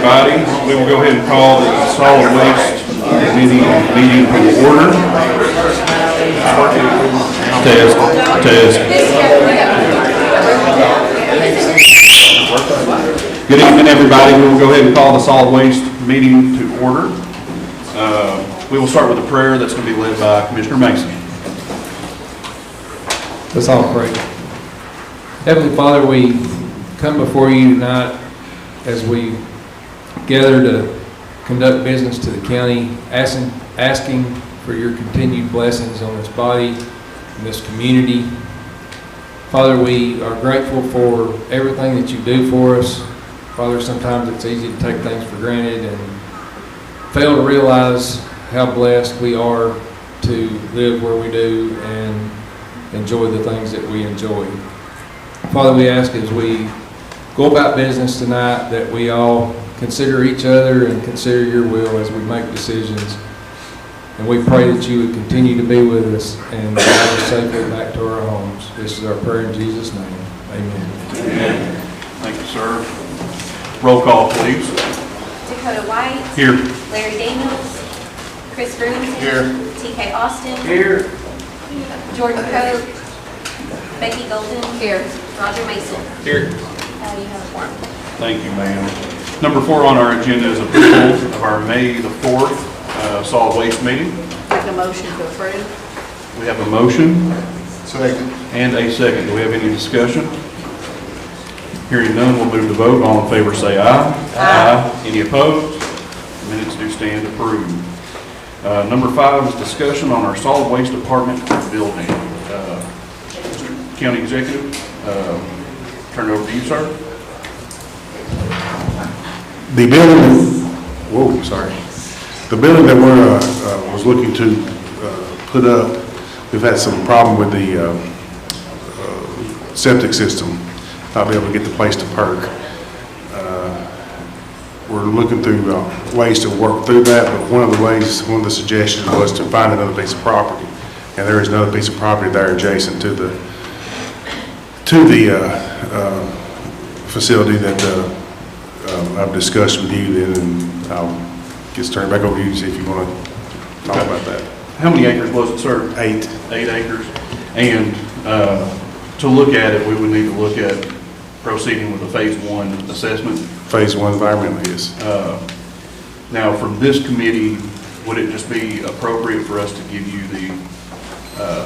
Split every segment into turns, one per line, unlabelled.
everybody. We will go ahead and call the solid waste committee meeting to order. Test. Good evening, everybody. We will go ahead and call the solid waste meeting to order. We will start with a prayer that's going to be led by Commissioner Mason.
Let's all pray. Heavenly Father, we come before you tonight as we gather to conduct business to the county, asking for your continued blessings on this body and this community. Father, we are grateful for everything that you do for us. Father, sometimes it's easy to take things for granted and fail to realize how blessed we are to live where we do and enjoy the things that we enjoy. Father, we ask as we go about business tonight that we all consider each other and consider your will as we make decisions. And we pray that you would continue to be with us and guide us safely back to our homes. This is our prayer in Jesus' name. Amen.
Amen. Thank you, sir. Roll call, please.
Dakota White.
Here.
Larry Daniels. Chris Brewington.
Here.
TK Austin.
Here.
Jordan Cope. Becky Golden. Here. Roger Mason.
Here.
You have a form.
Thank you, ma'am. Number 4 on our agenda is approval of our May the 4th solid waste meeting.
Make a motion to approve.
We have a motion
Second.
and a second. Do we have any discussion? Hearing none, we'll move to vote. All in favor say aye. Aye. Any opposed? Minutes do stand approved. Number 5 is discussion on our solid waste department building. Mr. County Executive, turn it over to you, sir.
The building, the building that we're was looking to put up, we've had some problem with the septic system, not be able to get the place to perk. We're looking through ways to work through that, but one of the suggestions was to find another piece of property, and there is another piece of property there adjacent to the facility that I've discussed with you, and I'll just turn it back over to you to see if you want to talk about that.
How many acres was it, sir?
8.
8 acres. And to look at it, we would need to look at proceeding with a phase 1 assessment.
Phase 1 environmental, yes.
Now, from this committee, would it just be appropriate for us to give you the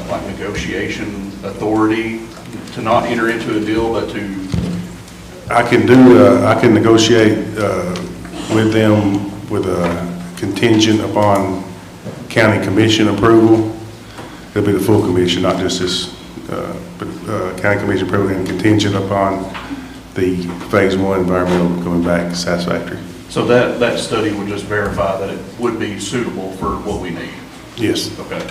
like negotiation authority to not enter into a deal, but to?
I can negotiate with them with a contingent upon county commission approval. It'll be the full commission, not just this, but county commission approval and contingent upon the phase 1 environmental coming back satisfactory.
So that study would just verify that it would be suitable for what we need?
Yes.
Okay.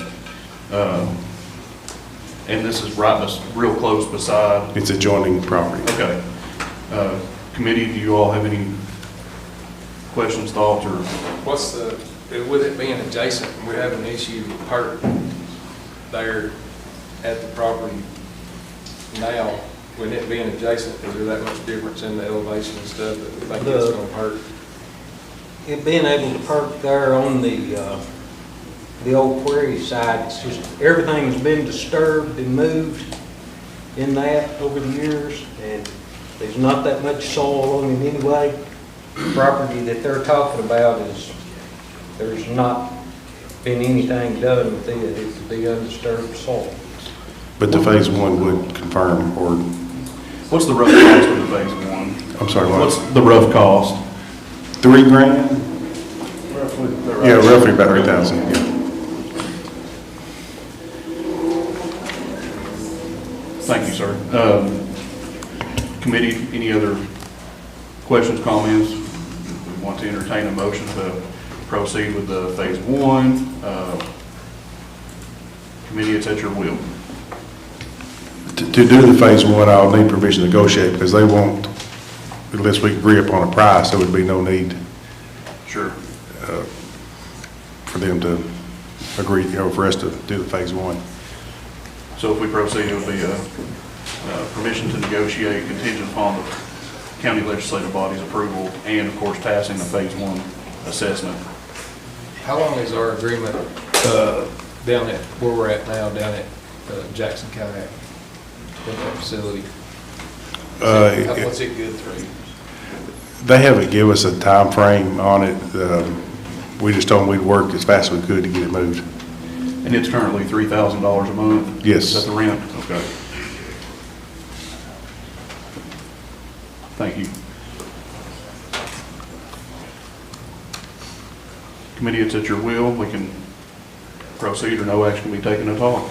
And this is real close beside?
It's adjoining property.
Okay. Committee, do you all have any questions, thoughts, or?
With it being adjacent, we have an issue with perk there at the property now. With it being adjacent, is there that much difference in the elevation and stuff that we think it's going to hurt?
It being able to park there on the old quarry side, it's just everything's been disturbed and moved in that over the years, and there's not that much soil on it anyway. The property that they're talking about there's not been anything done with it. It would be undisturbed soil.
But the phase 1 would confirm, or
What's the rough cost of the phase 1?
I'm sorry, what?
What's the rough cost?
$3 grand?
Roughly.
Yeah, roughly about 3,000. Yeah.
Thank you, sir. Committee, any other questions, comments? We want to entertain a motion to proceed with the phase 1. Committee, it's at your will.
To do the phase 1, I'll need permission to negotiate because they won't, unless we agree upon a price, there would be no need
Sure.
for them to agree, for us to do the phase 1.
So if we proceed, it will be a permission to negotiate contingent upon county legislative body's approval, and of course passing the Phase 1 assessment.
How long is our agreement down at, where we're at now, down at Jackson County, with that facility? What's it good through?
They haven't given us a time frame on it. We just told them we'd work as fast as we could to get it moved.
And it's currently $3,000 a month?
Yes.
Is that the rent? Okay. Thank you. Committee, it's at your will. We can proceed or no action can be taken at all.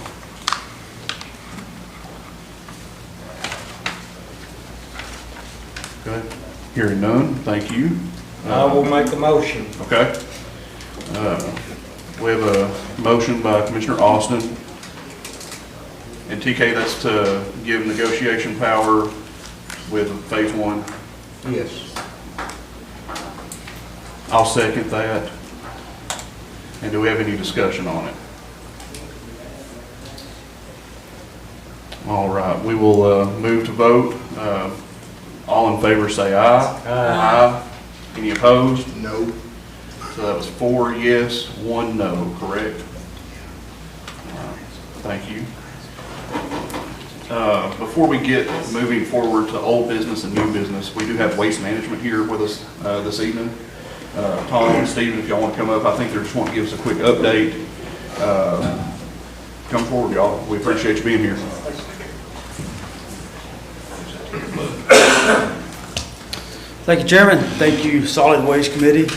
Okay. Hearing none, thank you.
I will make a motion.
Okay. We have a motion by Commissioner Austin. And TK, that's to give negotiation power with Phase 1.
Yes.
I'll second that. And do we have any discussion on it? All right, we will move to vote. All in favor say aye. Aye. Any opposed?
No.
So that was 4 yes, 1 no, correct? Thank you. Before we get moving forward to old business and new business, we do have Waste Management here with us this evening. Tom and Stephen, if y'all want to come up, I think they just want to give us a quick update. Come forward, y'all. We appreciate you being here.
Thank you, Chairman. Thank you, Solid Waste Committee.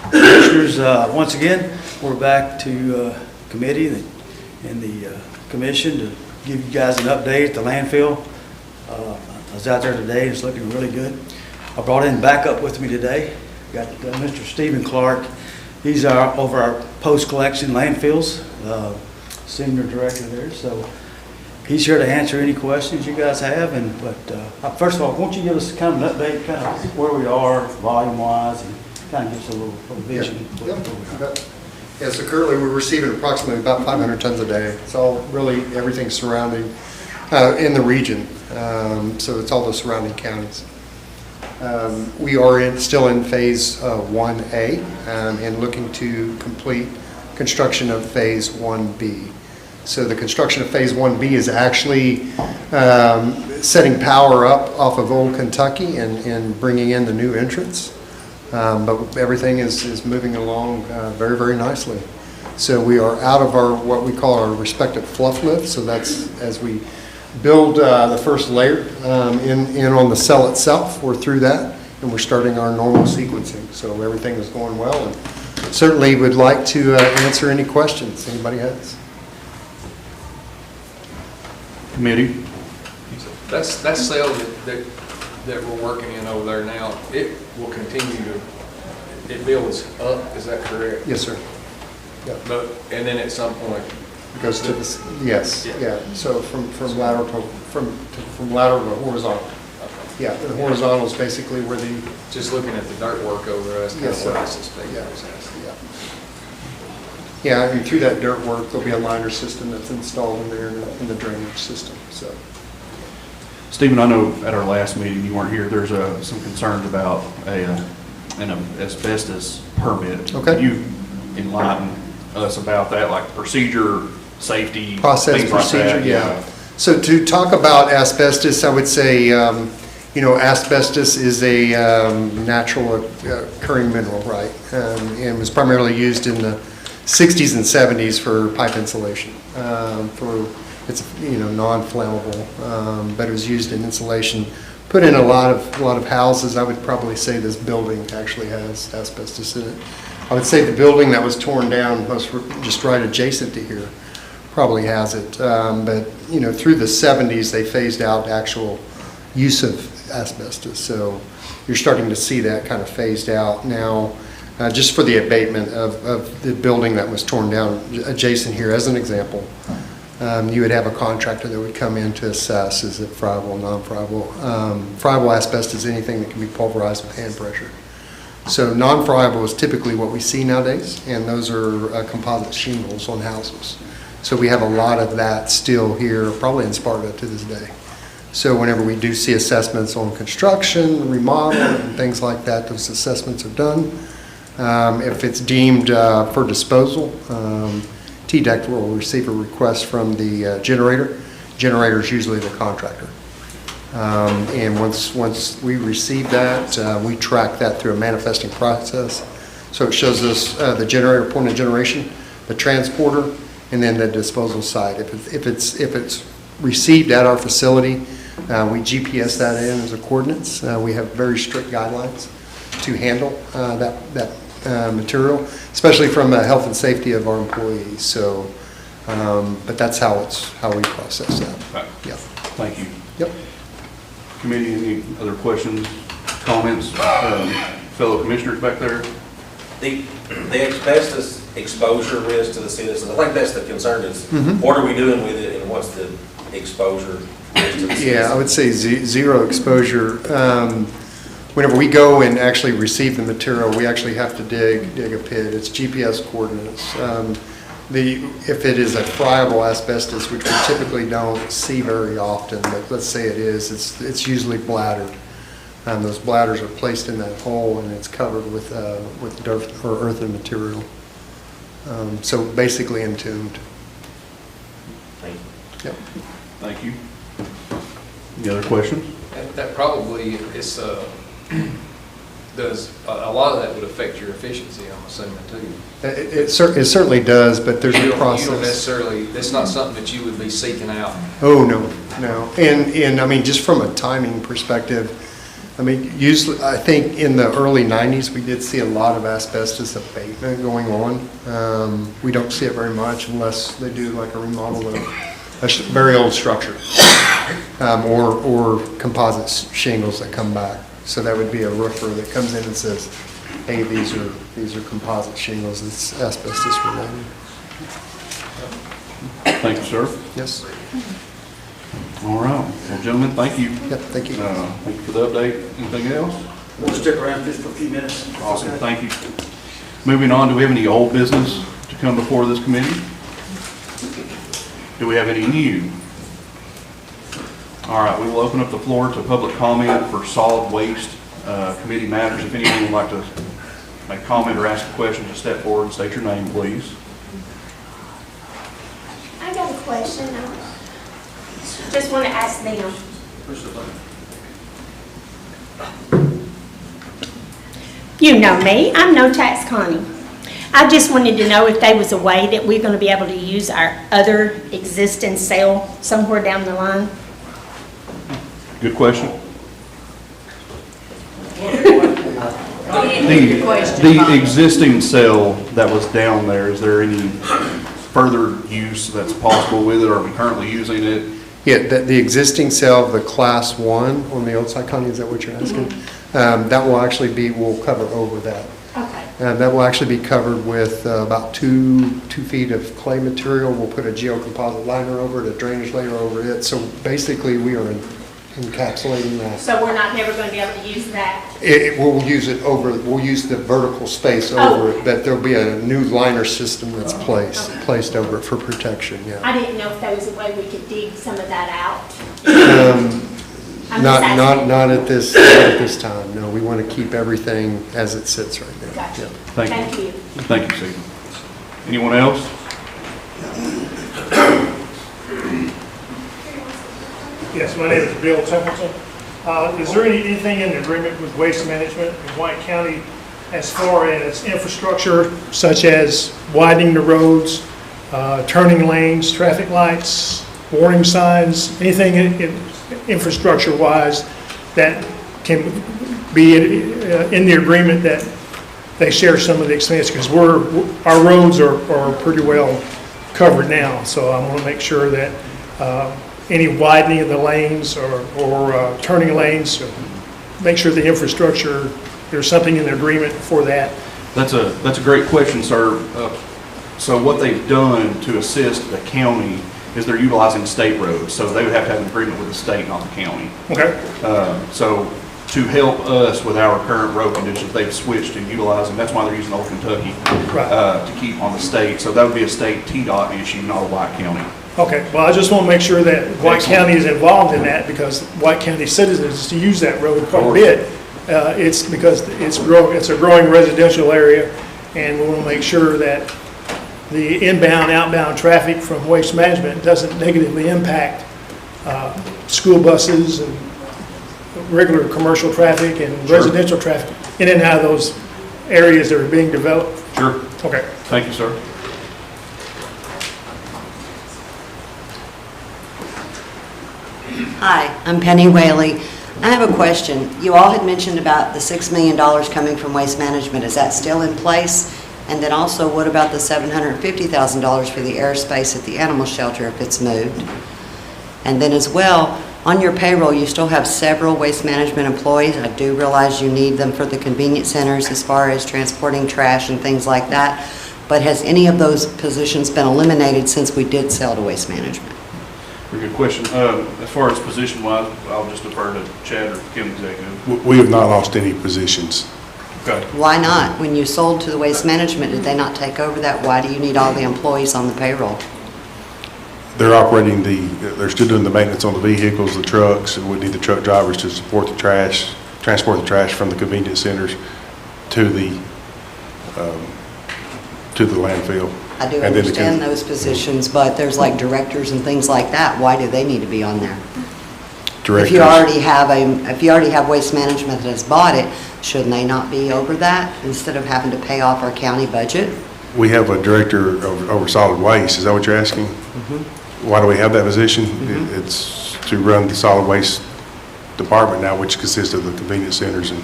Commissioners, once again, we're back to committee and the commission to give you guys an update at the landfill. I was out there today, it's looking really good. I brought in backup with me today. Got Mr. Stephen Clark. He's over our post-collection landfills, senior director there. So he's here to answer any questions you guys have. But first of all, won't you give us kind of an update, kind of where we are volume-wise, and kind of give us a little vision.
Yeah, so currently we're receiving approximately about 500 tons a day. It's all really everything surrounding in the region. So it's all the surrounding counties. We are still in Phase 1A and looking to complete construction of Phase 1B. So the construction of Phase 1B is actually setting power up off of Old Kentucky and bringing in the new entrance. But everything is moving along very, very nicely. So we are out of our, what we call our respective fluff lift. So that's as we build the first layer in on the cell itself. We're through that and we're starting our normal sequencing. So everything is going well, and certainly would like to answer any questions anybody has.
Committee?
That cell that we're working in over there now, it will continue to, it builds up, is that correct?
Yes, sir.
But, and then at some point,
It goes to this, yes, yeah. So from lateral to horizontal. Yeah, the horizontal is basically where the,
just looking at the dirt work over there, that's kind
Yes,
of what
sir.
I suspect.
Yeah. Yeah, and through that dirt work, there'll be a liner system that's installed in there in the drainage system, so.
Stephen, I know at our last meeting, you weren't here, there's some concerns about an asbestos permit.
Okay.
Can you enlighten us about that, like procedure, safety?
Process,
things like that?
procedure, yeah. So to talk about asbestos, I would say, asbestos is a natural occurring mineral, right? And was primarily used in the 60s and 70s for pipe insulation. It's non-flammable, but it was used in insulation. Put in a lot of houses. I would probably say this building actually has asbestos in it. I would say the building that was torn down, just right adjacent to here, probably has it. But through the 70s, they phased out actual use of asbestos. So you're starting to see that kind of phased out now. Just for the abatement of the building that was torn down adjacent here, as an example, you would have a contractor that would come in to assess, is it friable, non-friable. Friable asbestos is anything that can be pulverized with hand pressure. So non-friable is typically what we see nowadays, and those are composite shingles on houses. So we have a lot of that still here, probably in Sparta to this day. So whenever we do see assessments on construction, remodel, and things like that, those assessments are done. If it's deemed for disposal, TDEC will receive a request from the generator. Generator is usually the contractor. And once we receive that, we track that through a manifesting process. So it shows us the generator, point of generation, the transporter, and then the disposal site. If it's received at our facility, we GPS that in as a coordinates. We have very strict guidelines to handle that material, especially from the health and safety of our employees. So, but that's how we process that.
Right.
Yeah.
Thank you.
Yep.
Committee, any other questions, comments, fellow commissioners back there?
The asbestos exposure risk to the citizens, I think that's the concern is,
Mhm.
what are we doing with it and what's the exposure risk to the citizens?
Yeah, I would say zero exposure. Whenever we go and actually receive the material, we actually have to dig a pit. It's GPS coordinates. If it is a friable asbestos, which we typically don't see very often, but let's say it is, it's usually bladdered. Those bladders are placed in that hole and it's covered with dirt or earthen material. So basically entombed.
Thank you.
Yep.
Thank you. Any other questions?
That probably is, does, a lot of that would affect your efficiency, I'm assuming, too.
It certainly does, but there's
You
a
don't
process.
necessarily, that's not something that you would be seeking out.
Oh, no. And I mean, just from a timing perspective, I mean, usually, I think in the early 90s, we did see a lot of asbestos abatement going on. We don't see it very much unless they do like a remodel of a very old structure, or composite shingles that come back. So that would be a roofer that comes in and says, hey, these are composite shingles, it's asbestos related.
Thank you, sir.
Yes.
All right. Well, gentlemen, thank you.
Yep, thank you.
Thank you for the update. Anything else?
We'll stick around just for a few minutes.
Awesome, thank you. Moving on, do we have any old business to come before this committee? Do we have any new? All right, we will open up the floor to public comment for solid waste committee matters. If anyone would like to make a comment or ask a question, just step forward and state your name, please.
I got a question. I just want to ask them. You know me. I'm No Tax Connie. I just wanted to know if there was a way that we're going to be able to use our other existing sale somewhere down the line.
Good question. The existing cell that was down there, is there any further use that's possible with it? Are we currently using it?
Yeah, the existing cell of the class 1 on the old side, Connie, is that what you're asking? That will actually we'll cover over that.
Okay.
That will actually be covered with about 2 feet of clay material. We'll put a geocomposite liner over it, a drainage layer over it. So basically, we are encapsulating that.
So we're not never going to be able to use that?
We'll use it over, we'll use the vertical space over it, but there'll be a new liner system that's placed over it for protection, yeah.
I didn't know if there was a way we could dig some of that out. I'm
Not
just asking.
at this time, no. We want to keep everything as it sits right now.
Gotcha.
Yeah.
Thank you.
Thank you.
Thank you, Stephen. Anyone else?
Yes, my name is Bill Templeton. Is there anything in the agreement with Waste Management in White County as far as infrastructure such as widening the roads, turning lanes, traffic lights, warning signs, anything infrastructure-wise that can be in the agreement that they share some of the expense? Because our roads are pretty well covered now, so I want to make sure that any widening of the lanes or turning lanes, make sure the infrastructure, there's something in the agreement for that.
That's a great question, sir. So what they've done to assist the county is they're utilizing state roads. So they would have to have an agreement with the state, not the county.
Okay.
So to help us with our current road conditions, they've switched to utilizing, that's why they're using Old Kentucky
Right.
to keep on the state. So that would be a state TDOT issue, not a White County
Okay, well, I just want to make sure that White County is involved in that, because White County citizens use that road quite a bit. It's because it's a growing residential area, and we want to make sure that the inbound, outbound traffic from Waste Management doesn't negatively impact school buses and regular commercial traffic and residential traffic in and out of those areas that are being developed.
Sure.
Okay.
Thank you, sir.
Hi, I'm Penny Whaley. I have a question. You all had mentioned about the $6 million coming from Waste Management. Is that still in place? And then also, what about the $750,000 for the airspace at the animal shelter if it's moved? And then as well, on your payroll, you still have several Waste Management employees. I do realize you need them for the convenience centers as far as transporting trash and things like that. But has any of those positions been eliminated since we did sell to Waste Management?
Very good question. As far as position-wise, I'll just defer to Chad or Kim Executive.
We have not lost any positions.
Okay.
Why not? When you sold to the Waste Management, did they not take over that? Why do you need all the employees on the payroll?
They're operating they're still doing the maintenance on the vehicles, the trucks, and we need the truck drivers to support the trash, transport the trash from the convenience centers to the landfill.
I do
And then the
understand those positions, but there's like directors and things like that. Why do they need to be on there?
Directors.
If you already have Waste Management that has bought it, shouldn't they not be over that instead of having to pay off our county budget?
We have a director over solid waste. Is that what you're asking? Why do we have that position? It's to run the solid waste department now, which consists of the convenience centers and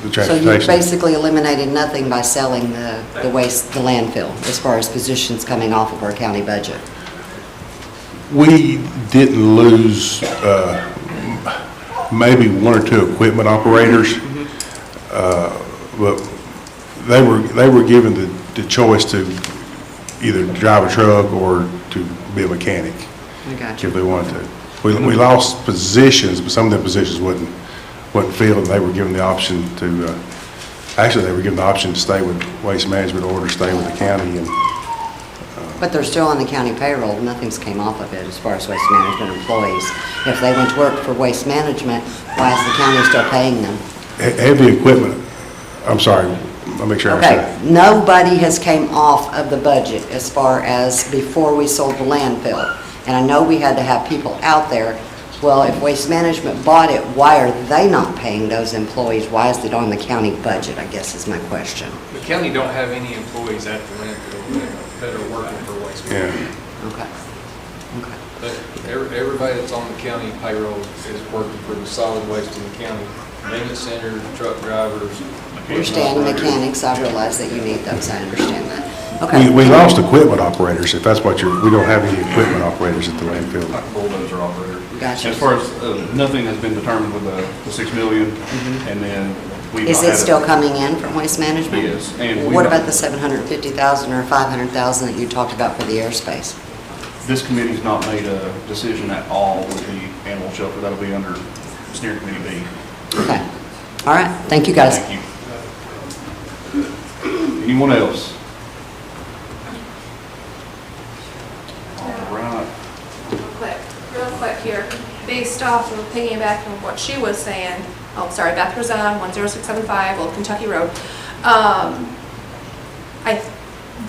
the
So
transportation.
you basically eliminated nothing by selling the landfill as far as positions coming off of our county budget.
We didn't lose maybe one or two equipment operators, but they were given the choice to either drive a truck or to be a mechanic
Gotcha.
if they wanted to. We lost positions, but some of the positions wasn't filled, and they were given the option to, actually, they were given the option to stay with Waste Management or to stay with the county. And
But they're still on the county payroll. Nothing's came off of it as far as Waste Management employees. If they went to work for Waste Management, why is the county still paying them?
heavy equipment, I'm sorry, I'll make sure I understand.
Okay, nobody has came off of the budget as far as before we sold the landfill. And I know we had to have people out there. Well, if Waste Management bought it, why are they not paying those employees? Why is it on the county budget, I guess is my question.
The county don't have any employees at the landfill that are working for Waste Management.
Yeah.
Okay. Okay.
But everybody that's on the county payroll is working for the solid waste in the county. Maintenance centers, truck drivers.
Understand mechanics, I realize that you need those, I understand that. Okay.
We lost equipment operators, if that's what we don't have any equipment operators at the landfill.
Like a bulldozer operator.
Gotcha.
As far as, nothing has been determined with the 6 million, and then we've not
Is
had
it still coming in from Waste Management?
Yes, and we've
What
not-
about the 750,000 or 500,000 that you talked about for the airspace?
This committee's not made a decision at all with the animal shelter. That'll be under steering committee B.
Okay. All right, thank you, guys.
Thank you. Anyone else? All right.
Real quick here, based off of piggybacking on what she was saying, oh, sorry, Beth Roselle, 10675 Old Kentucky Road.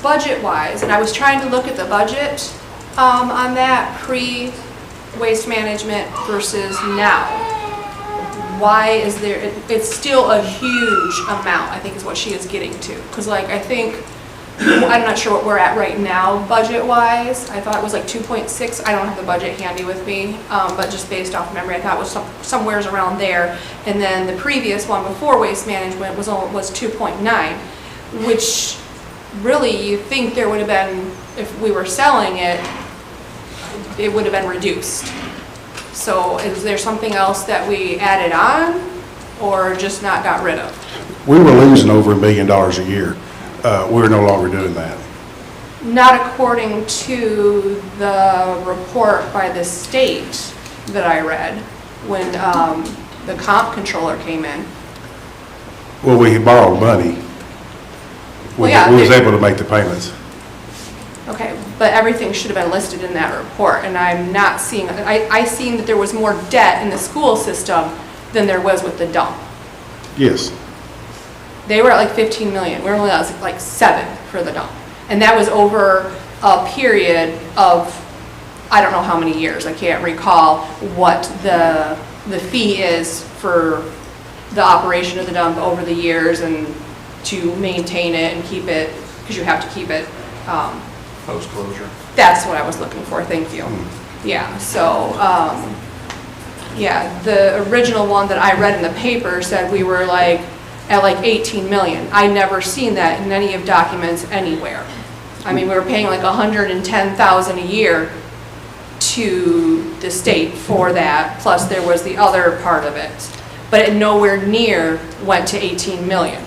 Budget-wise, and I was trying to look at the budget on that pre-waste management versus now. Why is there, it's still a huge amount, I think is what she is getting to. Because like, I think, I'm not sure what we're at right now budget-wise. I thought it was like 2.6. I don't have the budget handy with me, but just based off memory, I thought it was somewheres around there. And then the previous one before waste management was 2.9, which really you think there would have been, if we were selling it, it would have been reduced. So is there something else that we added on or just not got rid of?
We were losing over $1 million a year. We're no longer doing that.
Not according to the report by the state that I read when the comp controller came in.
Well, we borrowed money.
Well, yeah,
We was able to make the payments.
Okay, but everything should have been listed in that report, and I'm not seeing, I seen that there was more debt in the school system than there was with the dump.
Yes.
They were at like 15 million, we were only at like 7 for the dump. And that was over a period of, I don't know how many years, I can't recall what the fee is for the operation of the dump over the years and to maintain it and keep it, because you have to keep it.
Post-closure.
That's what I was looking for, thank you. Yeah, so, yeah, the original one that I read in the paper said we were like, at like 18 million. I never seen that in any of documents anywhere. I mean, we were paying like 110,000 a year to the state for that, plus there was the other part of it. But it nowhere near went to 18 million.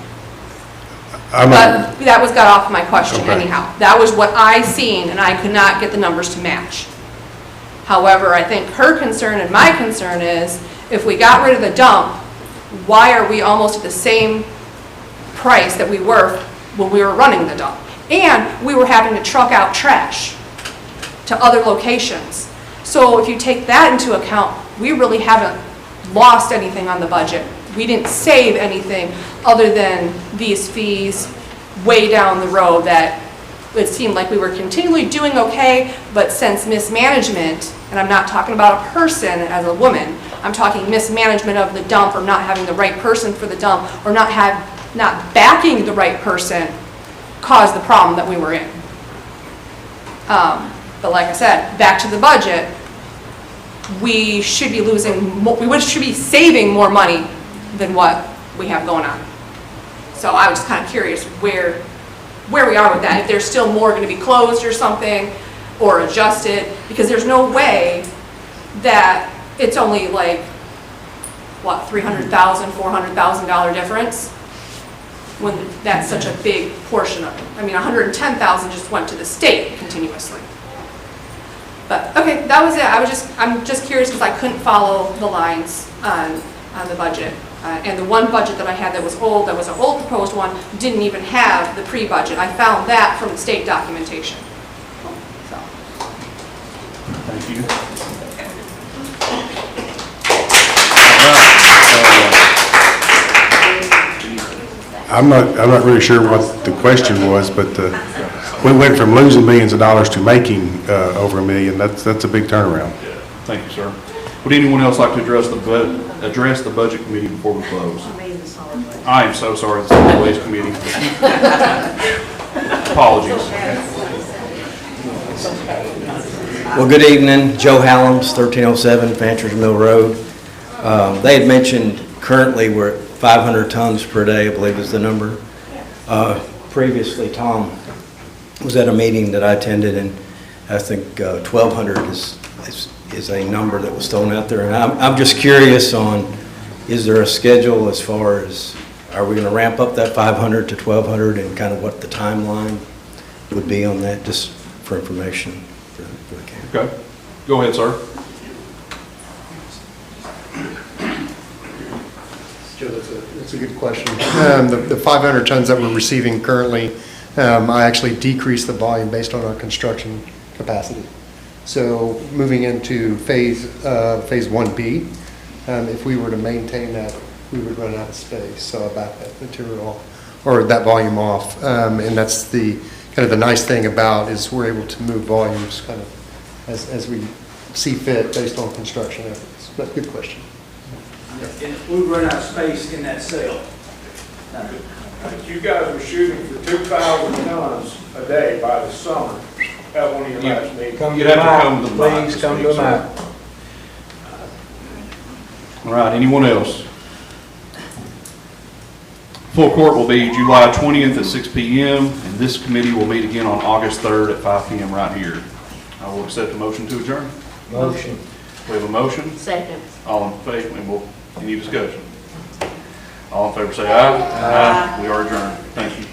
But that was got off my question anyhow. That was what I seen, and I could not get the numbers to match. However, I think her concern and my concern is, if we got rid of the dump, why are we almost at the same price that we were when we were running the dump? And we were having to truck out trash to other locations. So if you take that into account, we really haven't lost anything on the budget. We didn't save anything other than these fees way down the road that it seemed like we were continually doing okay, but since mismanagement, and I'm not talking about a person as a woman, I'm talking mismanagement of the dump, or not having the right person for the dump, or not backing the right person, caused the problem that we were in. But like I said, back to the budget, we should be should be saving more money than what we have going on. So I was just kind of curious where we are with that, if there's still more going to be closed or something, or adjusted, because there's no way that it's only like, what, $300,000, $400,000 difference, when that's such a big portion of it. I mean, 110,000 just went to the state continuously. But, okay, that was it. I'm just curious because I couldn't follow the lines on the budget. And the one budget that I had that was an old proposed one, didn't even have the pre-budget. I found that from the state documentation. So.
Thank you.
I'm not really sure what the question was, but we went from losing millions of dollars to making over $1 million. That's a big turnaround.
Thank you, sir. Would anyone else like to address the budget committee before we close? I am so sorry, the Solid Waste Committee. Apologies.
Well, good evening. Joe Hallams, 1307 Fanchers Mill Road. They had mentioned currently we're at 500 tons per day, I believe is the number. Previously, Tom was at a meeting that I attended, and I think 1,200 is a number that was thrown out there. And I'm just curious on, is there a schedule as far as, are we going to ramp up that 500 to 1,200, and kind of what the timeline would be on that, just for information for the camp?
Okay. Go ahead, sir.
Joe, that's a good question. The 500 tons that we're receiving currently, I actually decreased the volume based on our construction capacity. So moving into phase 1B, if we were to maintain that, we would run out of space. So I back that material or that volume off. And that's the kind of the nice thing about is we're able to move volumes kind of as we see fit based on construction efforts. But good question.
If we run out of space in that cell.
You guys were shooting for 2,000 tons a day by the summer at one of your last meetings.
You'd have to come to the mic.
Please come to the mic.
All right, anyone else? Full court will be July 20th at 6 p.m., and this committee will meet again on August 3rd at 5 p.m. right here. I will accept a motion to adjourn.
Motion.
We have a motion.
Second.
All in favor, and any discussion? All in favor say aye. Aye. We are adjourned. Thank you.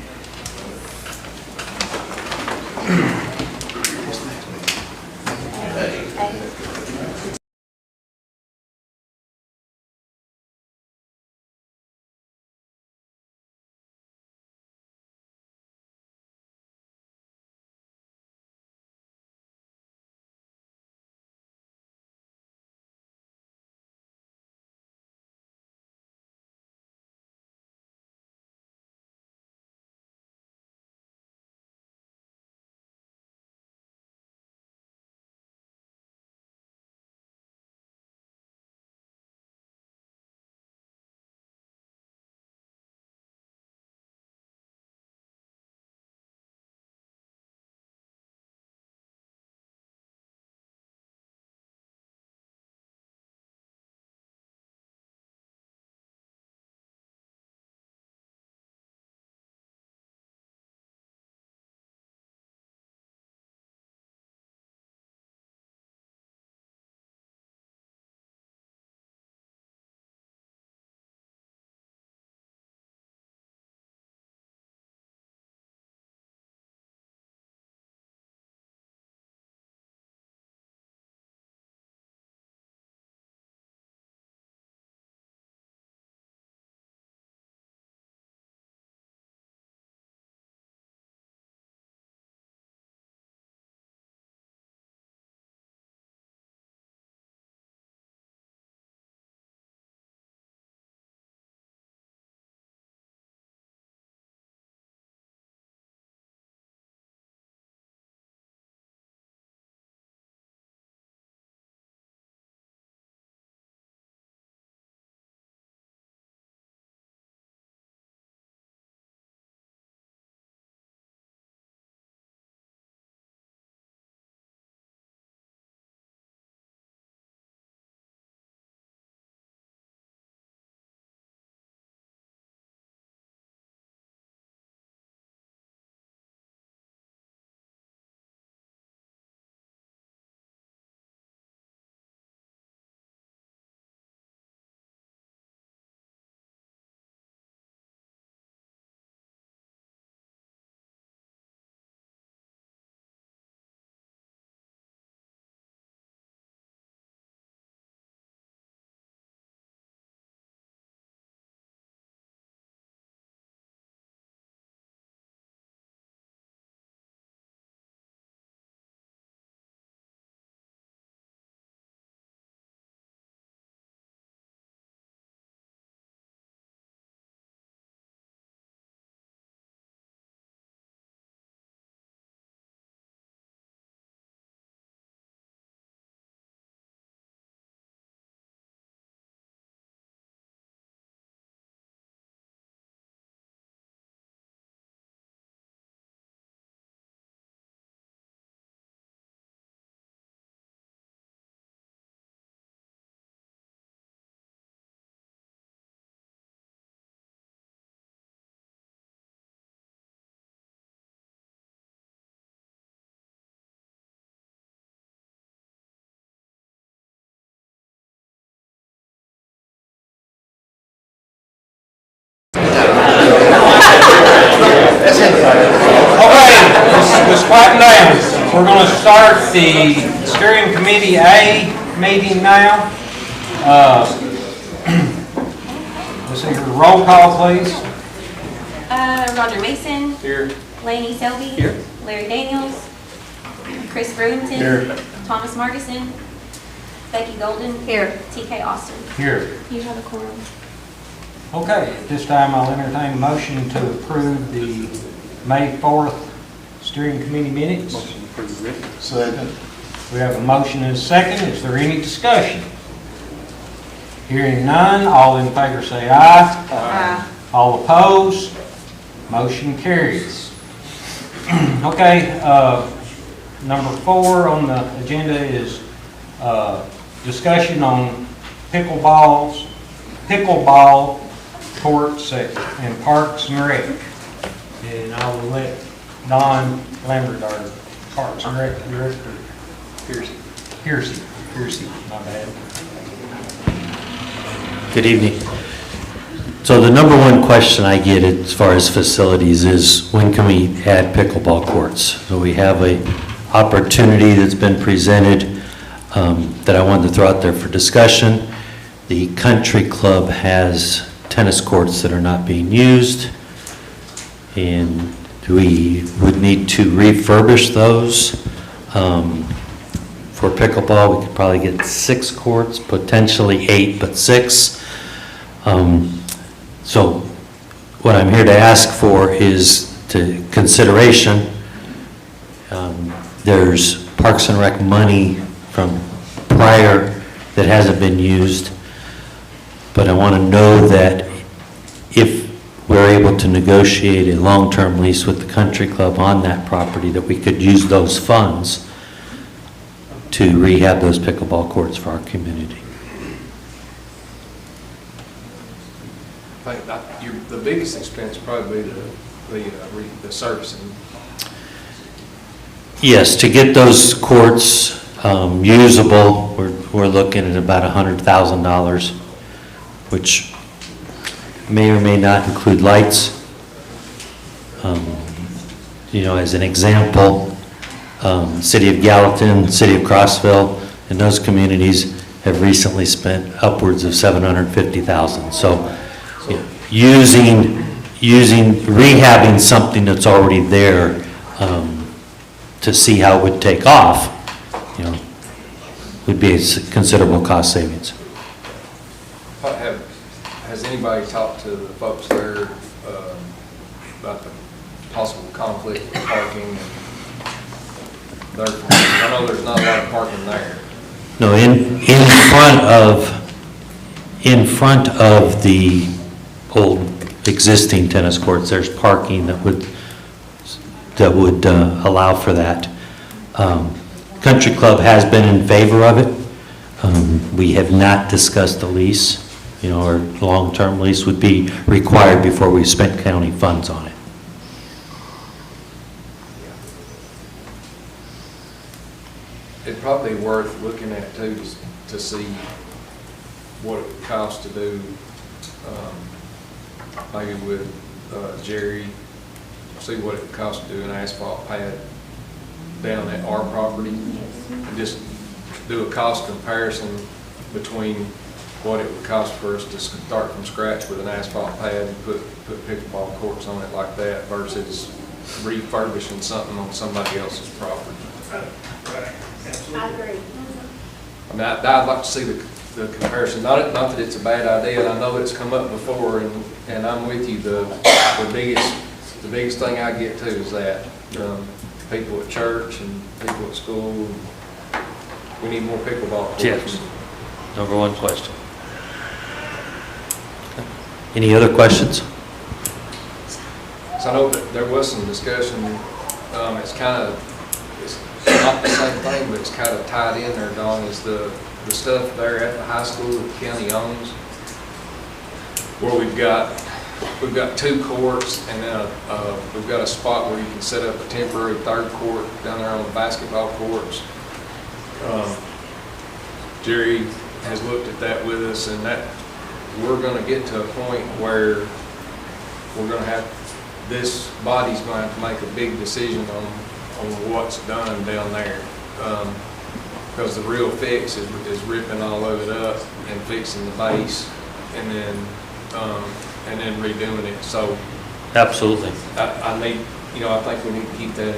We're going to start the steering committee A meeting now. Let's see here, roll call, please.
Roger Mason.
Here.
Laney Selby.
Here.
Larry Daniels. Chris Brewington.
Here.
Thomas Markison. Becky Golden. Here. TK Austin.
Here.
You have a quorum.
Okay, at this time, I'll entertain a motion to approve the May 4th steering committee minutes. Second. We have a motion and a second. Is there any discussion? Hearing none, all in favor say aye.
Aye.
All opposed? Motion carries. Okay, number 4 on the agenda is discussion on pickleball courts and Parks and Rec. And I will let Don Lambert, our Parks and Rec Director, Piercy, my bad.
Good evening. So the number one question I get as far as facilities is, when can we add pickleball courts? So we have a opportunity that's been presented that I wanted to throw out there for discussion. The country club has tennis courts that are not being used, and we would need to refurbish those. For pickleball, we could probably get 6 courts, potentially 8, but 6. So what I'm here to ask for is to consideration. There's Parks and Rec money from prior that hasn't been used, but I want to know that if we're able to negotiate a long-term lease with the country club on that property, that we could use those funds to rehab those pickleball courts for our community.
I think the biggest expense probably the servicing.
Yes, to get those courts usable, we're looking at about $100,000, which may or may not include lights. As an example, City of Gallatin, City of Crossville, and those communities have recently spent upwards of $750,000. So rehabbing something that's already there to see how it would take off, would be a considerable cost savings.
Has anybody talked to the folks there about the possible conflict with parking? I know there's not a lot of parking there.
No, in front of the old existing tennis courts, there's parking that would allow for that. Country Club has been in favor of it. We have not discussed a lease. Our long-term lease would be required before we spent county funds on it.
It'd probably be worth looking at too, to see what it would cost to do, maybe with Jerry, see what it would cost to do an asphalt pad down at our property, and just do a cost comparison between what it would cost for us to start from scratch with an asphalt pad and put pickleball courts on it like that versus refurbishing something on somebody else's property.
I agree.
I mean, I'd like to see the comparison. Not that it's a bad idea, and I know it's come up before, and I'm with you. The biggest thing I get to is that people at church and people at school, we need more pickleball courts.
Yes. Number one question. Any other questions?
So I know that there was some discussion. It's not the same thing, but it's kind of tied in there, Don, is the stuff there at the high school that the county owns, where we've got 2 courts, and then we've got a spot where you can set up a temporary 3rd court down there on the basketball courts. Jerry has looked at that with us, and that we're going to get to a point where we're going to have, this body's going to have to make a big decision on what's done down there. Because the real fix is ripping all of it up and fixing the base and then redoing it. So
Absolutely.
I need, I think we need to keep that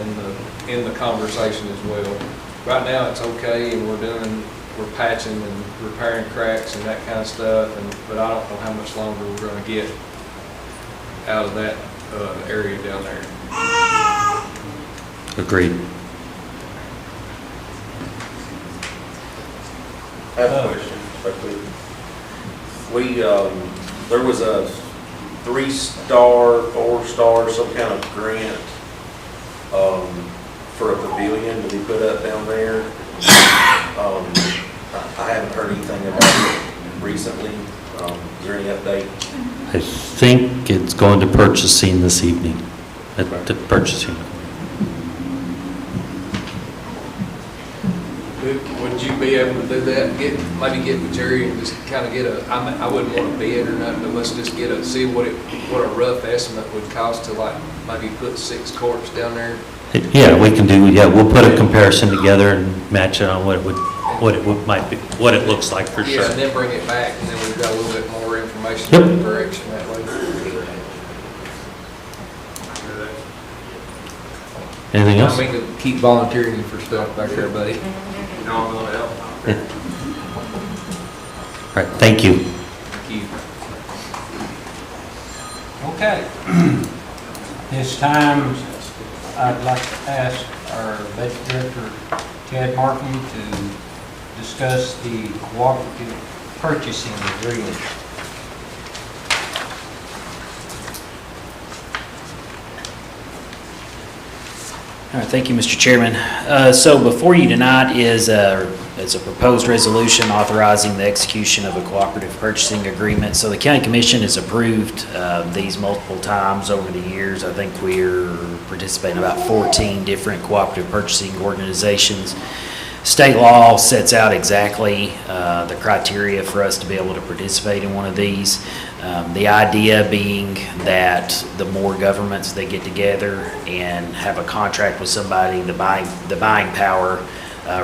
in the conversation as well. Right now, it's okay, and we're patching and repairing cracks and that kind of stuff, but I don't know how much longer we're gonna get out of that, area down there.
Agreed.
I have a question, quickly. There was a 3-star, 4-star, some kind of grant, for a pavilion to be put up down there. I haven't heard anything about it recently. Is there any update?
I think it's going to purchasing this evening, at the purchasing.
Would you be able to do that, maybe get with Jerry and just kind of get I wouldn't want to bid or nothing, but let's just see what a rough estimate would cost to like maybe put 6 courts down there?
Yeah, we can do, we'll put a comparison together and match it on what it looks like for sure.
Yeah, and then bring it back, and then we've got a little bit more information
Yep.
in the direction that way.
Anything else?
I mean, to keep volunteering you for stuff back there, buddy. No, I'm gonna help.
All right, thank you.
Thank you.
Okay. This time, I'd like to ask our budget director, Chad Martin, to discuss the cooperative purchasing agreement.
All right, thank you, Mr. Chairman. So before you tonight is a proposed resolution authorizing the execution of a cooperative purchasing agreement. So the county commission has approved these multiple times over the years. I think we're participating in about 14 different cooperative purchasing organizations. State law sets out exactly the criteria for us to be able to participate in one of these. The idea being that the more governments that get together and have a contract with somebody, the buying power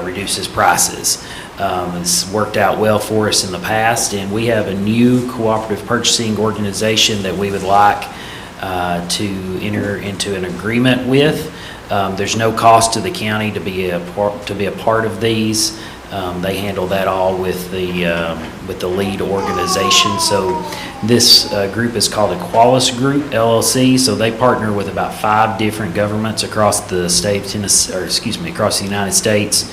reduces prices. It's worked out well for us in the past, and we have a new cooperative purchasing organization that we would like to enter into an agreement with. There's no cost to the county to be a part of these. They handle that all with the lead organization. So this group is called Equalis Group LLC. So they partner with about 5 different governments across the state of Tennessee, or excuse me, across the United States,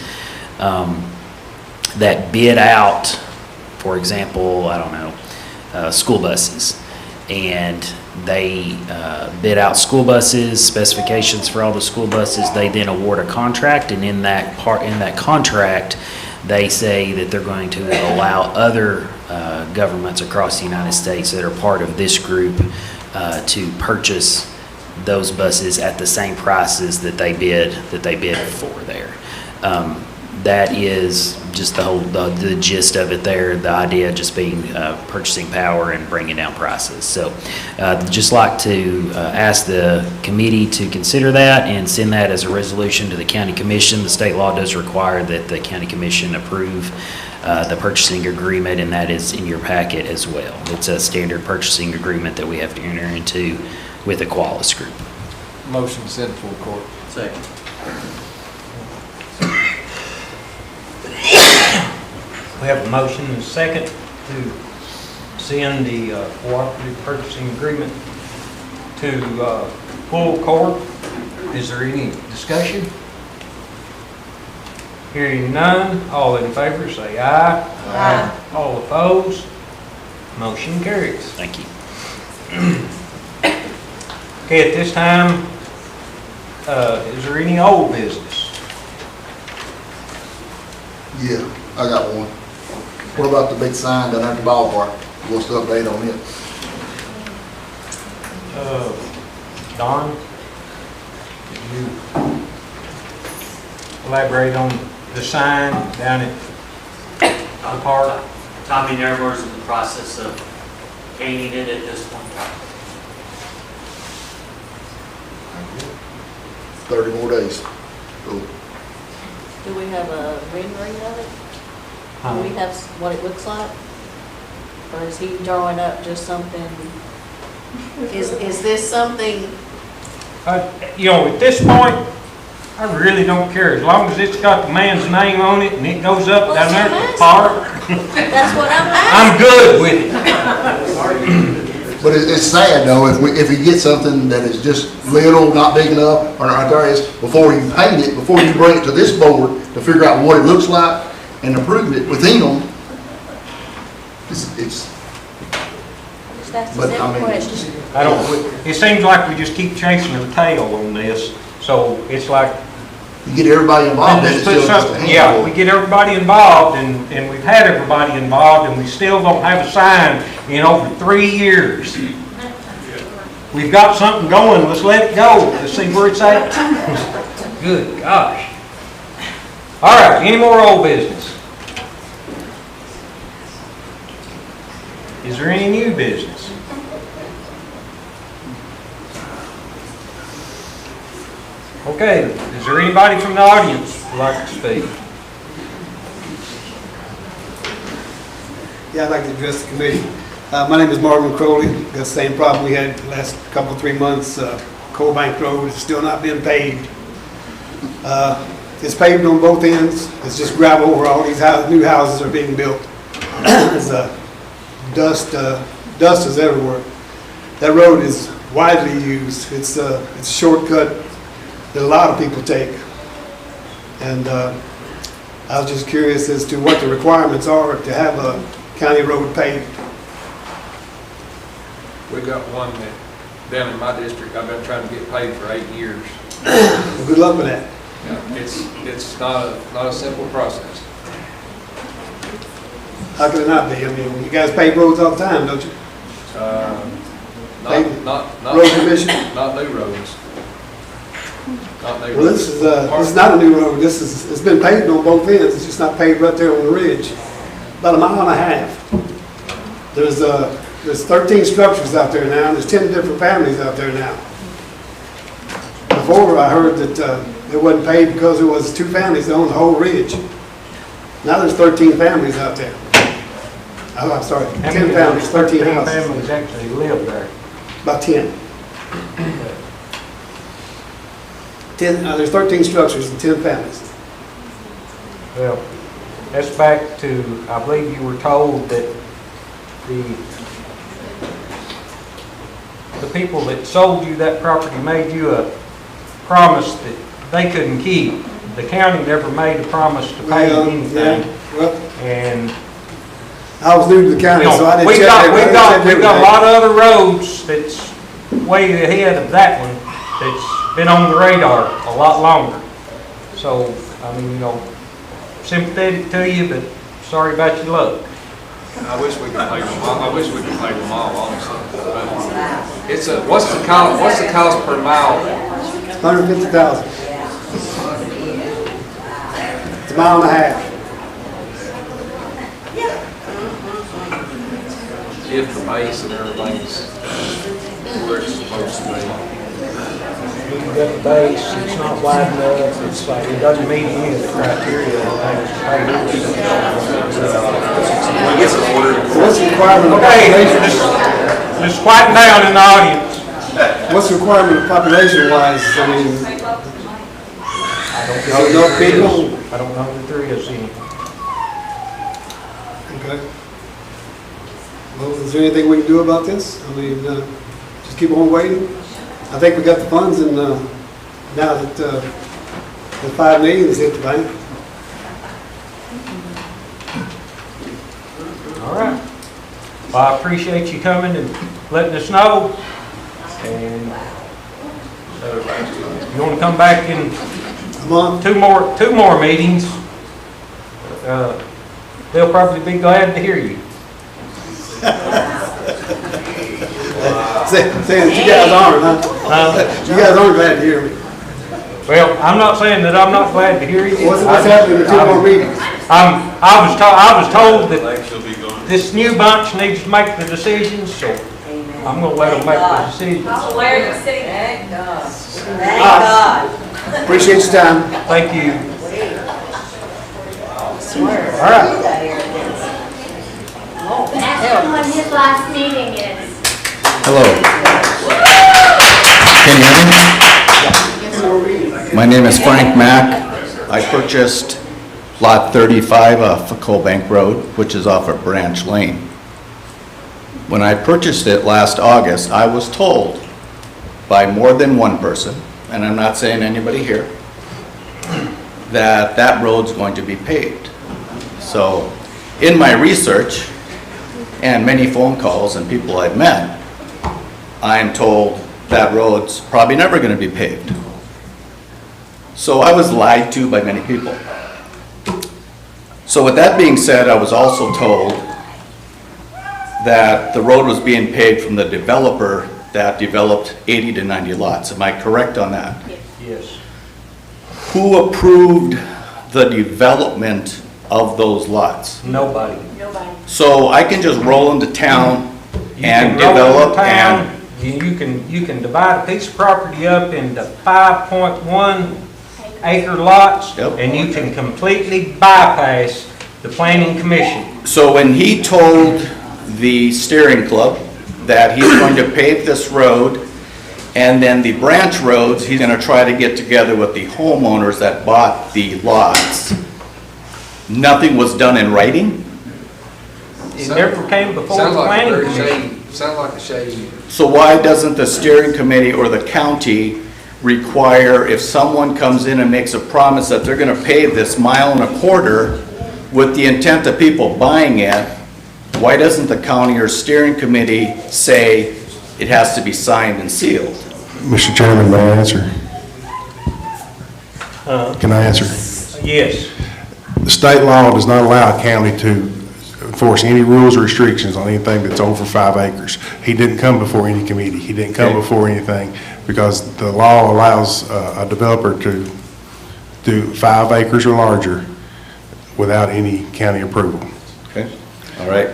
that bid out, for example, I don't know, school buses. And they bid out school buses, specifications for all the school buses. They then award a contract, and in that contract, they say that they're going to allow other governments across the United States that are part of this group to purchase those buses at the same prices that they bid for there. That is just the gist of it there, the idea just being purchasing power and bringing down prices. So just like to ask the committee to consider that and send that as a resolution to the county commission. The state law does require that the county commission approve the purchasing agreement, and that is in your packet as well. It's a standard purchasing agreement that we have to enter into with Equalis Group.
Motion to send to full court.
Second.
We have a motion and a second to send the cooperative purchasing agreement to full court. Is there any discussion? Hearing none, all in favor say aye. Aye. All opposed, motion carries.
Thank you.
Okay, at this time, is there any old business?
Yeah, I got one. What about the big sign down at the ballpark? What's the update on it?
Don, could you elaborate on the sign down at the park?
Tommy Nermer's in the process of painting it at this point.
30 more days.
Do we have a rendering of it? Do we have what it looks like? Or is he drawing up just something? Is this something?
You know, at this point, I really don't care, as long as it's got the man's name on it and it goes up down there at the park.
That's what I'm
I'm good with it.
But it's sad though, if we get something that is just little, not big enough, or not there is, before you paint it, before you bring it to this board to figure out what it looks like and approve it within them, it's,
That's
but,
a
I
simple
mean,
question.
It seems like we just keep chasing the tail on this, so it's like.
you get everybody involved, then it's still just a handful.
Yeah, we get everybody involved, and we've had everybody involved, and we still don't have a sign in over 3 years. We've got something going, let's let it go, let's see where it's at. Good gosh. All right, any more old business? Is there any new business? Okay, is there anybody from the audience who'd like to speak?
Yeah, I'd like to address the committee. My name is Marvin Crowley. Got the same problem we had the last couple, 3 months. Coal Bank Road is still not being paved. It's paved on both ends. It's just gravel where all these new houses are being built. There's dust is everywhere. That road is widely used. It's a shortcut that a lot of people take. And I was just curious as to what the requirements are to have a county road paved.
We got one that, down in my district, I've been trying to get paid for 8 years.
Well, good luck with that.
Yeah, it's not a simple process.
How can it not be? I mean, you guys pave roads all the time, don't you?
Not
Road commission?
Not new roads. Not new
Well,
roads.
this is not a new road. It's been paved on both ends. It's just not paved right there on the ridge. About 1.5 miles. There's 13 structures out there now, and there's 10 different families out there now. Before, I heard that it wasn't paved because there was 2 families that owned the whole ridge. Now there's 13 families out there. Oh, I'm sorry, 10 families, 13 houses.
families actually live there?
About 10. There's 13 structures and 10 families.
Well, that's back to, I believe you were told that the people that sold you that property made you a promise that they couldn't keep. The county never made a promise to pay anything.
Yeah, well,
And
I was new to the county, so I didn't
we've
check
got
everything.
a lot of other roads that's way ahead of that one that's been on the radar a lot longer. So, I mean, sympathetic to you, but sorry about your luck.
I wish we could pay them all. I wish we could pay them all, honestly. But it's what's the cost per mile?
$150,000. It's 1.5 miles.
If the base and everything's where it's supposed to be.
You got the base, it's not wide enough, it's like, it doesn't meet any of the criteria.
What's the requirement of
Okay,
population?
just quiet down in the audience.
What's the requirement of population-wise? I mean,
I don't
enough people?
I don't know that there is any.
Okay. Well, is there anything we can do about this? I mean, just keep on waiting? I think we got the funds, and now that the $5 million has hit the bank.
All right. Well, I appreciate you coming and letting us know. And you want to come back in two more meetings, they'll probably be glad to hear you.
Saying you guys aren't, huh? You guys aren't glad to hear me.
Well, I'm not saying that I'm not glad to hear you.
What's happening in 2 more meetings?
I was told that this new bunch needs to make the decisions, so I'm going to let them make the decisions.
Where are you sitting? Thank God.
Thank God.
Appreciate your time.
Thank you.
All right. Ask him when his last meeting is.
Hello. Can you hear me? My name is Frank Mack. I purchased Lot 35 off of Coal Bank Road, which is off of Branch Lane. When I purchased it last August, I was told by more than one person, and I'm not saying anybody here, that that road's going to be paved. So in my research and many phone calls and people I've met, I'm told that road's probably never going to be paved. So I was lied to by many people. So with that being said, I was also told that the road was being paved from the developer that developed 80 to 90 lots. Am I correct on that?
Yes.
Who approved the development of those lots?
Nobody.
So I can just roll into town
You
and
can roll
develop
in town,
and...
You can divide a piece of property up into 5.1 acre lots, and you can completely bypass the planning commission.
So when he told the steering club that he's going to pave this road, and then the branch roads, he's going to try to get together with the homeowners that bought the lots, nothing was done in writing?
It never came before the planning commission.
Sounds like a shady.
So why doesn't the steering committee or the county require, if someone comes in and makes a promise that they're going to pave this 1.25 miles with the intent of people buying it, why doesn't the county or steering committee say it has to be signed and sealed?
Mr. Chairman, may I answer? Can I answer?
Yes.
The state law does not allow a county to enforce any rules or restrictions on anything that's over 5 acres. He didn't come before any committee. He didn't come before anything because the law allows a developer to do 5 acres or larger without any county approval.
Okay, all right.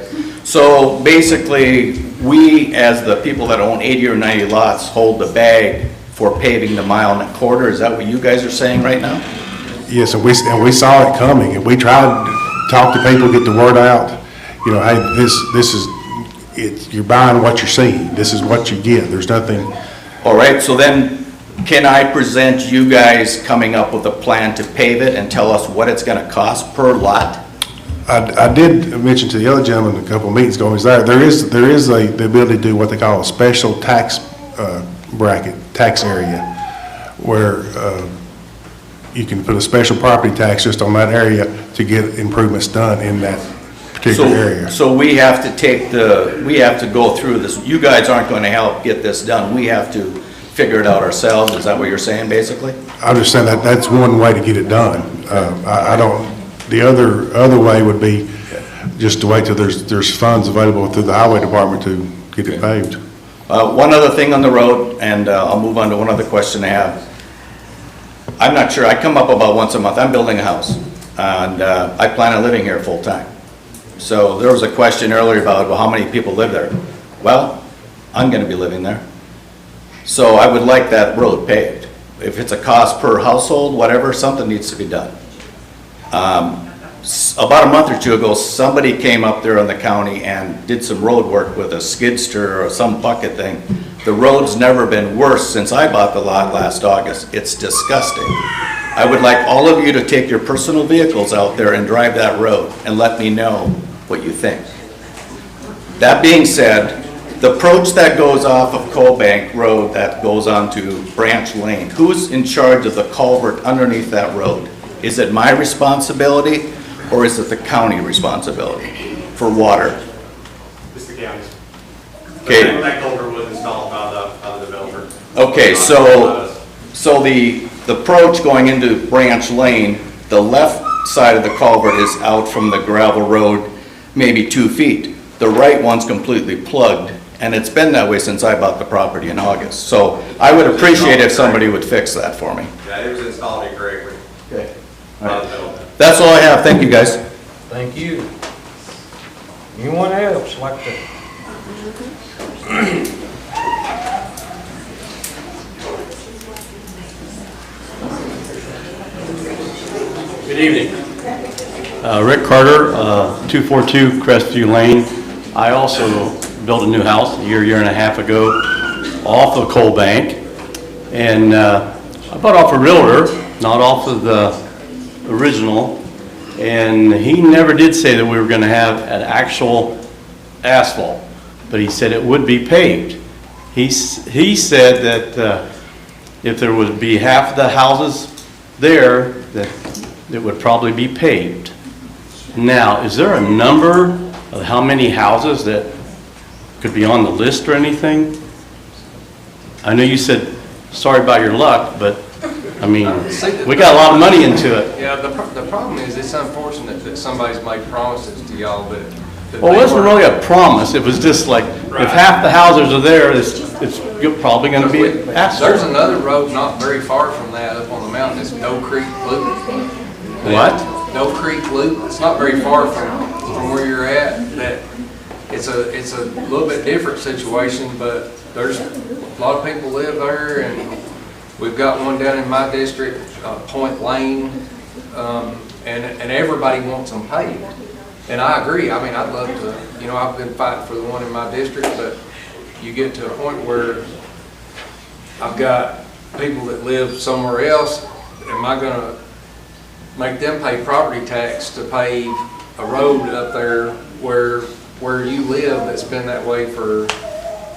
So basically, we, as the people that own 80 or 90 lots, hold the bag for paving the 1.25 miles. Is that what you guys are saying right now?
Yes, and we saw it coming, and we tried to talk to people, get the word out. You know, hey, this is, you're buying what you're seeing. This is what you get. There's nothing.
All right, so then can I present you guys coming up with a plan to pave it and tell us what it's going to cost per lot?
I did mention to the other gentleman a couple of meetings ago, there is the ability to do what they call a special tax bracket, tax area, where you can put a special property tax just on that area to get improvements done in that particular area.
So we have to go through this. You guys aren't going to help get this done. We have to figure it out ourselves. Is that what you're saying, basically?
I'm just saying that's one way to get it done. I don't. The other way would be just to wait till there's funds available through the highway department to get it paved.
One other thing on the road, and I'll move on to one other question I have. I'm not sure. I come up about once a month. I'm building a house, and I plan on living here full time. So there was a question earlier about, well, how many people live there? Well, I'm going to be living there. So I would like that road paved. If it's a cost per household, whatever, something needs to be done. About a month or two ago, somebody came up there in the county and did some road work with a skidster or some bucket thing. The road's never been worse since I bought the lot last August. It's disgusting. I would like all of you to take your personal vehicles out there and drive that road and let me know what you think. That being said, the approach that goes off of Coal Bank Road that goes onto Branch Lane, who's in charge of the culvert underneath that road? Is it my responsibility or is it the county responsibility for water?
It's the county's.
Okay.
That culvert was installed by the developer.
Okay, so the approach going into Branch Lane, the left side of the culvert is out from the gravel road maybe 2 feet. The right one's completely plugged, and it's been that way since I bought the property in August. So I would appreciate if somebody would fix that for me.
Yeah, it was installed incorrectly.
Okay. That's all I have. Thank you, guys.
Thank you. Anyone else like to?
evening. Rick Carter, 242 Crestview Lane. I also built a new house a year and a half ago off of Coal Bank. And I bought off a realtor, not off of the original. And he never did say that we were going to have an actual asphalt, but he said it would be paved. He said that if there would be half of the houses there, that it would probably be paved. Now, is there a number of how many houses that could be on the list or anything? I know you said, sorry about your luck, but, I mean, we got a lot of money into it.
Yeah, the problem is, it's unfortunate that somebody's made promises to y'all that.
Well, it wasn't really a promise, it was just like, if half the houses are there, it's probably gonna be asphalt.
There's another road not very far from that up on the mountain, it's Doe Creek Loop.
What?
Doe Creek Loop, it's not very far from where you're at, that it's a little bit different situation, but there's a lot of people live there, and we've got one down in my district, Point Lane, and everybody wants them paved. And I agree, I mean, I'd love to, you know, I've been fighting for the one in my district, but you get to a point where I've got people that live somewhere else, am I gonna make them pay property tax to pave a road up there where you live that's been that way for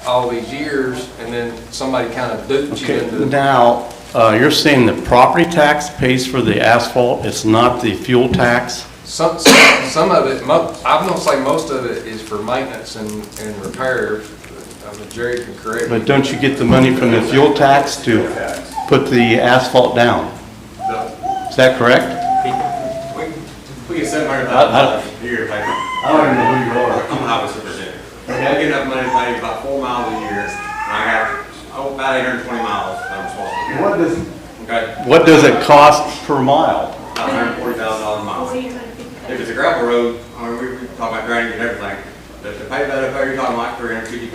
all these years, and then somebody kind of dupes you into...
Now, you're saying the property tax pays for the asphalt, it's not the fuel tax?
Some of it, I'm gonna say most of it is for maintenance and repair. Jerry can correct me.
But don't you get the money from the fuel tax to put the asphalt down? Is that correct?
We get $700,000 a year.
I don't even know who you are.
I'm a highway superintendent. I get enough money to pay about 4 miles a year, and I have about 820 miles that I'm responsible for.
What does it cost per mile?
About $140,000 a mile. If it's a gravel road, I mean, we talk about drainage and everything, but to pay that up there, you're talking like $350,000,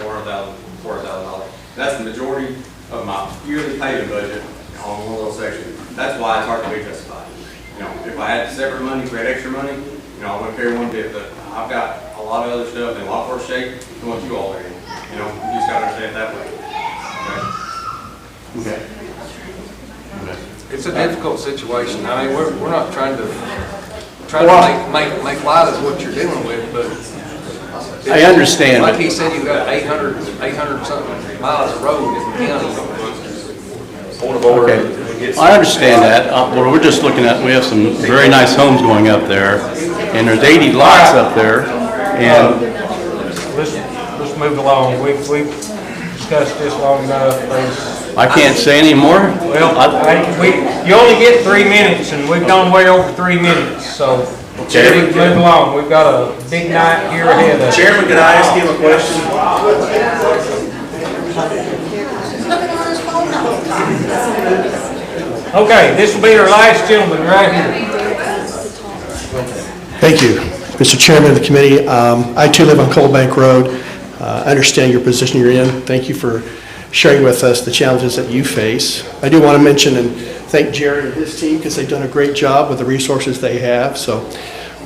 $400,000. That's the majority of my yearly paving budget on one little section. That's why it's hard to be justified. You know, if I had separate money, if we had extra money, you know, I wouldn't care one bit, but I've got a lot of other stuff in a lot worse shape than what you all are in. You know, you just gotta understand it that way.
Okay.
It's a difficult situation. I mean, we're not trying to make light of what you're dealing with, but
I understand.
Like he said, you've got 800 something miles of road in the county.
Okay, I understand that. What we're just looking at, we have some very nice homes going up there, and there's 80 lots up there, and
Let's move along. We've discussed this long enough.
I can't say any more.
Well, you only get 3 minutes, and we've gone way over 3 minutes, so let's move along. We've got a big night here ahead of us.
Chairman, could I ask him a question?
Okay, this will be our last gentleman right here.
Thank you, Mr. Chairman of the committee. I too live on Coal Bank Road. I understand your position you're in. Thank you for sharing with us the challenges that you face. I do want to mention and thank Jerry and his team because they've done a great job with the resources they have. So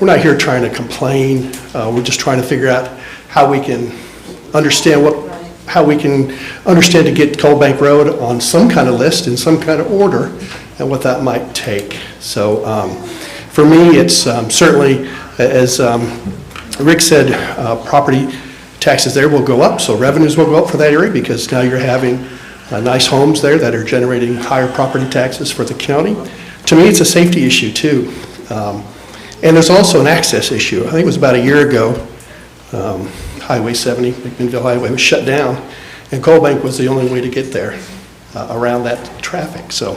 we're not here trying to complain. We're just trying to figure out how we can understand to get Coal Bank Road on some kind of list in some kind of order and what that might take. So for me, it's certainly, as Rick said, property taxes there will go up, so revenues will go up for that area because now you're having nice homes there that are generating higher property taxes for the county. To me, it's a safety issue too. And there's also an access issue. I think it was about a year ago, Highway 70, McMinnville Highway was shut down, and Coal Bank was the only way to get there around that traffic. So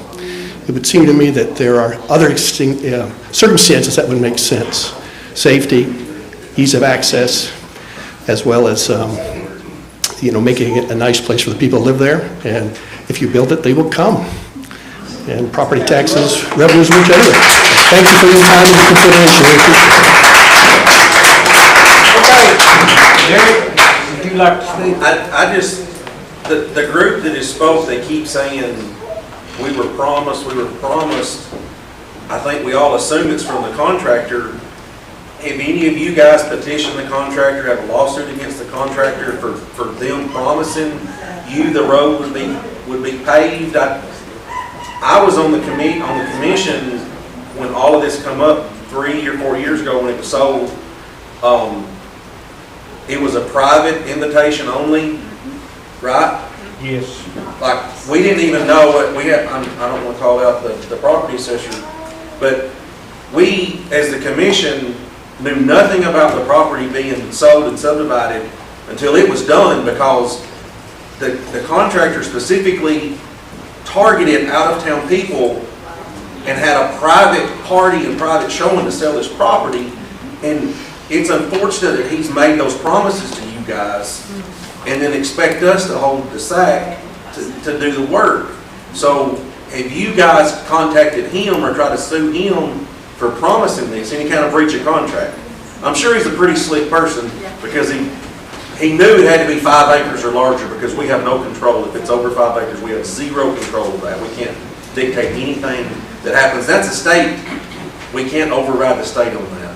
it would seem to me that there are other circumstances that would make sense. Safety, ease of access, as well as making it a nice place for the people who live there. And if you build it, they will come. And property taxes, revenues will generate. Thank you for your time and your consideration. We appreciate it.
Okay, Jerry, would you like to speak?
I just, the group that has spoke, they keep saying, we were promised I think we all assume it's from the contractor. Have any of you guys petitioned the contractor, have a lawsuit against the contractor for them promising you the road would be paved? I was on the commission when all of this come up 3 or 4 years ago when it was sold. It was a private invitation only, right?
Yes.
Like, we didn't even know what we had. I don't want to call out the property assessor, but we, as the commission, knew nothing about the property being sold and subdivided until it was done, because the contractor specifically targeted out-of-town people and had a private party and private showing to sell this property. And it's unfortunate that he's made those promises to you guys and then expect us to hold the sack to do the work. So have you guys contacted him or tried to sue him for promising this, any kind of breach of contract? I'm sure he's a pretty slick person, because he knew it had to be 5 acres or larger, because we have no control. If it's over 5 acres, we have zero control of that. We can't dictate anything that happens. That's a state. We can't override the state on that.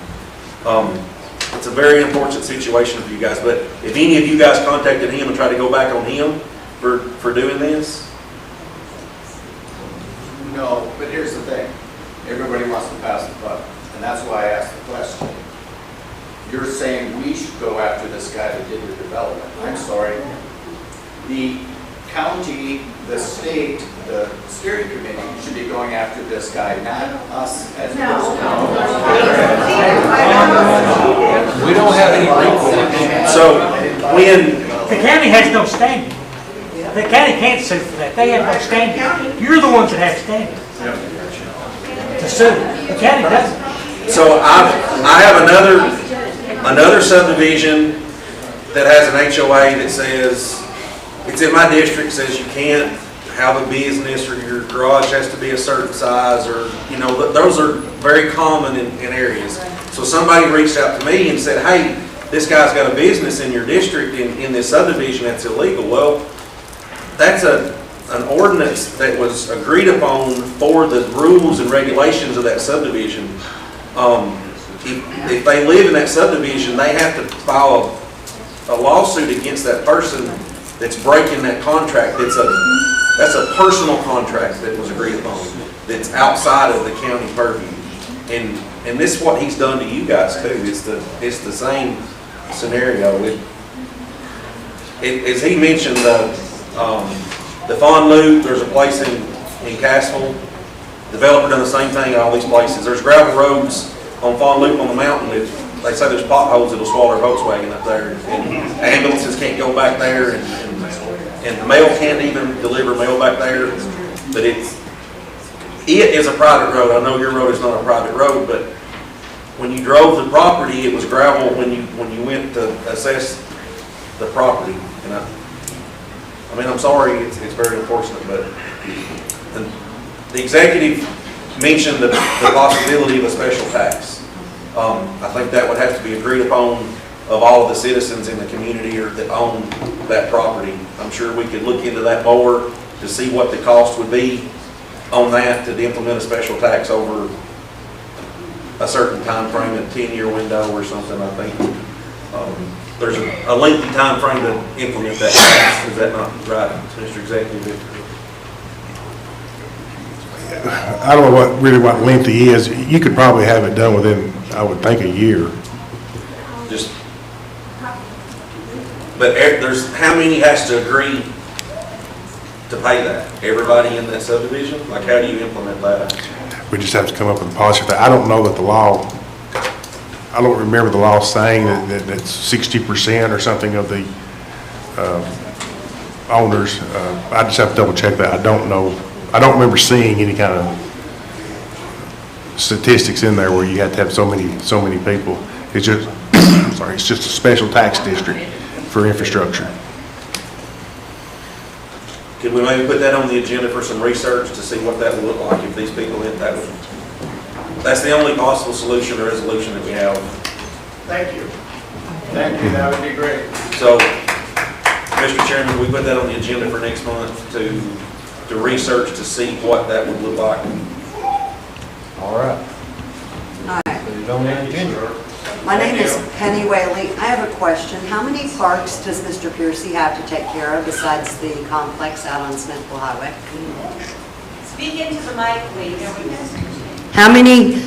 It's a very unfortunate situation for you guys, but if any of you guys contacted him and tried to go back on him for doing this?
No, but here's the thing. Everybody wants to pass the buck, and that's why I asked the question. You're saying we should go after this guy that did the development. I'm sorry. The county, the state, the steering committee should be going after this guy, not us as
We don't have any recourse.
So when
The county has no standing. The county can't sue for that. They have no standing. You're the ones that have standing to sue. The county doesn't.
So I have another subdivision that has an HOA that says, it's in my district, says you can't have a business or your garage has to be a certain size, or, you know, those are very common in areas. So somebody reached out to me and said, hey, this guy's got a business in your district in this subdivision that's illegal. Well, that's an ordinance that was agreed upon for the rules and regulations of that subdivision. If they live in that subdivision, they have to file a lawsuit against that person that's breaking that contract. That's a personal contract that was agreed upon, that's outside of the county purview. And this is what he's done to you guys too. It's the same scenario. As he mentioned, the Fawn Loop, there's a place in Cassville. Developer done the same thing in all these places. There's gravel roads on Fawn Loop on the mountain. They say there's potholes that'll swallow a Volkswagen up there, and ambulances can't go back there, and the mail can't even deliver mail back there. But it is a private road. I know your road is not a private road, but when you drove the property, it was gravel when you went to assess the property. And I mean, I'm sorry, it's very unfortunate, but the executive mentioned the possibility of a special tax. I think that would have to be agreed upon of all of the citizens in the community or that own that property. I'm sure we could look into that more to see what the cost would be on that to implement a special tax over a certain time frame, a 10-year window or something. I think there's a lengthy time frame to implement that tax. Is that not right, Mr. Executive?
I don't know what lengthy is. You could probably have it done within, I would think, a year.
But there's, how many has to agree to pay that? Everybody in that subdivision? Like, how do you implement that?
We just have to come up with a policy. I don't know that the law, I don't remember the law saying that that's 60% or something of the owners. I just have to double check that. I don't know. I don't remember seeing any kind of statistics in there where you have to have so many people. It's just, sorry, it's just a special tax district for infrastructure.
Could we maybe put that on the agenda for some research to see what that would look like if these people in that would? That's the only possible solution or resolution that we have.
Thank you. Thank you, that would be great.
So, Mr. Chairman, we put that on the agenda for next month to research to see what that would look like.
All right.
All right.
Put it on the agenda.
My name is Penny Whaley. I have a question. How many parks does Mr. Piercy have to take care of besides the complex out on Smithville Highway?
Speak into the mic, please.
How many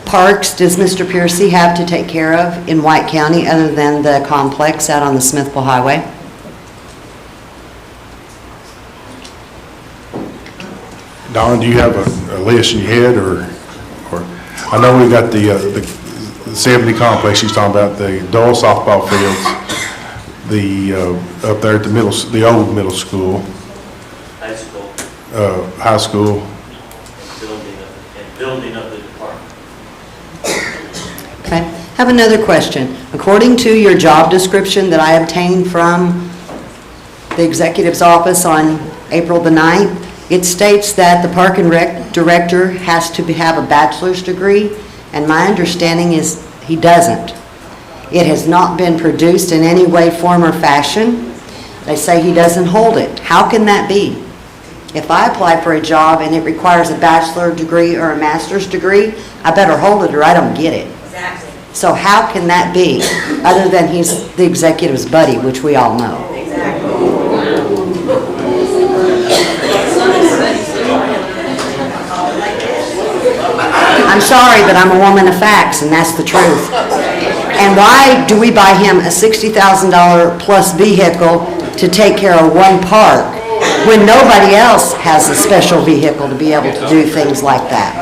parks does Mr. Piercy have to take care of in White County other than the complex out on the Smithville Highway?
Don, do you have a list in your head, or, I know we've got the 70 complex, she's talking about, the Dole softball fields, the, up there at the old middle school,
High school,
high school.
and building of the department.
Okay. Have another question. According to your job description that I obtained from the executive's office on April the 9th, it states that the Park and Rec director has to have a bachelor's degree, and my understanding is he doesn't. It has not been produced in any way, form, or fashion. They say he doesn't hold it. How can that be? If I apply for a job and it requires a bachelor's degree or a master's degree, I better hold it or I don't get it.
Exactly.
So how can that be, other than he's the executive's buddy, which we all know? I'm sorry, but I'm a woman of facts, and that's the truth. And why do we buy him a $60,000 plus vehicle to take care of one park when nobody else has a special vehicle to be able to do things like that?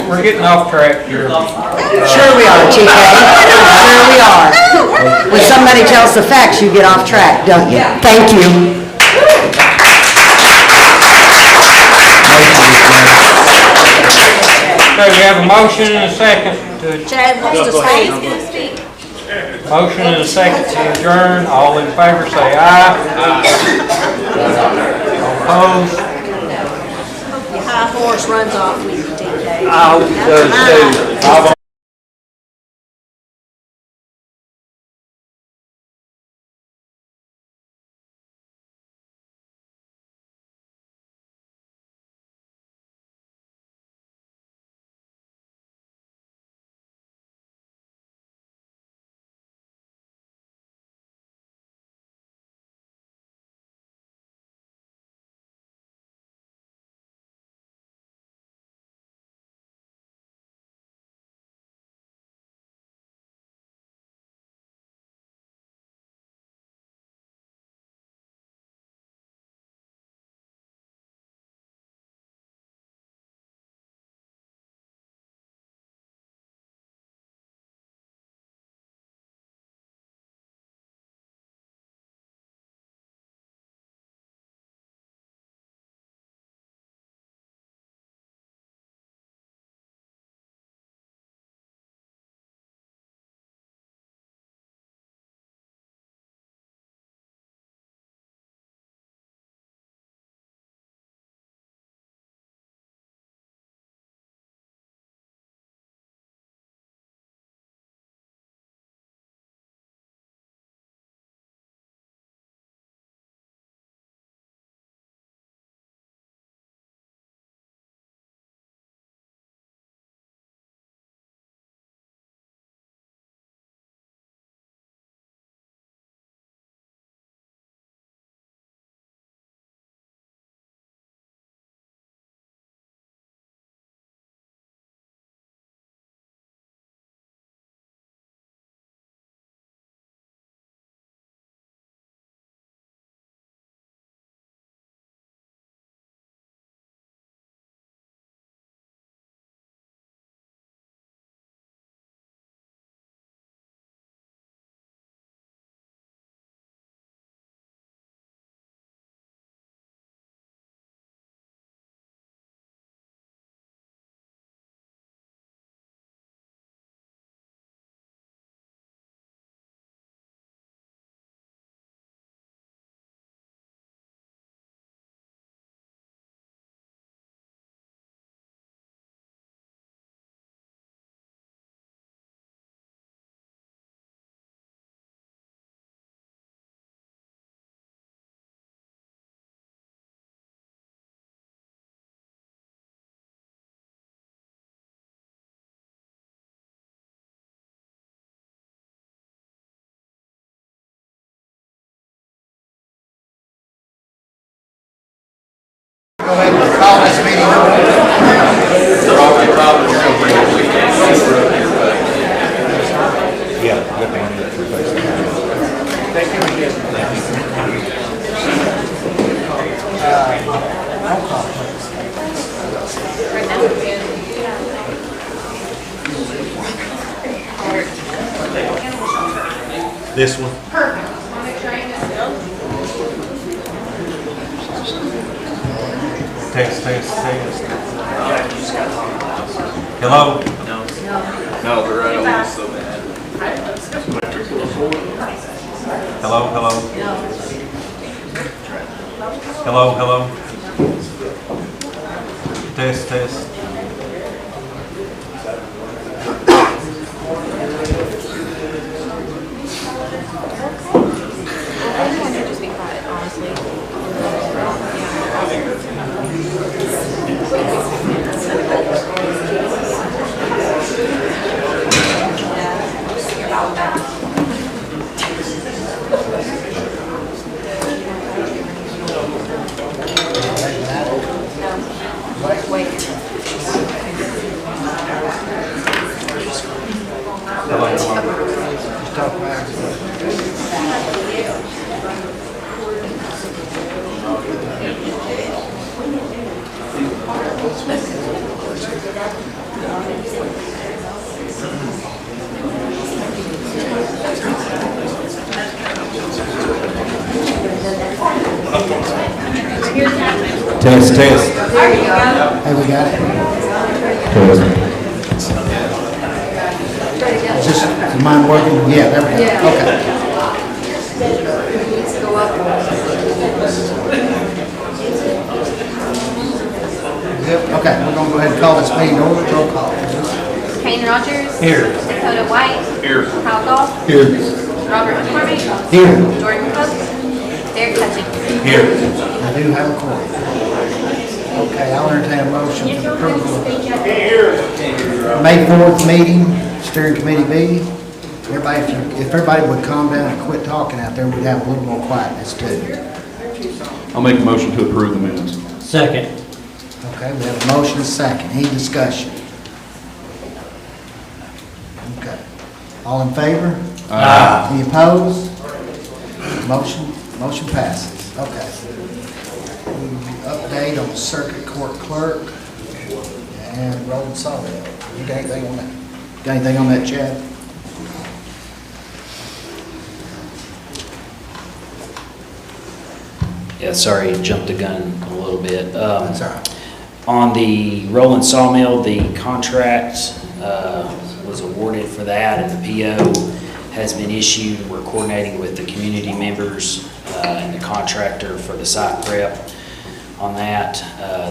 We're getting off track here.
Sure we are, TK. Sure we are. When somebody tells the facts, you get off track, don't you? Thank you.
Okay, we have a motion and a second to,
Chad wants to speak.
motion and a second to adjourn. All in favor, say aye. All opposed?
Your high horse runs off with you, TK.
I hope it does too.
Go ahead and call this meeting
This one? Test, test, test. Hello? No, they're right on this so bad. Hello, hello? Hello, hello? Test, test.
Just be quiet, honestly.
Test, test.
Hey, we got it. Is this, is mine working? Yeah, there we go. Okay. Yep, okay, we're gonna go ahead and call this meeting over. Roll call.
Kane Rogers.
Here.
Dakota White.
Here.
Kyle Goff.
Here.
Robert McCormick.
Here.
Jordan Cook. Derek Hutchins.
Here.
I do have a quorum. Okay, I'll entertain a motion for approval. May 4th meeting, steering committee B. Everybody, if everybody would calm down and quit talking out there, we'd have a little more quietness too.
I'll make a motion to approve the minutes.
Second.
Okay, we have a motion and a second. Any discussion? Okay. All in favor?
Aye.
Any opposed? Motion passes. Okay. Update on circuit court clerk and road and solid. You got anything on that? Got anything on that, Chad?
Yeah, sorry, jumped the gun a little bit.
That's all right.
On the Roland Sawmill, the contract was awarded for that, and the PO has been issued. We're coordinating with the community members and the contractor for the site prep on that.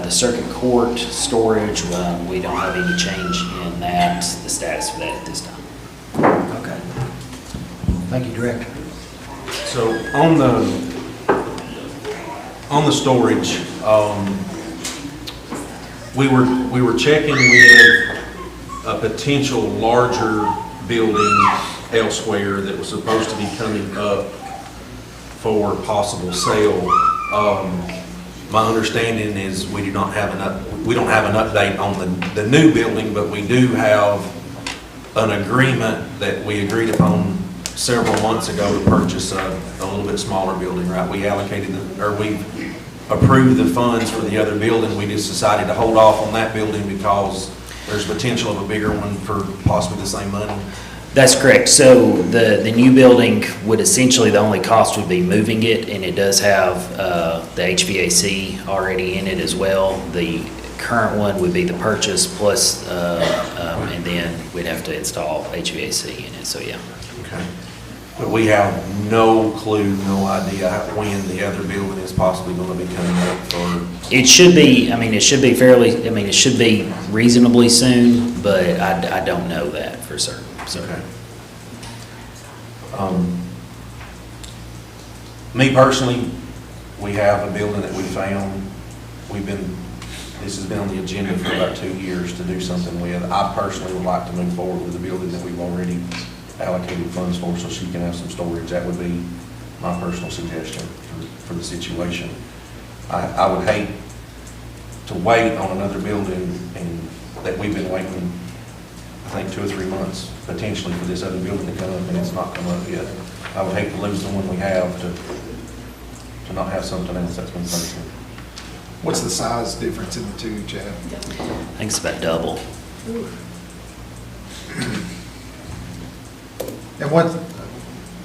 The circuit court storage, we don't have any change in that, the status for that at this time.
Okay. Thank you, Director.
So on the storage, we were checking with a potential larger building elsewhere that was supposed to be coming up for possible sale. My understanding is we don't have an update on the new building, but we do have an agreement that we agreed upon several months ago to purchase a little bit smaller building, right? We we approved the funds for the other building. We just decided to hold off on that building because there's potential of a bigger one for possibly the same money.
That's correct. So the new building would essentially, the only cost would be moving it, and it does have the HVAC already in it as well. The current one would be the purchase plus, and then we'd have to install HVAC in it, so yeah.
Okay. But we have no clue, no idea when the other building is possibly going to be coming up for.
It should be, it should be reasonably soon, but I don't know that for certain. So.
Okay. Me personally, we have a building that we found. This has been on the agenda for about 2 years to do something with. I personally would like to move forward with the building that we've already allocated funds for, so she can have some storage. That would be my personal suggestion for the situation. I would hate
to wait on another building, and that we've been waiting, I think, 2 or 3 months potentially for this other building to come up, and it's not come up yet. I would hate to lose the one we have to not have something else that's been purchased.
What's the size difference in the two, Chad?
I think it's about double.
And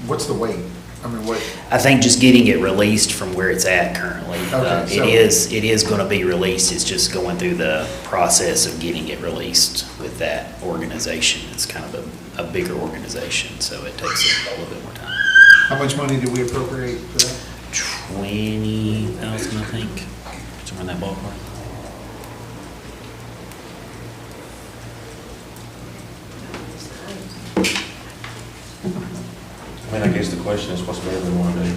what's the wait? I mean, what?
I think just getting it released from where it's at currently.
Okay, so-
It is going to be released. It's just going through the process of getting it released with that organization. It's kind of a bigger organization, so it takes a little bit more time.
How much money did we appropriate for that?
20,000, I think, somewhere in that ballpark.
I mean, I guess the question is, what's better than want to do?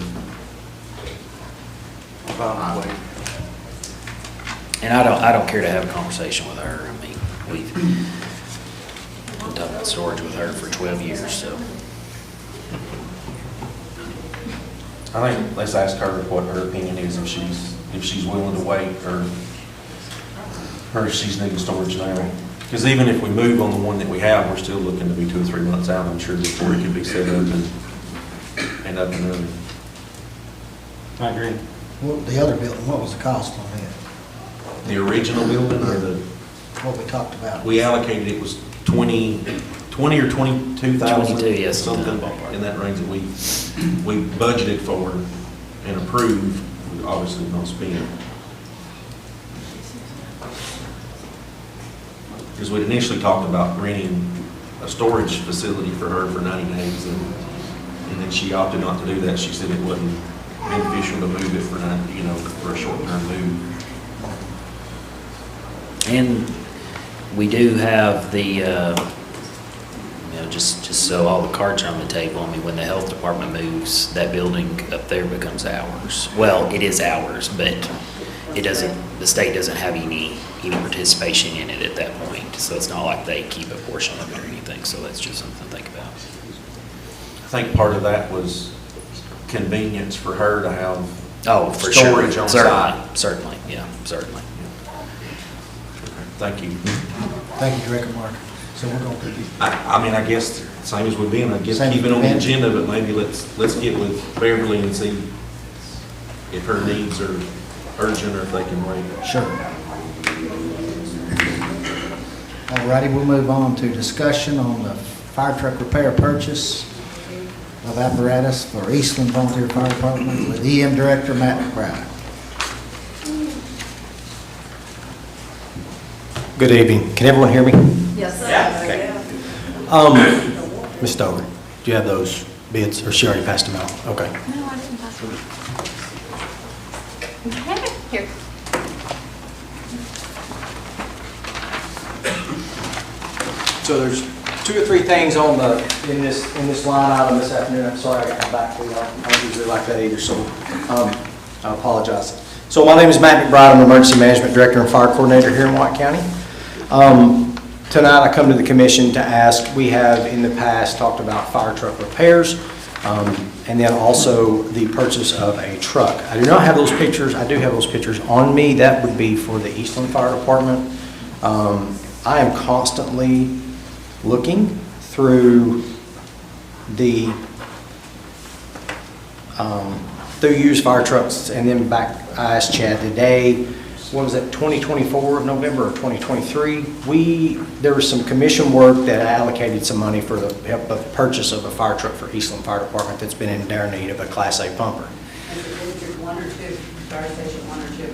And I don't care to have a conversation with her. I mean, we've been talking about storage with her for 12 years, so.
I think let's ask her what her opinion is, if she's willing to wait, or if she's needing storage now. Because even if we move on the one that we have, we're still looking to be 2 or 3 months out, I'm sure, before it can be set up and up and running.
I agree. Well, the other building, what was the cost on it?
The original building, or
What we talked about?
we allocated, it was 20 or 22,000.
22, yes,
something in that range that we budgeted for and approved, we obviously not spent. Because we'd initially talked about renting a storage facility for her for 90 days, and then she opted not to do that. She said it wasn't beneficial to move it for 90, for a short-term move.
And we do have the, just so all the cards are on the table, I mean, when the health department moves, that building up there becomes ours. Well, it is ours, but the state doesn't have any participation in it at that point. So it's not like they keep a portion of it or anything, so that's just something to think about.
I think part of that was convenience for her to have
For
storage
sure.
on site.
Certainly, yeah, certainly.
Thank you.
Thank you, Director Mark. So we're going to.
I mean, I guess, same as we've been, I guess
Same
keep
as
it on the
we've been.
agenda, but maybe let's get with Beverly and see if her needs are urgent or if they can wait.
Sure. All righty, we'll move on to discussion on the fire truck repair purchase of apparatus for Eastland Volunteer Fire Department with EM Director Matt McBride.
Good evening. Can everyone hear me?
Yes, sir.
Okay. Ms. Stover, do you have those bids, or she already passed them out? Okay.
No, I didn't pass it. Okay, here.
So there's 2 or 3 things on in this line item this afternoon. I'm sorry I got my back to you. I don't usually like that either, so I apologize. So my name is Matt McBride. I'm Emergency Management Director and Fire Coordinator here in White County. Tonight I come to the commission to ask, we have in the past talked about fire truck repairs, and then also the purchase of a truck. I do not have those pictures. I do have those pictures on me. That would be for the Eastland Fire Department. I am constantly looking through through used fire trucks, and then back, I asked Chad today, what was it, 2024, November of 2023? There was some commission work that allocated some money for the help of purchase of a fire truck for Eastland Fire Department that's been in dire need of a Class A pumper.
District 1 or 2, fire station 1 or 2?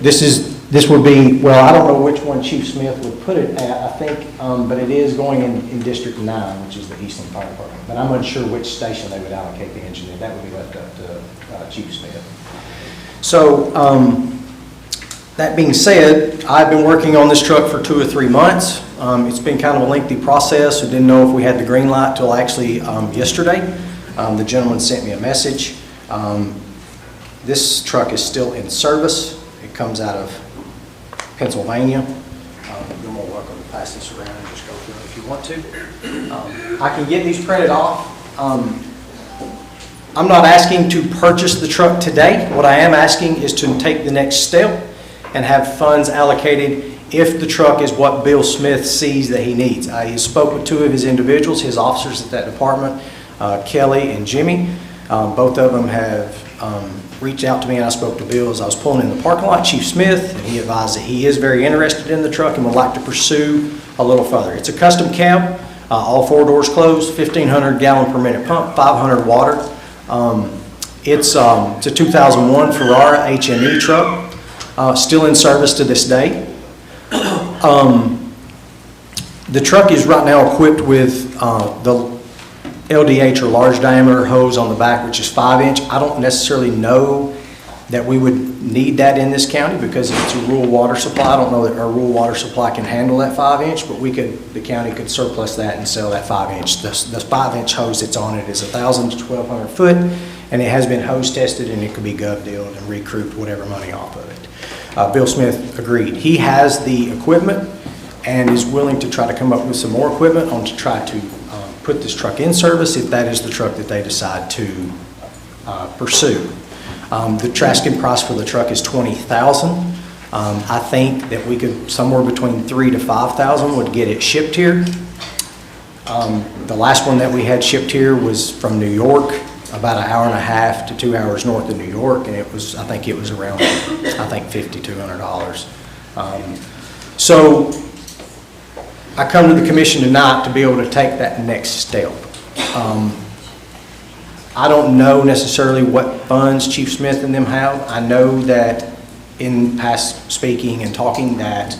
This would be, well, I don't know which one Chief Smith would put it at, I think, but it is going in District 9, which is the Eastland Fire Department. But I'm unsure which station they would allocate the engineer. That would be left up to Chief Smith. So, that being said, I've been working on this truck for 2 or 3 months. It's been kind of a lengthy process. I didn't know if we had the green light till actually yesterday. The gentleman sent me a message. This truck is still in service. It comes out of Pennsylvania. You're more welcome to pass this around and just go through it if you want to. I can get these printed off. I'm not asking to purchase the truck today. What I am asking is to take the next step and have funds allocated if the truck is what Bill Smith sees that he needs. I spoke with two of his individuals, his officers at that department, Kelly and Jimmy. Both of them have reached out to me, and I spoke to Bill as I was pulling in the parking lot, Chief Smith, and he advised that he is very interested in the truck and would like to pursue a little further. It's a custom cab, all 4 doors closed, 1,500 gallon per minute pump, 500 water. It's a 2001 Ferrara HME truck, still in service to this day. The truck is right now equipped with the LDH, or large diameter hose on the back, which is 5-inch. I don't necessarily know that we would need that in this county because it's a rural water supply. I don't know that our rural water supply can handle that 5-inch, but the county could surplus that and sell that 5-inch. The 5-inch hose that's on it is 1,000 to 1,200 foot, and it has been hose tested, and it could be gov-dealed and recouped whatever money off of it. Bill Smith agreed. He has the equipment and is willing to try to come up with some more equipment to try to put this truck in service if that is the truck that they decide to pursue. The asking price for the truck is $20,000. I think that we could, somewhere between $3,000 to $5,000 would get it shipped here. The last one that we had shipped here was from New York, about an hour and a half to 2 hours north of New York, and I think it was around, $5,200. So I come to the commission tonight to be able to take that next step. I don't know necessarily what funds Chief Smith and them have. I know that in past speaking and talking that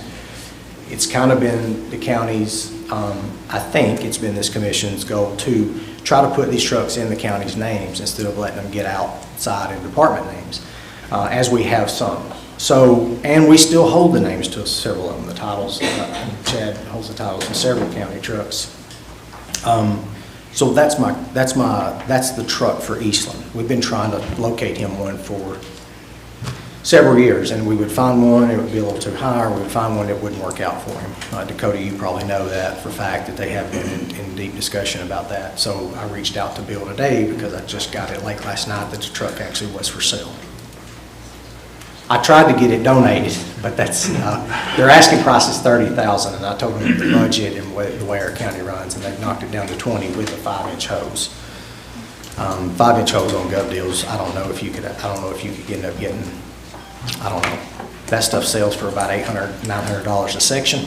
it's kind of been the county's, I think it's been this commission's goal to try to put these trucks in the county's names instead of letting them get outside in department names, as we have some. So, and we still hold the names to several of them, the titles. Chad holds the titles in several county trucks. So that's the truck for Eastland. We've been trying to locate him one for several years, and we would find one, it would be a little too high, or we would find one that wouldn't work out for him. Dakota, you probably know that for a fact, that they have been in deep discussion about that. So I reached out to Bill today because I just got it late last night that the truck actually was for sale. I tried to get it donated, but that's, their asking price is $30,000, and I told them the budget and the way our county runs, and they've knocked it down to 20 with a 5-inch hose. 5-inch hose on gov deals, I don't know if you could end up getting, I don't know. That stuff sells for about $800, $900 a section,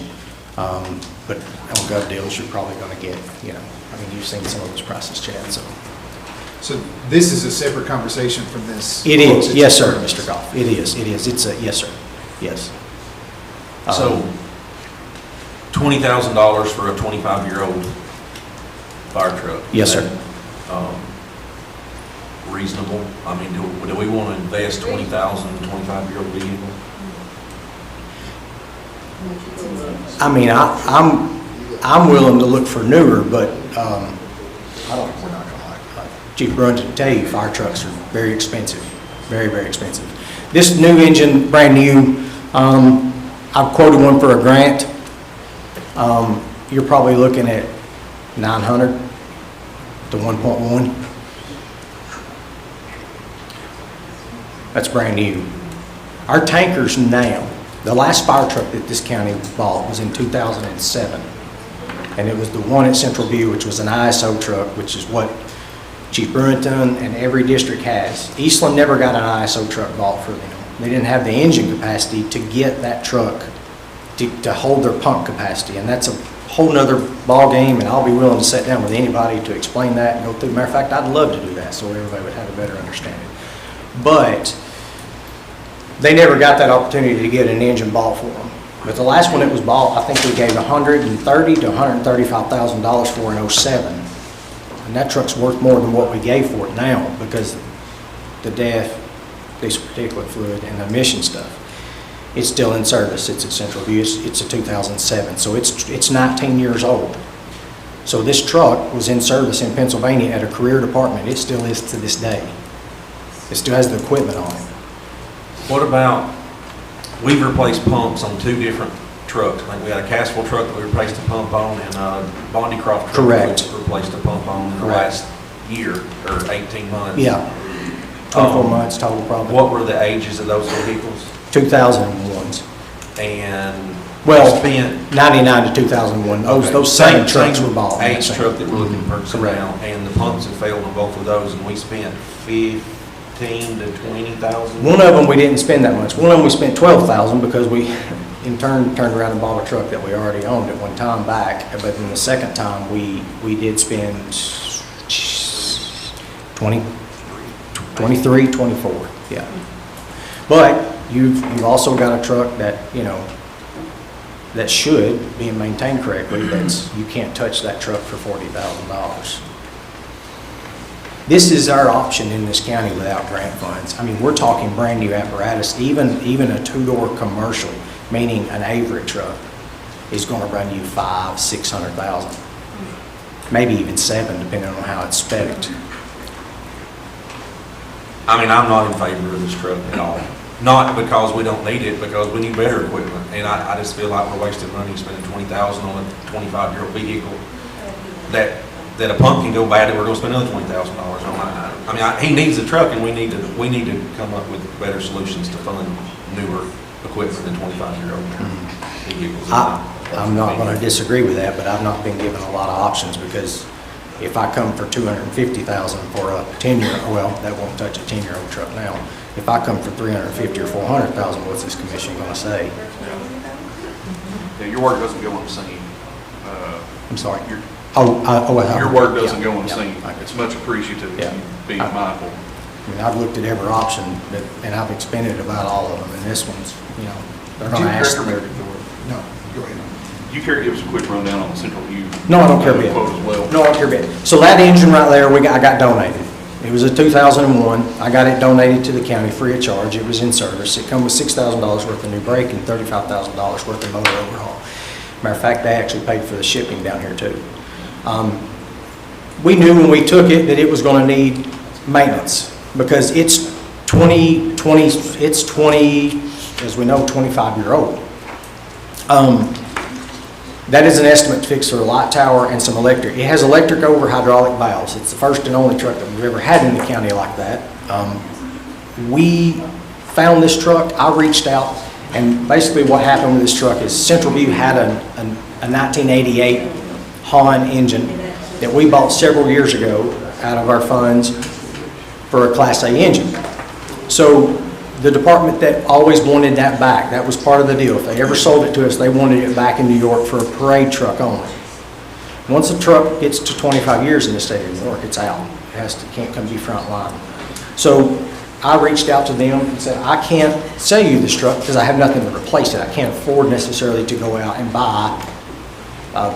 but on gov deals, you're probably going to get, you've seen some of those prices, Chad, so.
So this is a separate conversation from this?
It is, yes, sir, Mr. Goff. It is. It's a, yes, sir, yes.
So, $20,000 for a 25-year-old fire truck?
Yes, sir.
Reasonable? I mean, do we want to invest $20,000 in a 25-year-old vehicle?
I mean, I'm willing to look for newer, but I don't, we're not going to like Chief Bruns to tell you, fire trucks are very expensive, very, very expensive. This new engine, brand new, I've quoted one for a grant. You're probably looking at 900 to 1.1. That's brand new. Our tankers now, the last fire truck that this county bought was in 2007. And it was the one at Central View, which was an ISO truck, which is what Chief Burrington and every district has. Eastland never got an ISO truck bought for them. They didn't have the engine capacity to get that truck to hold their pump capacity. And that's a whole nother ball game, and I'll be willing to sit down with anybody to explain that and go through. Matter of fact, I'd love to do that so everybody would have a better understanding. But they never got that opportunity to get an engine bought for them. But the last one that was bought, I think we gave $130,000 to $135,000 for in '07. And that truck's worth more than what we gave for it now because the DEF, diesel particulate fluid, and the emission stuff. It's still in service. It's at Central View. It's a 2007, so it's 19 years old. So this truck was in service in Pennsylvania at a career department. It still is to this day. It still has the equipment on it.
What about, we've replaced pumps on 2 different trucks. I think we had a Cassville truck that we replaced a pump on, and a Bondycroft truck that we replaced a pump on in the last year, or 18 months.
Yeah, 24 months total probably.
What were the ages of those vehicles?
2001s.
And
Well,
spent
99 to 2001, those same trucks were bought.
Age truck that we're looking to purchase
Correct.
now, and the pumps have failed on both of those, and we spent 15 to 20,000.
One of them, we didn't spend that much. One of them, we spent 12,000 because we, in turn, turned around and bought a truck that we already owned at one time back. But then the second time, we did spend 23, 24, yeah. But you've also got a truck that, you know, that should be maintained correctly, you can't touch that truck for $40,000. This is our option in this county without grant funds. I mean, we're talking brand-new apparatus, even a two-door commercial, meaning an Avery truck, is gonna run you $500,000-$600,000. Maybe even $7,000, depending on how it's spec'd.
I mean, I'm not in favor of this truck at all. Not because we don't need it, because we need better equipment. And I just feel like we're wasting money spending $20,000 on a 25-year-old vehicle that a pump can go bad and we're gonna spend another $20,000 on. I mean, he needs a truck, and we need to come up with better solutions to fund newer equipment than 25-year-old vehicles.
I'm not gonna disagree with that, but I've not been given a lot of options, because if I come for $250,000 for a 10-year, well, that won't touch a 10-year-old truck now. If I come for $350,000 or $400,000, what's this commission gonna say?
Yeah, your word doesn't go on the same.
I'm sorry.
Your
Your
word doesn't go on the same. It's much appreciative of you being mindful.
I mean, I've looked at every option, and I've expended about all of them, and this one's, you know, they're
Do you
gonna ask.
correct or American Ford?
No, go ahead.
Do you care to give us a quick rundown on the Central View?
No, I don't care a bit.
Quote as well?
No, I don't care a bit. So that engine right there, I got donated. It was a 2001. I got it donated to the county free of charge. It was in service. It come with $6,000 worth of new brake and $35,000 worth of motor overhaul. Matter of fact, they actually paid for the shipping down here too. We knew when we took it that it was going to need maintenance, because it's 20, as we know, 25-year-old. That is an estimate to fix their light tower and some electric. It has electric over hydraulic valves. It's the first and only truck that we've ever had in the county like that. We found this truck, I reached out, and basically what happened with this truck is Central View had a 1988 Hahn engine that we bought several years ago out of our funds for a Class A engine. So the department that always wanted that back, that was part of the deal. If they ever sold it to us, they wanted it back in New York for a parade truck only. Once a truck gets to 25 years in the state of New York, it's out. Can't come be front line. So I reached out to them and said, I can't sell you this truck because I have nothing to replace it. I can't afford necessarily to go out and buy a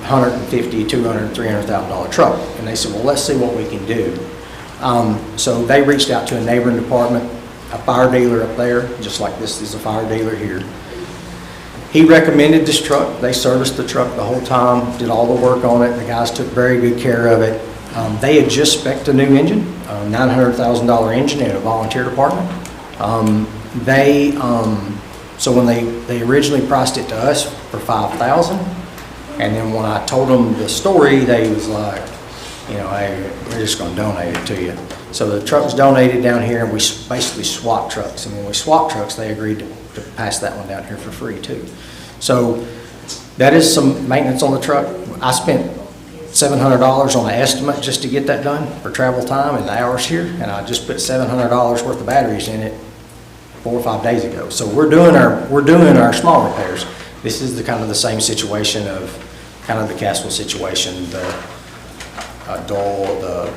$150,000, $200,000, $300,000 truck. And they said, well, let's see what we can do. So they reached out to a neighboring department, a fire dealer up there, just like this is a fire dealer here. He recommended this truck. They serviced the truck the whole time, did all the work on it. The guys took very good care of it. They had just spec'd a new engine, a $900,000 engine in a volunteer department. So when they originally priced it to us for $5,000, and then when I told them the story, they was like, you know, hey, we're just going to donate it to you. So the truck was donated down here, and we basically swapped trucks. And when we swapped trucks, they agreed to pass that one down here for free too. So that is some maintenance on the truck. I spent $700 on an estimate just to get that done for travel time and the hours here, and I just put $700 worth of batteries in it 4 or 5 days ago. So we're doing our small repairs. This is the kind of the same situation of kind of the Castle situation, the Dole, the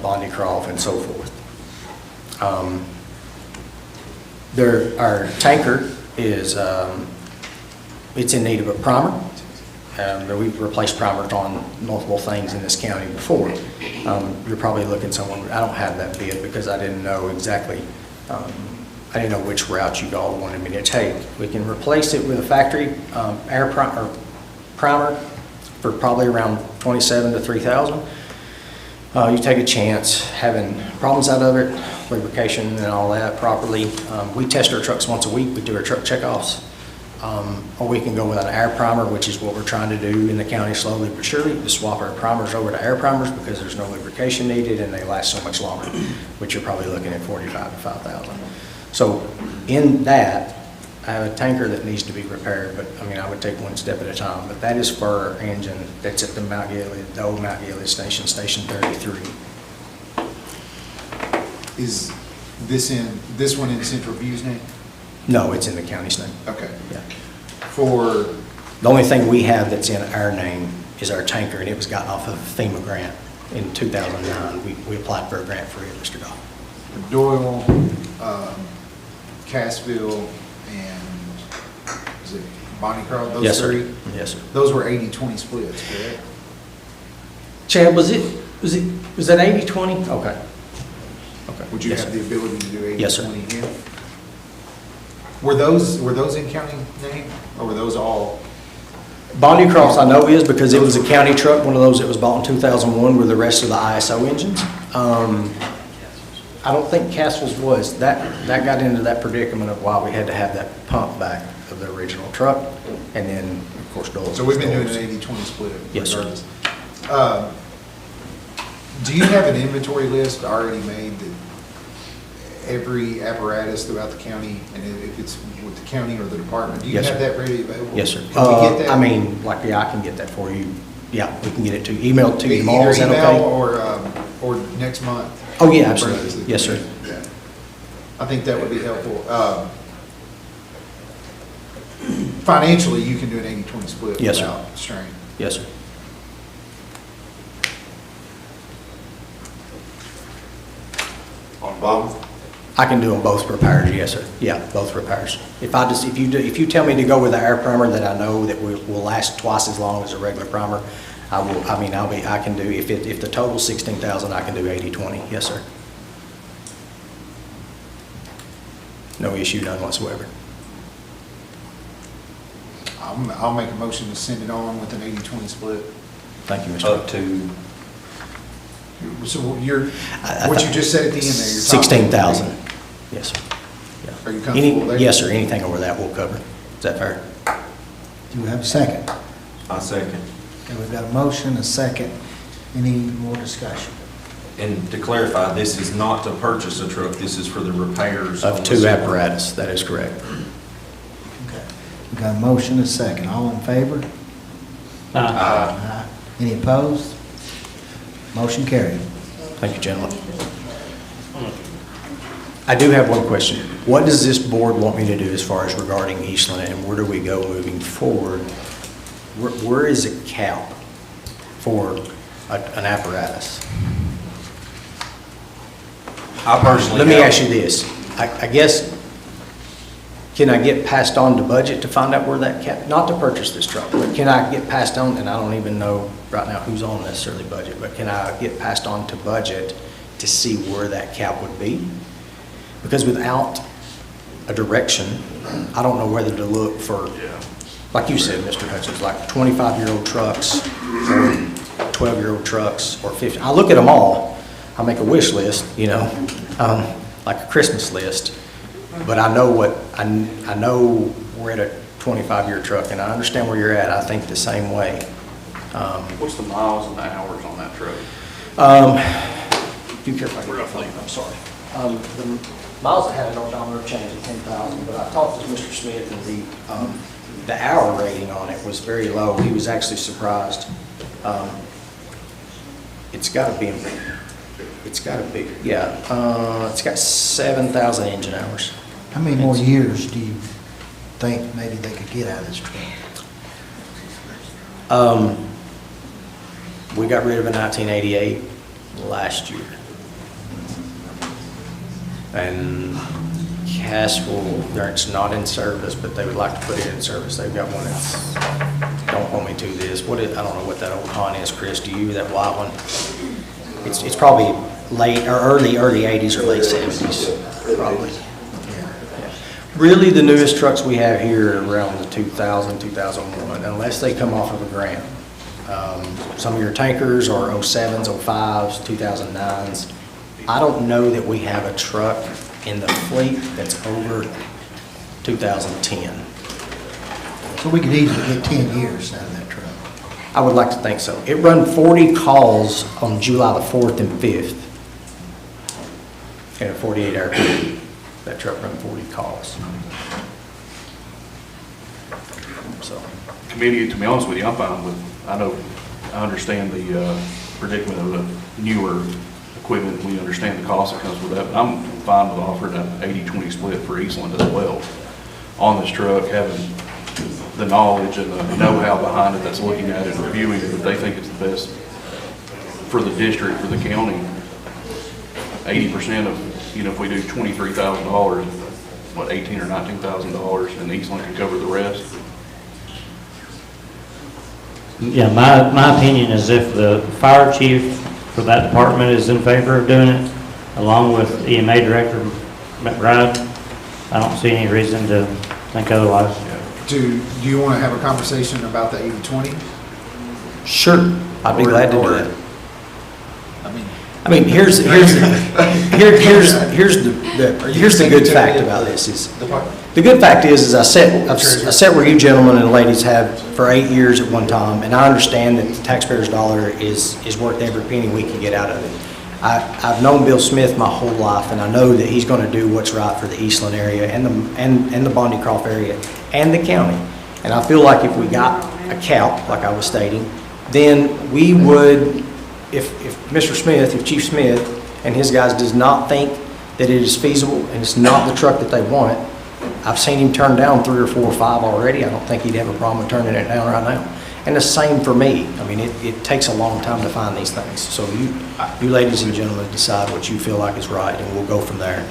Bondi Croft, and so forth. Our tanker is it's in need of a primer. We've replaced primers on multiple things in this county before. You're probably looking somewhere. I don't have that bid because I didn't know exactly. I didn't know which route you all wanted me to take. We can replace it with a factory air primer for probably around $27,000 to $3,000. You take a chance having problems out of it, lubrication and all that properly. We test our trucks once a week. We do our truck checkoffs. Or we can go with an air primer, which is what we're trying to do in the county slowly but surely, to swap our primers over to air primers because there's no lubrication needed and they last so much longer, which you're probably looking at $45,000 to $5,000. So in that, I have a tanker that needs to be repaired, but, I mean, I would take one step at a time. But that is for our engine that's at the Mount Gilead, the old Mount Gilead station, Station 33.
Is this one in Central View's name?
No, it's in the county's name.
Okay.
Yeah.
For,
The only thing we have that's in our name is our tanker, and it was gotten off of a FEMA grant in 2009. We applied for a grant for it, Mr. Dodd.
Doyle, Cassville, and is it Bonnie Carl? Those
Yes, sir.
three?
Yes, sir.
Those were 80-20 splits, correct?
Chad, was that 80/20? Okay. Okay.
Would you
Yes,
have
sir.
the ability to do 80-20
Yes, sir.
again? Were those in county name, or were those all?
Bonnie Cross I know is because it was a county truck, one of those that was bought in 2001 with the rest of the ISO engines. I don't think Castle's was. That got into that predicament of why we had to have that pump back of the original truck. And then, of course, Dole's.
So we've been doing an 80-20 split
Yes, sir.
regardless. Do you have an inventory list already made that every apparatus throughout the county, and if it's with the county or the department, do you
Yes,
have
sir.
that ready available?
Yes, sir.
Can we get that?
I mean, yeah, I can get that for you. Yeah, we can get it to you. Email it to you tomorrow,
Either
is that
email
Oh,
or next month?
Oh, yeah, absolutely. Yes, sir.
Yeah. I think that would be helpful. Financially, you can do an 80-20 split
Yes, sir.
without strain.
Yes, sir.
On both?
I can do them both repairs, yes, sir. Yeah, both repairs. If you tell me to go with the air primer that I know that will last twice as long as a regular primer, I can do, if the total's 16,000, I can do 80/20, yes, sir. No issue, none whatsoever.
I'll make a motion to send it on with an 80-20 split.
Thank you, Mr.
Up to,
So what you just said at the end there, you're talking.
16,000, yes, sir. Yeah.
Are you comfortable there?
Yes, sir, anything over that we'll cover. Is that fair?
Do we have a second?
I second.
Okay, we've got a motion, a second. Any more discussion?
And to clarify, this is not to purchase a truck, this is for the repairs.
Of
on the
two
sewer.
apparatus, that is correct.
Okay. We've got a motion, a second. All in favor? Aye. Any opposed? Motion carried.
Thank you, gentlemen. I do have one question. What does this board want me to do as far as regarding Eastland, and where do we go moving forward? Where is a cap for an apparatus?
I personally
Let me
have-
ask you this. I guess, can I get passed on to budget to find out where that cap, not to purchase this truck, but can I get passed on, and I don't even know right now who's on necessarily budget, but can I get passed on to budget to see where that cap would be? Because without a direction, I don't know whether to look for, like you said, Mr. Hutchins, like 25-year-old trucks, or 12-year-old trucks, or 50. I look at them all. I make a wish list, like a Christmas list. But I know I know we're at a 25-year truck, and I understand where you're at. I think the same way.
What's the miles and the hours on that truck?
Do you care if I get roughly? I'm sorry. The miles I had, I don't know, changed to 10,000, but I talked to Mr. Smith, and the hour rating on it was very low. He was actually surprised. It's got to be, it's got 7,000 engine hours.
How many more years do you think maybe they could get out of this truck?
We got rid of a 1988 last year. And Cassville, it's not in service, but they would like to put it in service. They've got one that's, don't hold me to this, I don't know what that old con is, Chris, do you, that white one? It's probably late, or early 80s or late 70s, probably. Really, the newest trucks we have here are around the 2000, 2001, unless they come off of a grant. Some of your tankers are 07s, 05s, 2009s. I don't know that we have a truck in the fleet that's over 2010.
So we could easily get 10 years out of that truck.
I would like to think so. It run 40 calls on July the 4th and 5th in a 48-hour period. that truck run 40 calls. So,
Committee, to be honest with you, I'm fine with, I understand the predicament of the newer equipment. We understand the cost that comes with that, but I'm fine with offering an 80-20 split for Eastland as well on this truck, having the knowledge and the know-how behind it that's looking at it and reviewing it, if they think it's the best for the district, for the county. 80% of, you know, if we do $23,000, what, $18,000 or $19,000, and Eastland can cover the rest.
Yeah, my opinion is if the fire chief for that department is in favor of doing it, along with EMA Director McBride, I don't see any reason to think otherwise.
Do you want to have a conversation about the 80-20?
sure, I'd be glad to do that.
I mean,
here's the good fact about this is, the good fact is I sat where you gentlemen and ladies have for 8 years at one time, and I understand that the taxpayer's dollar is worth every penny we can get out of it. I've known Bill Smith my whole life, and I know that he's going to do what's right for the Eastland area and the Bondycroft area and the county. And I feel like if we got a cap, like I was stating, then we would, if Mr. Smith, if Chief Smith and his guys does not think that it is feasible and it's not the truck that they want, I've seen him turn down 3 or 4 or 5 already. I don't think he'd have a problem with turning it down right now. And the same for me. I mean, it takes a long time to find these things. So you ladies and gentlemen decide what you feel like is right, and we'll go from there.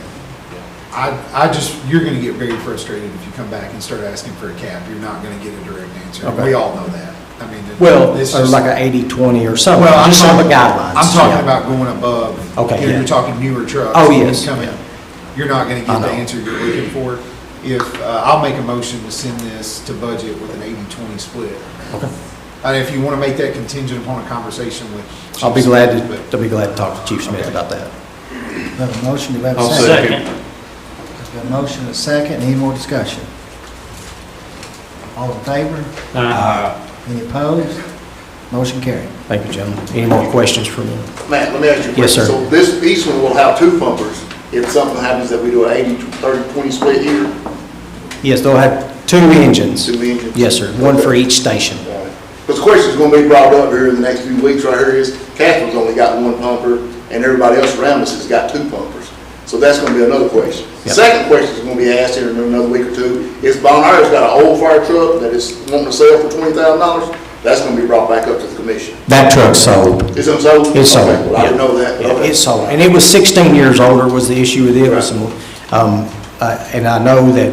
you're going to get very frustrated if you come back and start asking for a cap. You're not going to get a direct answer.
Okay.
We all know that. I mean,
Well,
it's
or
just-
like an 80-20 or something,
Well,
just some guidelines.
I'm talking
yeah.
about going above.
Okay,
You're
yeah.
talking newer trucks.
Oh,
When you
yes,
come in,
yeah.
You're not going to
I
get the
know.
answer you're looking for. If, I'll make a motion to send this to budget with an 80-20 split.
Okay.
And if you want to make that contingent upon a conversation with.
I'll be
Chief
glad
Smith,
to talk to Chief Smith
Okay.
about that.
We have a motion, do we have a
I'll
second?
second.
We've got a motion, and a second, any more discussion? All in favor? Any opposed? Motion carried.
Thank you, gentlemen. Any more questions for me?
Matt, let me ask you a
Yes,
question.
sir.
So this Eastland will have 2 pumpers if something happens that we do an 80-30-20 split here?
Yes, they'll have 2 engines.
2 engines?
Yes, sir, one for each station.
Because the question's going to be brought up here in the next few weeks right here is, Catherine's only got 1 pumper, and everybody else around us has got 2 pumpers. So that's going to be another question. The
Yep.
second question is going to be asked here in another week or 2, is Bonaire's got an old fire truck that is wanting to sell for $20,000, that's going to be brought back up to the commission.
That truck's sold.
Is it sold?
It's sold.
Okay, well, I didn't know that.
Yeah,
Okay.
it's sold. And it was 16 years older was the issue with it. Was some, and I know that,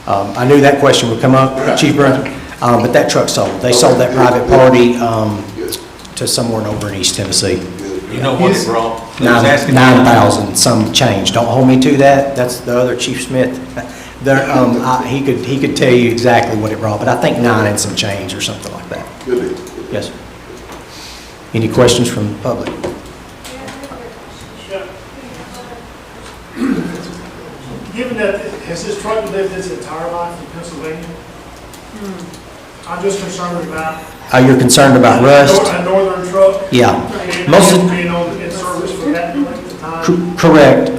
I knew that question would come up,
Right.
Chief Brunswick. But that truck sold. They sold that private party to somewhere over in East Tennessee.
You know what it brought? They was asking-
9,000, some change. Don't hold me to that. That's the other Chief Smith. There, he could tell you exactly what it brought, but I think 9 and some change or something like that.
Good deal.
Yes, sir. Any questions from the public?
Given that, has this truck lived its entire life in Pennsylvania? I'm just concerned about.
You're concerned about rust?
A northern truck?
Yeah.
And
Most of-
being in service for that length of time?
Correct.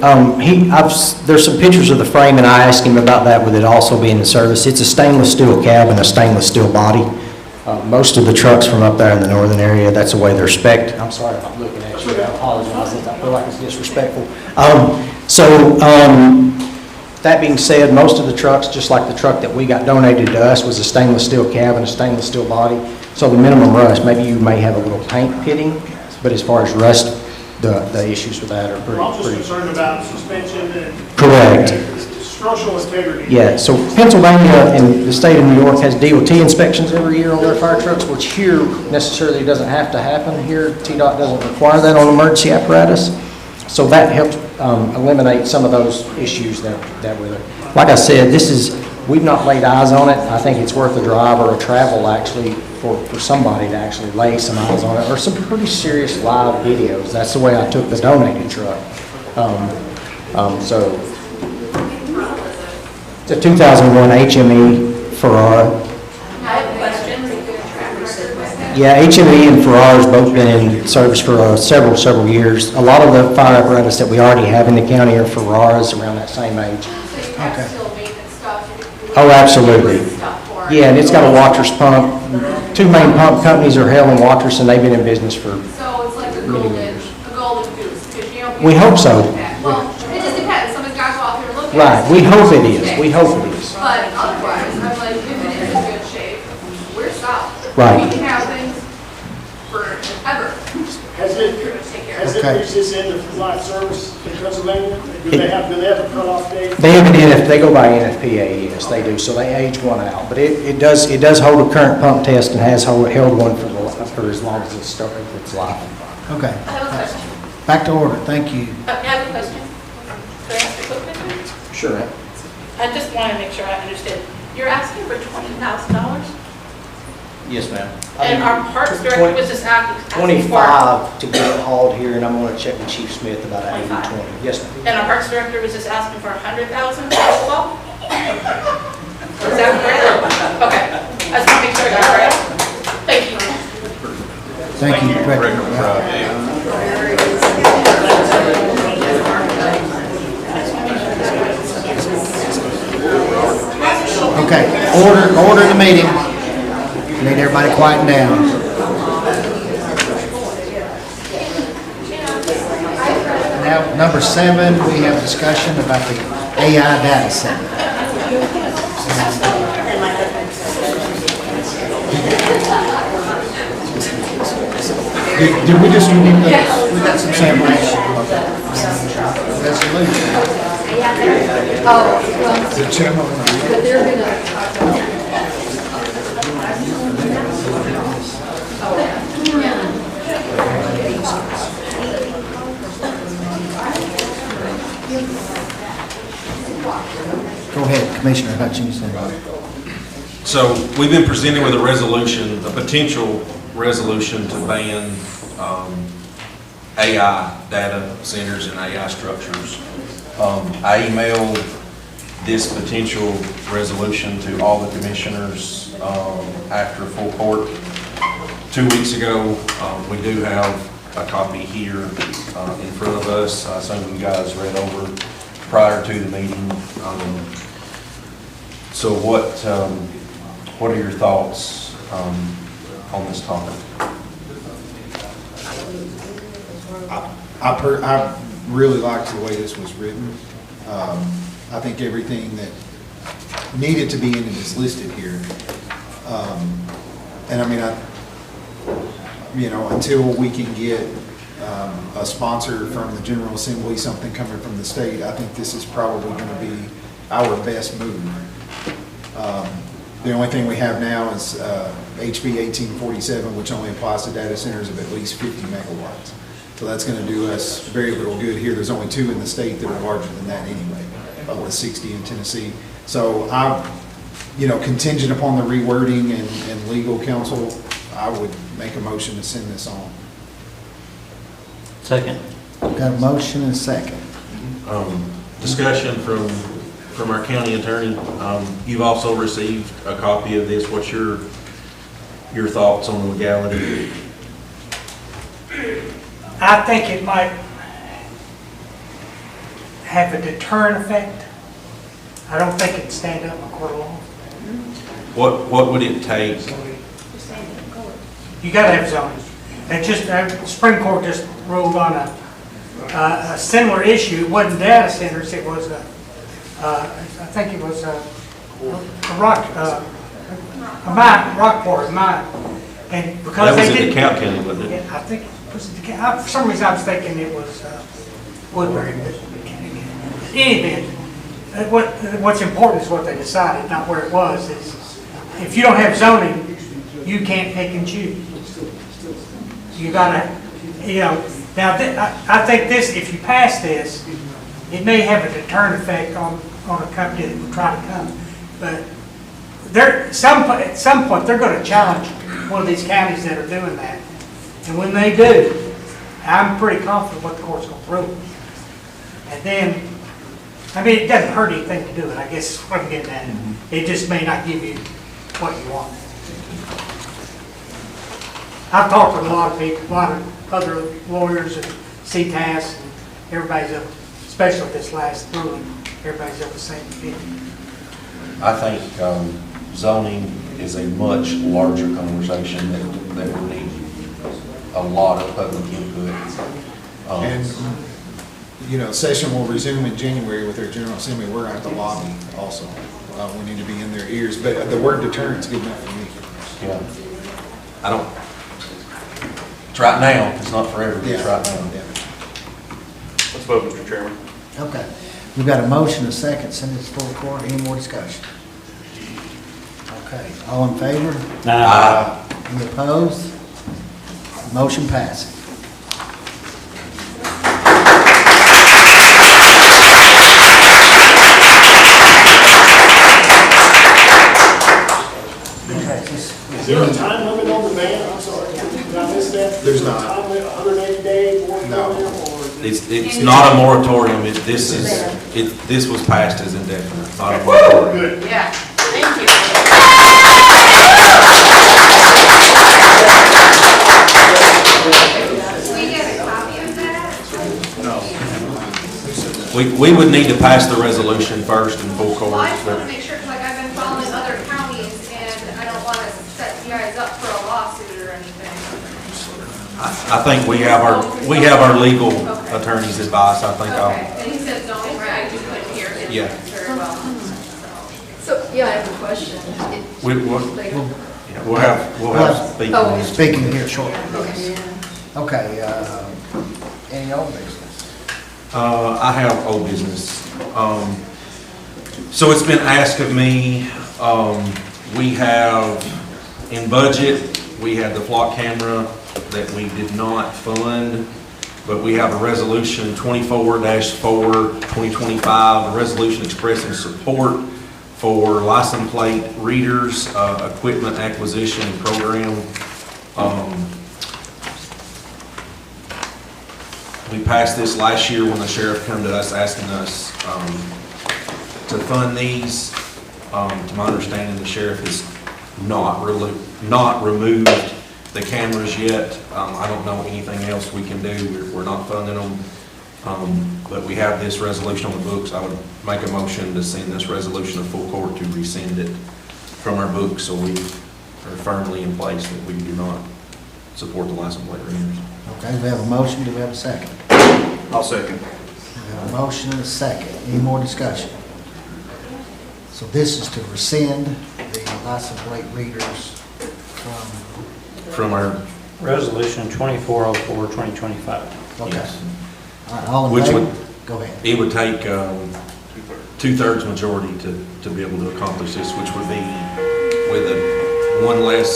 There's some pictures of the frame, and I asked him about that with it also being in service. It's a stainless steel cab and a stainless steel body. Most of the trucks from up there in the northern area, that's the way they're spec'd. I'm sorry if I'm looking at you, I apologize, I feel like it's disrespectful. That being said, most of the trucks, just like the truck that we got donated to us, was a stainless steel cab and a stainless steel body. So the minimum rust, maybe you may have a little paint pitting, but as far as rust, the issues with that are
Well, I'm just
pretty.
concerned about suspension and.
Correct.
Structural integrity.
Yeah, so Pennsylvania and the state of New York has DOT inspections every year on their fire trucks, which here necessarily doesn't have to happen. Here, TDOT doesn't require that on emergency apparatus. So that helps eliminate some of those issues that were there. Like I said, we've not laid eyes on it. I think it's worth a drive or a travel actually for somebody to actually lay some eyes on it, or some pretty serious live videos. That's the way I took the donated truck. So it's a 2001 HME Ferrara.
I have questions.
Yeah, HME and Ferrara's both been in service for several years. A lot of the fire apparatus that we already have in the county are Ferraras around that same age.
have
Okay.
still maintenance stuff.
Oh, absolutely.
Stuff for it.
Yeah, and it's got a Watrous pump. Two main pump companies are Hale and Watrous, and they've been in business for,
So it's like a golden goose, because you don't.
We hope so.
Well, it just depends, somebody's got to go out there and look at it.
right, we hope it is, we hope it is.
But otherwise, I'm like, if it is in good shape, we're solid.
Right.
We can have things forever.
Has it
Okay.
reached this end of life service in Pennsylvania? Do they have a cutoff date?
They have an they go by NFPA, yes, they do, so they age one out. But it does hold a current pump test and has held one for as long as it's started its life. Okay.
I have a question.
Back to order, thank you.
I have a question. Can I ask a quick question?
Sure.
I just want to make sure I understand. You're asking for $20,000?
Yes, ma'am.
And our parks director was just asking for...
25 to get it hauled here, and I'm going to check with Chief Smith about an 80/20. Yes, ma'am.
And our parks director was just asking for $100,000 as well? Is that correct? Okay. I just want to make sure I got it right. Thank you.
Thank you, Director. Okay, order the meeting. Need everybody quieten down. Now, number 7, we have discussion about the AI data center. Did we just, we got some sample resolution. The chairman.
But they're gonna.
Go ahead, Commissioner Hutchinson.
So we've been presented with a resolution, a potential resolution to ban AI data centers and AI structures. I emailed this potential resolution to all the commissioners after full court 2 weeks ago. We do have a copy here in front of us. I assume you guys read over prior to the meeting. So what are your thoughts on this topic?
I really liked the way this was written. I think everything that needed to be in it is listed here. And I mean, until we can get a sponsor from the General Assembly, something coming from the state, I think this is probably going to be our best move. The only thing we have now is HB 1847, which only applies to data centers of at least 50 megawatts. So that's going to do us very little good here. There's only 2 in the state that are larger than that anyway, with 60 in Tennessee. So contingent upon the rewording and legal counsel, I would make a motion to send this on.
Second.
Got a motion and a second.
Discussion from our county attorney. You've also received a copy of this. What's your thoughts on the legality?
I think it might have a deterrent effect. I don't think it'd stand up in court of law.
What would it take?
You gotta have zoning. And the Supreme Court just ruled on a similar issue. It wasn't data centers, it was I think it was a rock quarry mine. And because
That was
they
in
didn't.
DeKalb County, wasn't it?
Yeah, I think it was DeKalb. For some reason, I was thinking it was Woodbury. But in any event, what's important is what they decided, not where it was. If you don't have zoning, you can't pick and choose. You gotta, now I think this, if you pass this, it may have a deterrent effect on a company that will try to come. But at some point, they're going to challenge one of these counties that are doing that. And when they do, I'm pretty confident what the court's going to rule. And then, it doesn't hurt anything to do it, I guess is what I'm getting at. It just may not give you what you want. I've talked with a lot of people, a lot of other lawyers and CTAS, and everybody's up, especially this last ruling. everybody's up the same 50.
I think zoning is a much larger conversation that would need a lot of public input.
And, you know, session will resume in January with our General Assembly. We're going to have to lobby also. We need to be in their ears, but the word deterrent's good enough for me.
Yeah. I don't, it's right now, it's not forever, but it's
Yeah.
right now.
Let's vote, Mr. Chairman.
Okay. We've got a motion, a second, send it to full court. Any more discussion? Okay. All in favor?
Aye.
Any opposed? Motion passes.
Is there a time limit on the ban? I'm sorry, did I miss that?
There's not.
Time limit, 180 day moratorium, or?
It's not a moratorium, this was passed as indefinite, not a moratorium.
Good.
Yeah, thank you.
We get a copy of that?
We would need to pass the resolution first in full court.
Well, I just want to make sure, 'cause like I've been following other counties, and I don't want to set you guys up for a lawsuit or anything.
I think we have our legal attorney's advice, I think I'll.
Okay, and he said zoning, right, I just couldn't hear him
Yeah.
very well.
So, yeah, I have a question.
We'll have speaking.
Oh.
Speaking here shortly. Okay, any old business?
I have old business. So it's been asked of me, we have, in budget, we had the flock camera that we did not fund, but we have a resolution 24-4, 2025, a resolution expressing support for license plate readers, equipment acquisition program. We passed this last year when the sheriff came to us asking us to fund these. To my understanding, the sheriff has not removed the cameras yet. I don't know anything else we can do. We're not funding them. But we have this resolution on the books. I would make a motion to send this resolution to full court to rescind it from our books so we are firmly in place that we do not support the license plate readers.
Okay, we have a motion, do we have a second?
I'll second.
We have a motion and a second. Any more discussion? So this is to rescind the license plate readers
From our,
Resolution 2404, 2025.
Okay.
yes.
All right, all in
Which
favor?
would,
Go ahead.
it would take two-thirds majority to be able to accomplish this, which would be with one less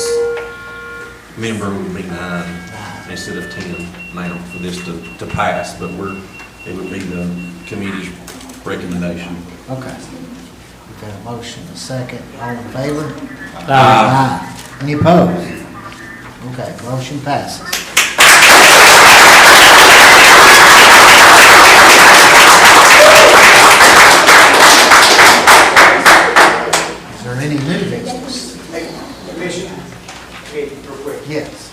member would be 9 instead of 10 now for this to pass, but it would be the committee's recommendation.
Okay. We've got a motion, a second. All in favor?
Aye.
Any opposed? Okay, motion passes. Is there any new business?
Commissioner, hey, real quick.
Yes.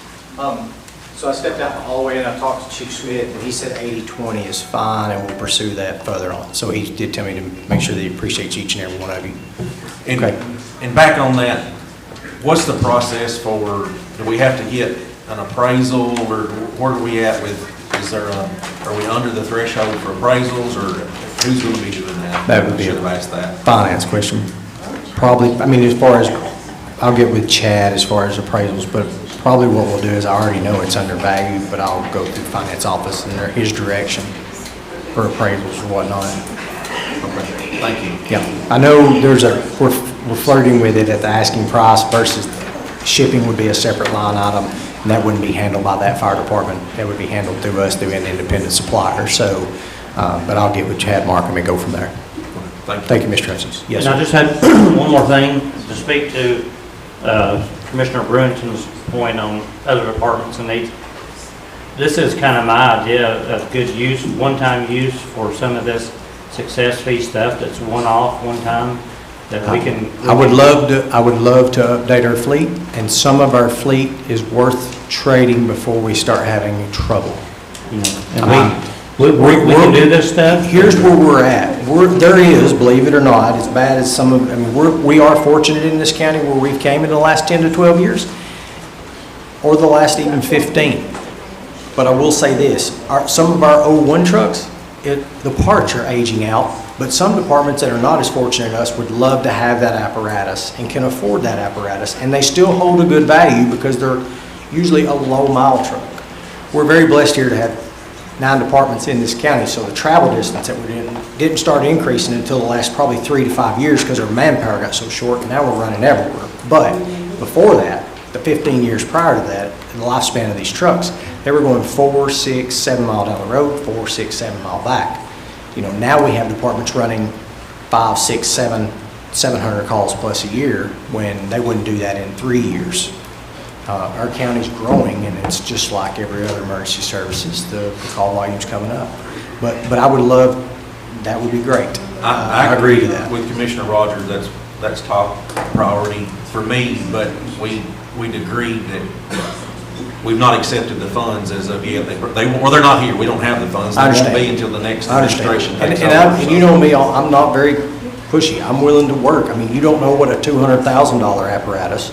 So I stepped out in the hallway and I talked to Chief Smith, and he said 80/20 is fine, and we'll pursue that further on. So he did tell me to make sure that he appreciates each and every one of you.
And back on that, what's the process for, do we have to get an appraisal, or where are we at with, are we under the threshold for appraisals, or who's going to be doing that?
That would be
Should
a
have asked that.
finance question. Probably, I mean, as far as, I'll get with Chad as far as appraisals, but probably what we'll do is, I already know it's undervalued, but I'll go through finance office and his direction for appraisals or whatnot.
Okay, thank you.
Yeah, I know we're flirting with it at the asking price versus shipping would be a separate line item, and that wouldn't be handled by that fire department. That would be handled through us, through an independent supplier. So, but I'll get with Chad Markham and go from there. Thank you, Mr. Hutchins. Yes,
And I
sir.
just had one more thing to speak to Commissioner Brewington's point on other departments and needs. This is kind of my idea of good use, one-time use for some of this success fee stuff that's one-off, one-time, that we can.
I would love to update our fleet, and some of our fleet is worth trading before we start having trouble.
You know,
I mean,
We can do this stuff?
Here's where we're at. There is, believe it or not, as bad as some of, I mean, we are fortunate in this county where we've came in the last 10 to 12 years, or the last even 15. But I will say this, some of our 01 trucks, the parts are aging out, but some departments that are not as fortunate as us would love to have that apparatus and can afford that apparatus, and they still hold a good value because they're usually a low-mile truck. We're very blessed here to have 9 departments in this county, so the travel distance that we didn't start increasing until the last probably 3 to 5 years because our manpower got so short, and now we're running everywhere. But before that, the 15 years prior to that, in the lifespan of these trucks, they were going 4, 6, 7 mile down the road, 4, 6, 7 mile back. You know, now we have departments running 5, 6, 700 calls plus a year when they wouldn't do that in 3 years. Our county's growing, and it's just like every other emergency services, the call volume's coming up. But I would love, that would be great.
I agree to that. With Commissioner Rogers, that's top priority for me, but we'd agreed that we've not accepted the funds as of yet. They're not here. We don't have the funds. They won't be until the next administration takes over.
And you know me, I'm not very pushy. I'm willing to work. I mean, you don't know what a $200,000 apparatus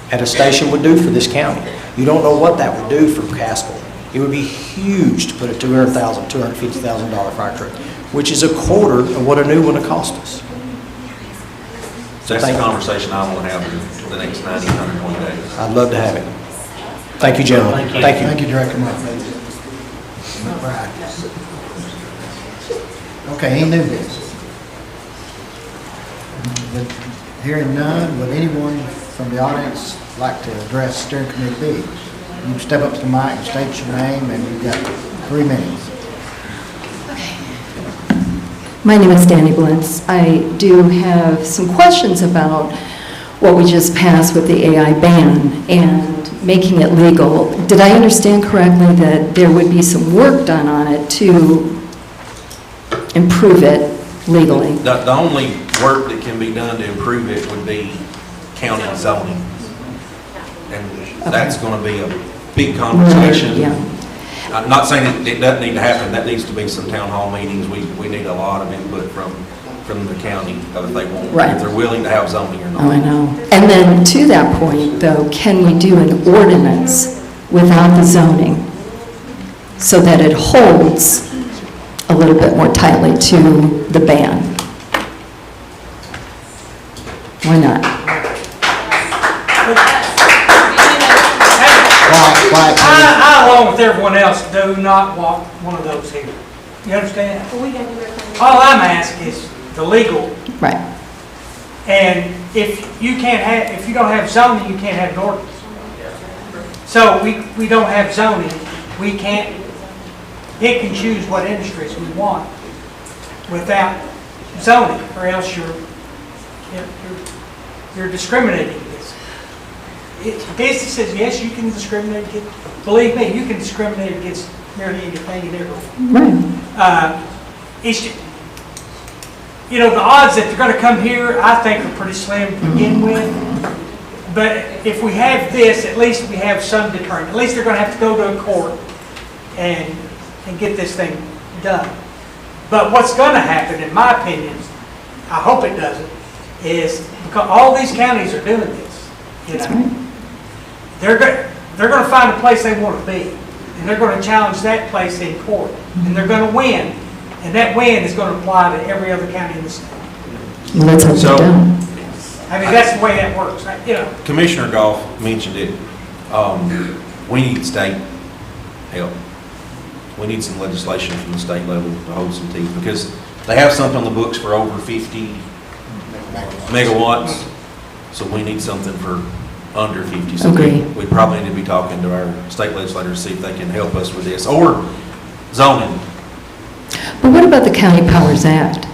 at a station would do for this county. You don't know what that would do for Cassville. It would be huge to put a $200,000, $250,000 fire truck, which is a quarter of what a new one would cost us.
So that's the conversation I want to have for the next 90, 120 days.
I'd love to have it. Thank you, gentlemen. Thank you.
Thank you, Director Murphy. All right. Okay, any new business? Hearing none, would anyone from the audience like to address steering committee B? You can step up to the mic and state your name, and you've got 3 minutes.
My name is Danny Blintz. I do have some questions about what we just passed with the AI ban and making it legal. Did I understand correctly that there would be some work done on it to improve it legally?
The only work that can be done to improve it would be county zoning. And that's going to be a big conversation.
Right, yeah.
I'm not saying it doesn't need to happen. That needs to be some town hall meetings. We need a lot of input from the county if they want,
Right.
if they're willing to have zoning or not.
Oh, I know. And then to that point, though, can we do an ordinance without the zoning so that it holds a little bit more tightly to the ban? Why not?
I, along with everyone else, do not want one of those here. You understand? All I'm asking is the legal.
Right.
And if you don't have zoning, you can't have an ordinance. So we don't have zoning, we can't pick and choose what industries we want without zoning, or else you're discriminating. Businesses, yes, you can discriminate. Believe me, you can discriminate against nearly anything and everything.
Right.
It's just, you know, the odds that they're going to come here, I think, are pretty slim to begin with. But if we have this, at least we have some deterrent. At least they're going to have to go to a court and get this thing done. But what's going to happen, in my opinion, I hope it doesn't, is because all these counties are doing this. You know, they're going to find a place they want to be, and they're going to challenge that place in court, and they're going to win, and that win is going to apply to every other county in the state.
Well, let's hope they don't.
I mean, that's the way that works. You know,
Commissioner Goff mentioned it. We need state help. We need some legislation from the state level to hold some teeth, because they have something on the books for over 50 megawatts. So we need something for under 50. So we probably need to be talking to our state legislators, see if they can help us with this, or zoning.
But what about the County Powers Act?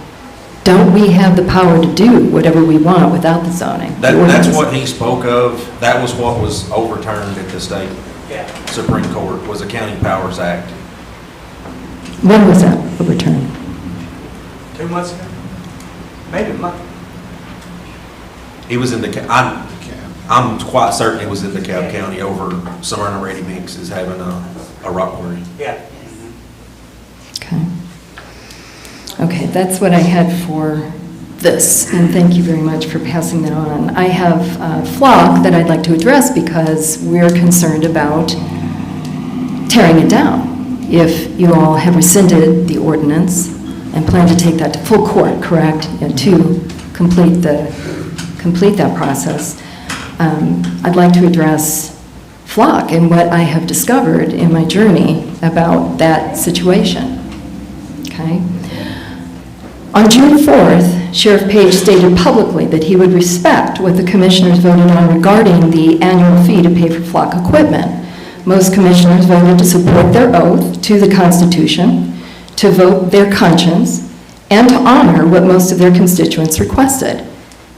Don't we have the power to do whatever we want without the zoning?
That's what he spoke of. That was what was overturned at the state Supreme Court, was the County Powers Act.
When was that overturned?
2 months ago, maybe a month.
It was in I'm quite certain it was in DeKalb County over Smyrna Ready Mix is having a rock quarry.
Yeah.
Okay, that's what I had for this, and thank you very much for passing that on. I have Flock that I'd like to address because we're concerned about tearing it down. If you all have rescinded the ordinance and plan to take that to full court, correct, and to complete that process, I'd like to address Flock and what I have discovered in my journey about that situation. Okay? On June 4th, Sheriff Page stated publicly that he would respect what the commissioners voted on regarding the annual fee to pay for Flock equipment. Most commissioners voted to support their oath to the Constitution, to vote their conscience, and to honor what most of their constituents requested.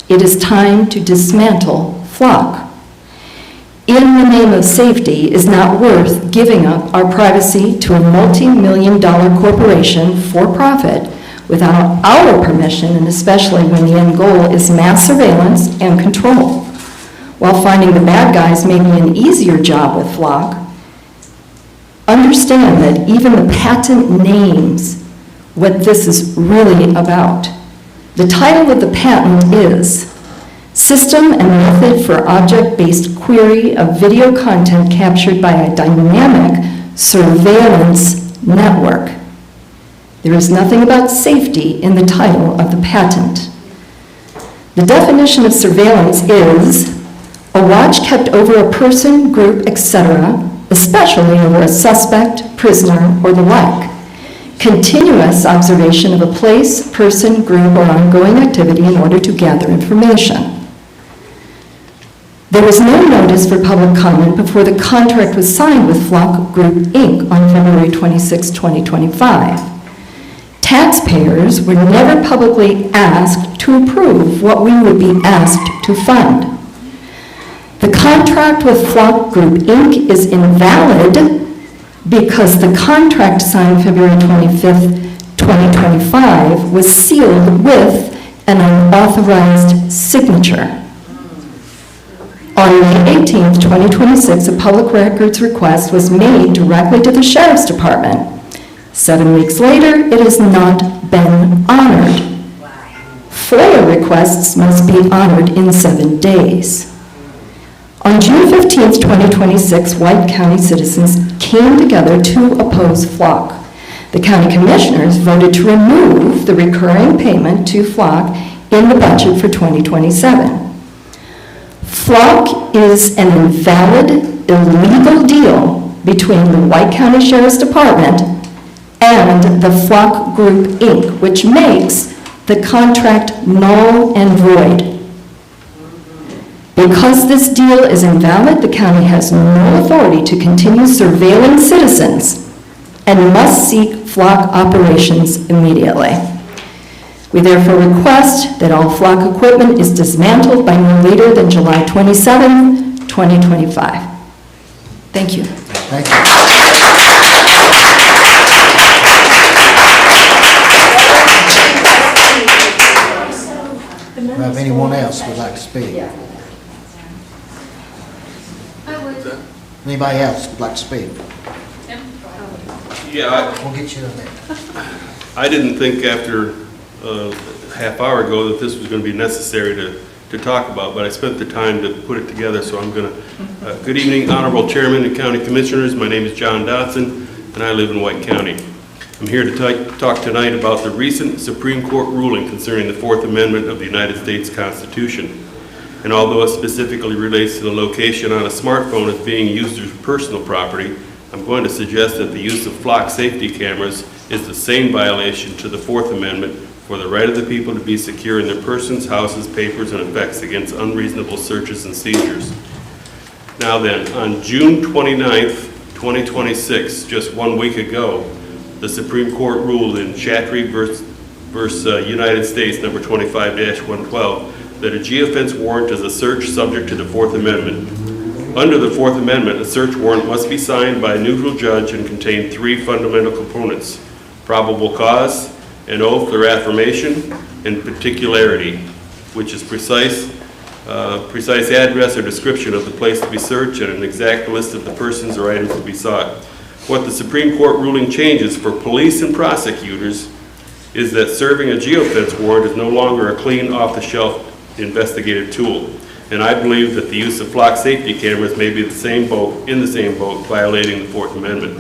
It is time to dismantle Flock. In the name of safety is not worth giving up our privacy to a multi-million-dollar corporation for profit without our permission, and especially when the end goal is mass surveillance and control. While finding the bad guys may be an easier job with Flock, understand that even the patent names what this is really about. The title of the patent is System and Method for Object-Based Query of Video Content Captured by a Dynamic Surveillance Network. There is nothing about safety in the title of the patent. The definition of surveillance is a watch kept over a person, group, etc., especially over a suspect, prisoner, or the like. Continuous observation of a place, person, group, or ongoing activity in order to gather information. There was no notice for public comment before the contract was signed with Flock Group, Inc. on February 26, 2025. Taxpayers were never publicly asked to approve what we would be asked to fund. The contract with Flock Group, Inc. is invalid because the contract signed February 25th, 2025 was sealed with an unauthorized signature. On May 18th, 2026, a public records request was made directly to the Sheriff's Department. 7 weeks later, it has not been honored. FOIA requests must be honored in 7 days. On June 15th, 2026, White County citizens came together to oppose Flock. The county commissioners voted to remove the recurring payment to Flock in the budget for 2027. Flock is an invalid, illegal deal between the White County Sheriff's Department and the Flock Group, Inc., which makes the contract null and void. Because this deal is invalid, the county has no authority to continue surveilling citizens and must cease Flock operations immediately. We therefore request that all Flock equipment is dismantled by no later than July 27, 2025. Thank you.
Thank you. Do we have anyone else who would like to speak? Anybody else would like to speak?
Yeah,
We'll get you in there.
I didn't think after a half hour ago that this was going to be necessary to talk about, but I spent the time to put it together, so I'm going to. Good evening, Honorable Chairman and County Commissioners. My name is John Dotson, and I live in White County. I'm here to talk tonight about the recent Supreme Court ruling concerning the Fourth Amendment of the United States Constitution. And although it specifically relates to the location on a smartphone as being used as personal property, I'm going to suggest that the use of Flock safety cameras is the same violation to the Fourth Amendment for the right of the people to be secure in their persons, houses, papers, and effects against unreasonable searches and seizures. Now then, on June 29th, 2026, just 1 week ago, the Supreme Court ruled in Chattree versus United States, number 25-112, that a geofence warrant is a search subject to the Fourth Amendment. Under the Fourth Amendment, a search warrant must be signed by a neutral judge and contain 3 fundamental components: probable cause, an oath or affirmation, and particularity, which is precise address or description of the place to be searched and an exact list of the persons or items to be sought. What the Supreme Court ruling changes for police and prosecutors is that serving a geofence warrant is no longer a clean, off-the-shelf investigative tool. And I believe that the use of flock safety cameras may be in the same boat, violating the Fourth Amendment.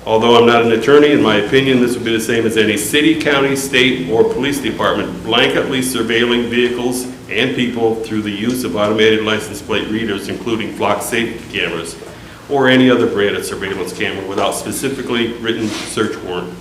Although I'm not an attorney, in my opinion, this would be the same as any city, county, state, or police department blanketly surveilling vehicles and people through the use of automated license plate readers, including flock safety cameras, or any other brand of surveillance camera without specifically written search warrant.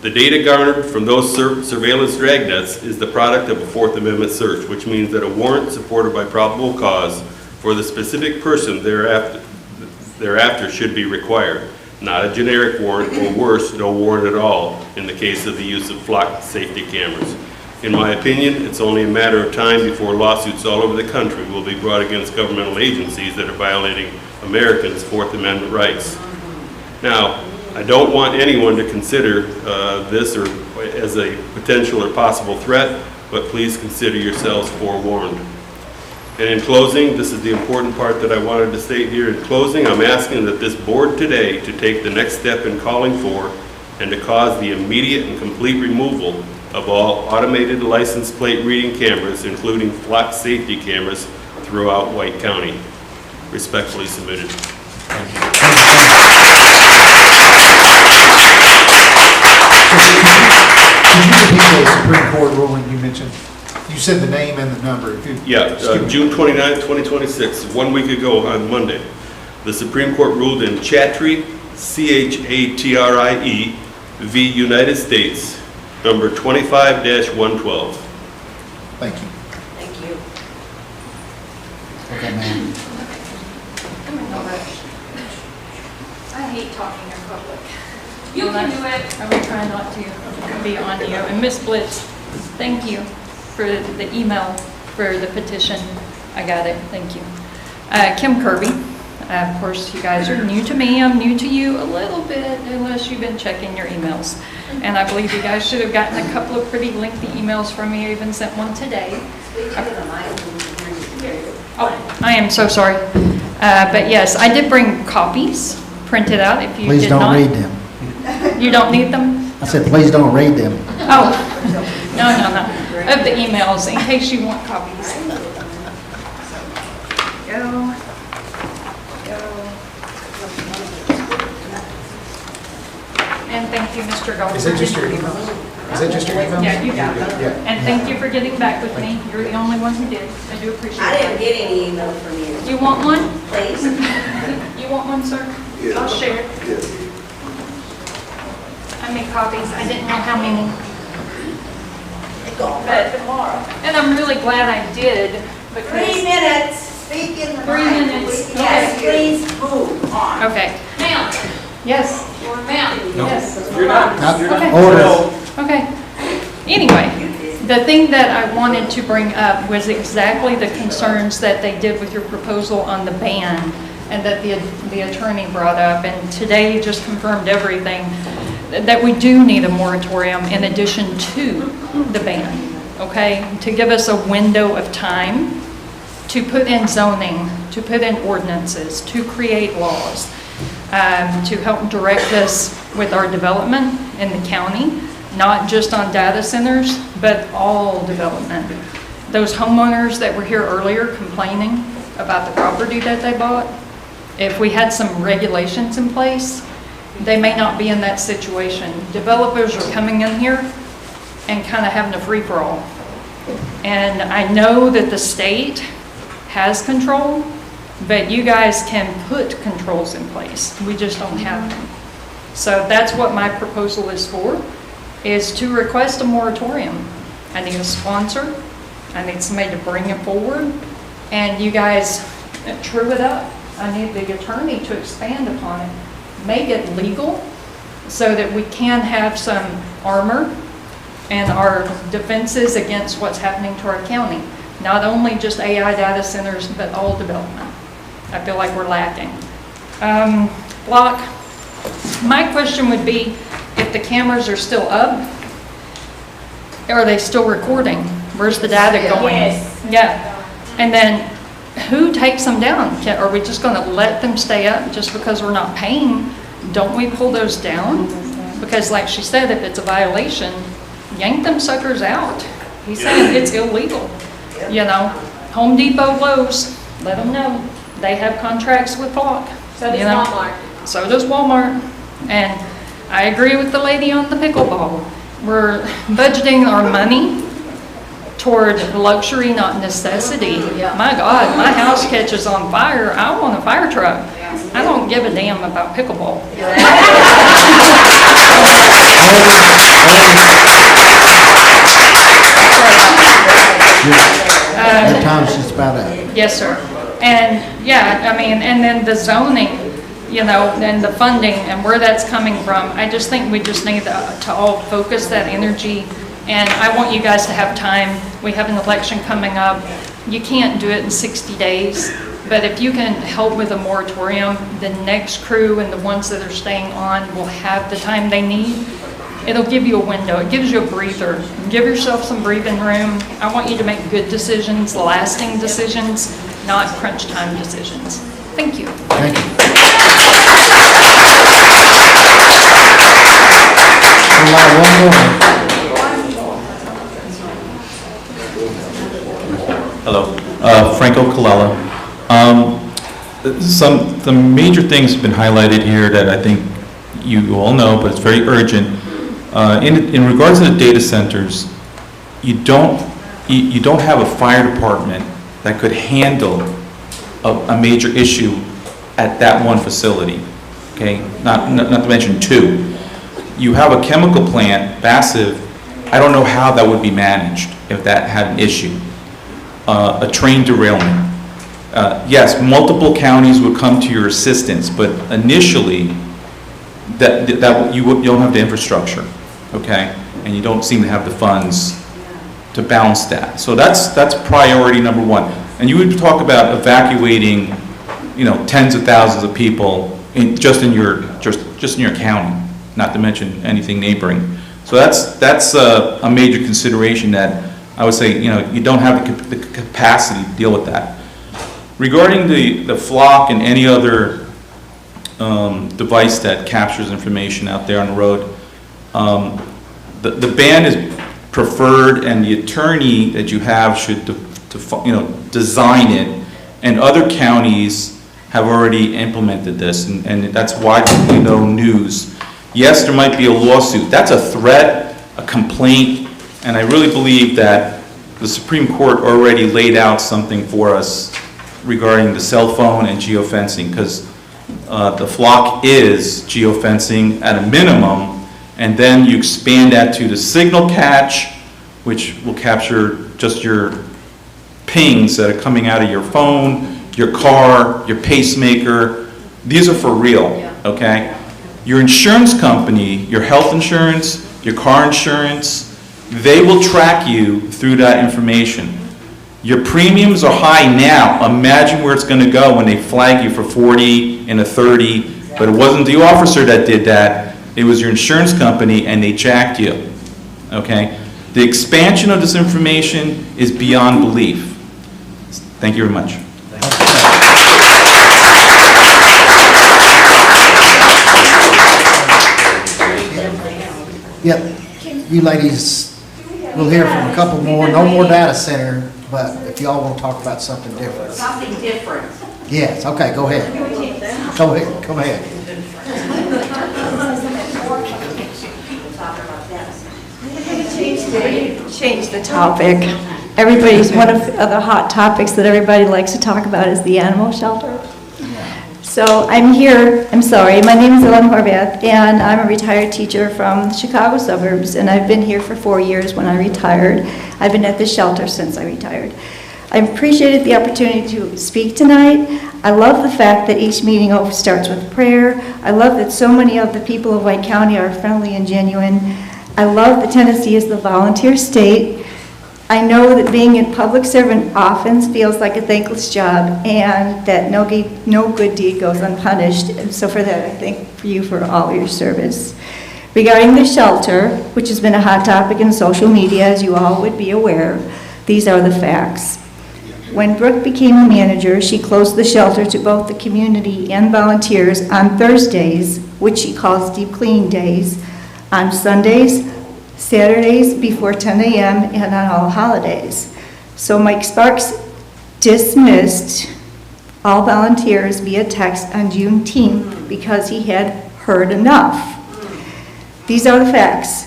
The data garnered from those surveillance dragnets is the product of a Fourth Amendment search, which means that a warrant supported by probable cause for the specific person thereafter should be required, not a generic warrant, or worse, no warrant at all in the case of the use of flock safety cameras. In my opinion, it's only a matter of time before lawsuits all over the country will be brought against governmental agencies that are violating Americans' Fourth Amendment rights. Now, I don't want anyone to consider this or as a potential or possible threat, but please consider yourselves forewarned. And in closing, this is the important part that I wanted to state here. In closing, I'm asking that this board today to take the next step in calling for and to cause the immediate and complete removal of all automated license plate reading cameras, including flock safety cameras, throughout White County. Respectfully submitted.
Thank you. Could you repeat the Supreme Court ruling you mentioned? You said the name and the number.
Yeah, June 29, 2026, 1 week ago on Monday, the Supreme Court ruled in Chatrie, Chatrie v. United States, number 25-112.
Thank you.
Thank you.
Okay, ma'am.
I hate talking in public.
You can do it. I will try not to be on you. And Ms. Blitz, thank you for the email for the petition. I got it. Thank you. Kim Kirby. Of course, you guys are new to me. I'm new to you a little bit, unless you've been checking your emails. And I believe you guys should have gotten a couple of pretty lengthy emails from me. I even sent one today. Oh, I am so sorry. But yes, I did bring copies printed out if you
Please
did
don't
not.
read them.
You don't need them?
I said, please don't read them.
Oh, no. Of the emails, in case you want copies. Go. And thank you, Mr. Goldberg.
Is that just your email? Is that just your email?
Yeah, you got it.
Yeah.
And thank you for getting back with me. You're the only one who did. I do appreciate it.
I didn't get any email from you.
You want one?
Please.
You want one, sir?
Yeah.
I'll share. I made copies. I didn't know how many. But tomorrow. And I'm really glad I did because.
3 minutes. Speak in the
3
mic.
minutes.
Yes,
Okay.
please move on.
Okay. Ma'am. Yes. Ma'am. Yes.
You're not.
Okay.
Order.
Okay. Anyway, the thing that I wanted to bring up was exactly the concerns that they did with your proposal on the ban and that the attorney brought up. And today you just confirmed everything, that we do need a moratorium in addition to the ban, okay? To give us a window of time to put in zoning, to put in ordinances, to create laws, to help direct us with our development in the county, not just on data centers, but all development. Those homeowners that were here earlier complaining about the property that they bought, if we had some regulations in place, they may not be in that situation. Developers are coming in here and kind of having a free-for-all. And I know that the state has control, but you guys can put controls in place. We just don't have them. So that's what my proposal is for, is to request a moratorium. I need a sponsor. I need somebody to bring it forward. And you guys true it up. I need the attorney to expand upon it. Make it legal so that we can have some armor and our defenses against what's happening to our county. Not only just AI data centers, but all development. I feel like we're lacking. Block, my question would be, if the cameras are still up, are they still recording? Where's the data going?
Yes.
Yeah. And then who takes them down? Are we just going to let them stay up just because we're not paying? Don't we pull those down? Because like she said, if it's a violation, yank them suckers out. He's saying it's illegal, you know? Home Depot, Lowe's, let them know. They have contracts with Flock.
So does
you know?
Walmart.
So does Walmart. And I agree with the lady on the pickleball. We're budgeting our money toward luxury, not necessity. My God, my house catches on fire, I want a fire truck. I don't give a damn about pickleball.
That time's just about up.
Yes, sir. And, yeah, I mean, and then the zoning, you know, and the funding and where that's coming from, I just think we just need to all focus that energy. And I want you guys to have time. We have an election coming up. You can't do it in 60 days, but if you can help with a moratorium, the next crew and the ones that are staying on will have the time they need. It'll give you a window. It gives you a breather. Give yourself some breathing room. I want you to make good decisions, lasting decisions, not crunch time decisions. Thank you.
Thank you.
Hello, Franco Colella. The major things have been highlighted here that I think you all know, but it's very urgent. In regards to the data centers, you don't have a fire department that could handle a major issue at that one facility. Okay, not to mention two. You have a chemical plant, Bassiv. I don't know how that would be managed if that had an issue. A train derailment. Yes, multiple counties would come to your assistance, but initially, you don't have the infrastructure, okay? And you don't seem to have the funds to balance that. So that's priority number one. And you would talk about evacuating, tens of thousands of people just in your county, not to mention anything neighboring. So that's a major consideration that I would say, you don't have the capacity to deal with that. Regarding the Flock and any other device that captures information out there on the road, the ban is preferred, and the attorney that you have should design it, and other counties have already implemented this, and that's widely known news. Yes, there might be a lawsuit. That's a threat, a complaint, and I really believe that the Supreme Court already laid out something for us regarding the cell phone and geofencing, because the Flock is geofencing at a minimum, and then you expand that to the signal catch, which will capture just your pings that are coming out of your phone, your car, your pacemaker. These are for real, okay? Your insurance company, your health insurance, your car insurance, they will track you through that information. Your premiums are high now. Imagine where it's going to go when they flag you for 40 and a 30, but it wasn't the officer that did that. It was your insurance company, and they jacked you, okay? The expansion of this information is beyond belief. Thank you very much.
Yep, you ladies, we'll hear from a couple more, no more data center, but if y'all want to talk about something different.
Something different.
Yes, okay, go ahead. Go ahead.
Change the topic. One of the hot topics that everybody likes to talk about is the animal shelter. So I'm here, my name is Ellen Horvath, and I'm a retired teacher from the Chicago suburbs, and I've been here for 4 years when I retired. I've been at the shelter since I retired. I appreciated the opportunity to speak tonight. I love the fact that each meeting always starts with prayer. I love that so many of the people of White County are friendly and genuine. I love that Tennessee is the volunteer state. I know that being a public servant often feels like a thankless job, and that no good deed goes unpunished. And so for that, I thank you for all your service. Regarding the shelter, which has been a hot topic in social media, as you all would be aware, these are the facts. When Brooke became a manager, she closed the shelter to both the community and volunteers on Thursdays, which she calls deep cleaning days, on Sundays, Saturdays before 10 a.m., and on all holidays. So Mike Sparks dismissed all volunteers via text on Juneteenth because he had heard enough. These are the facts.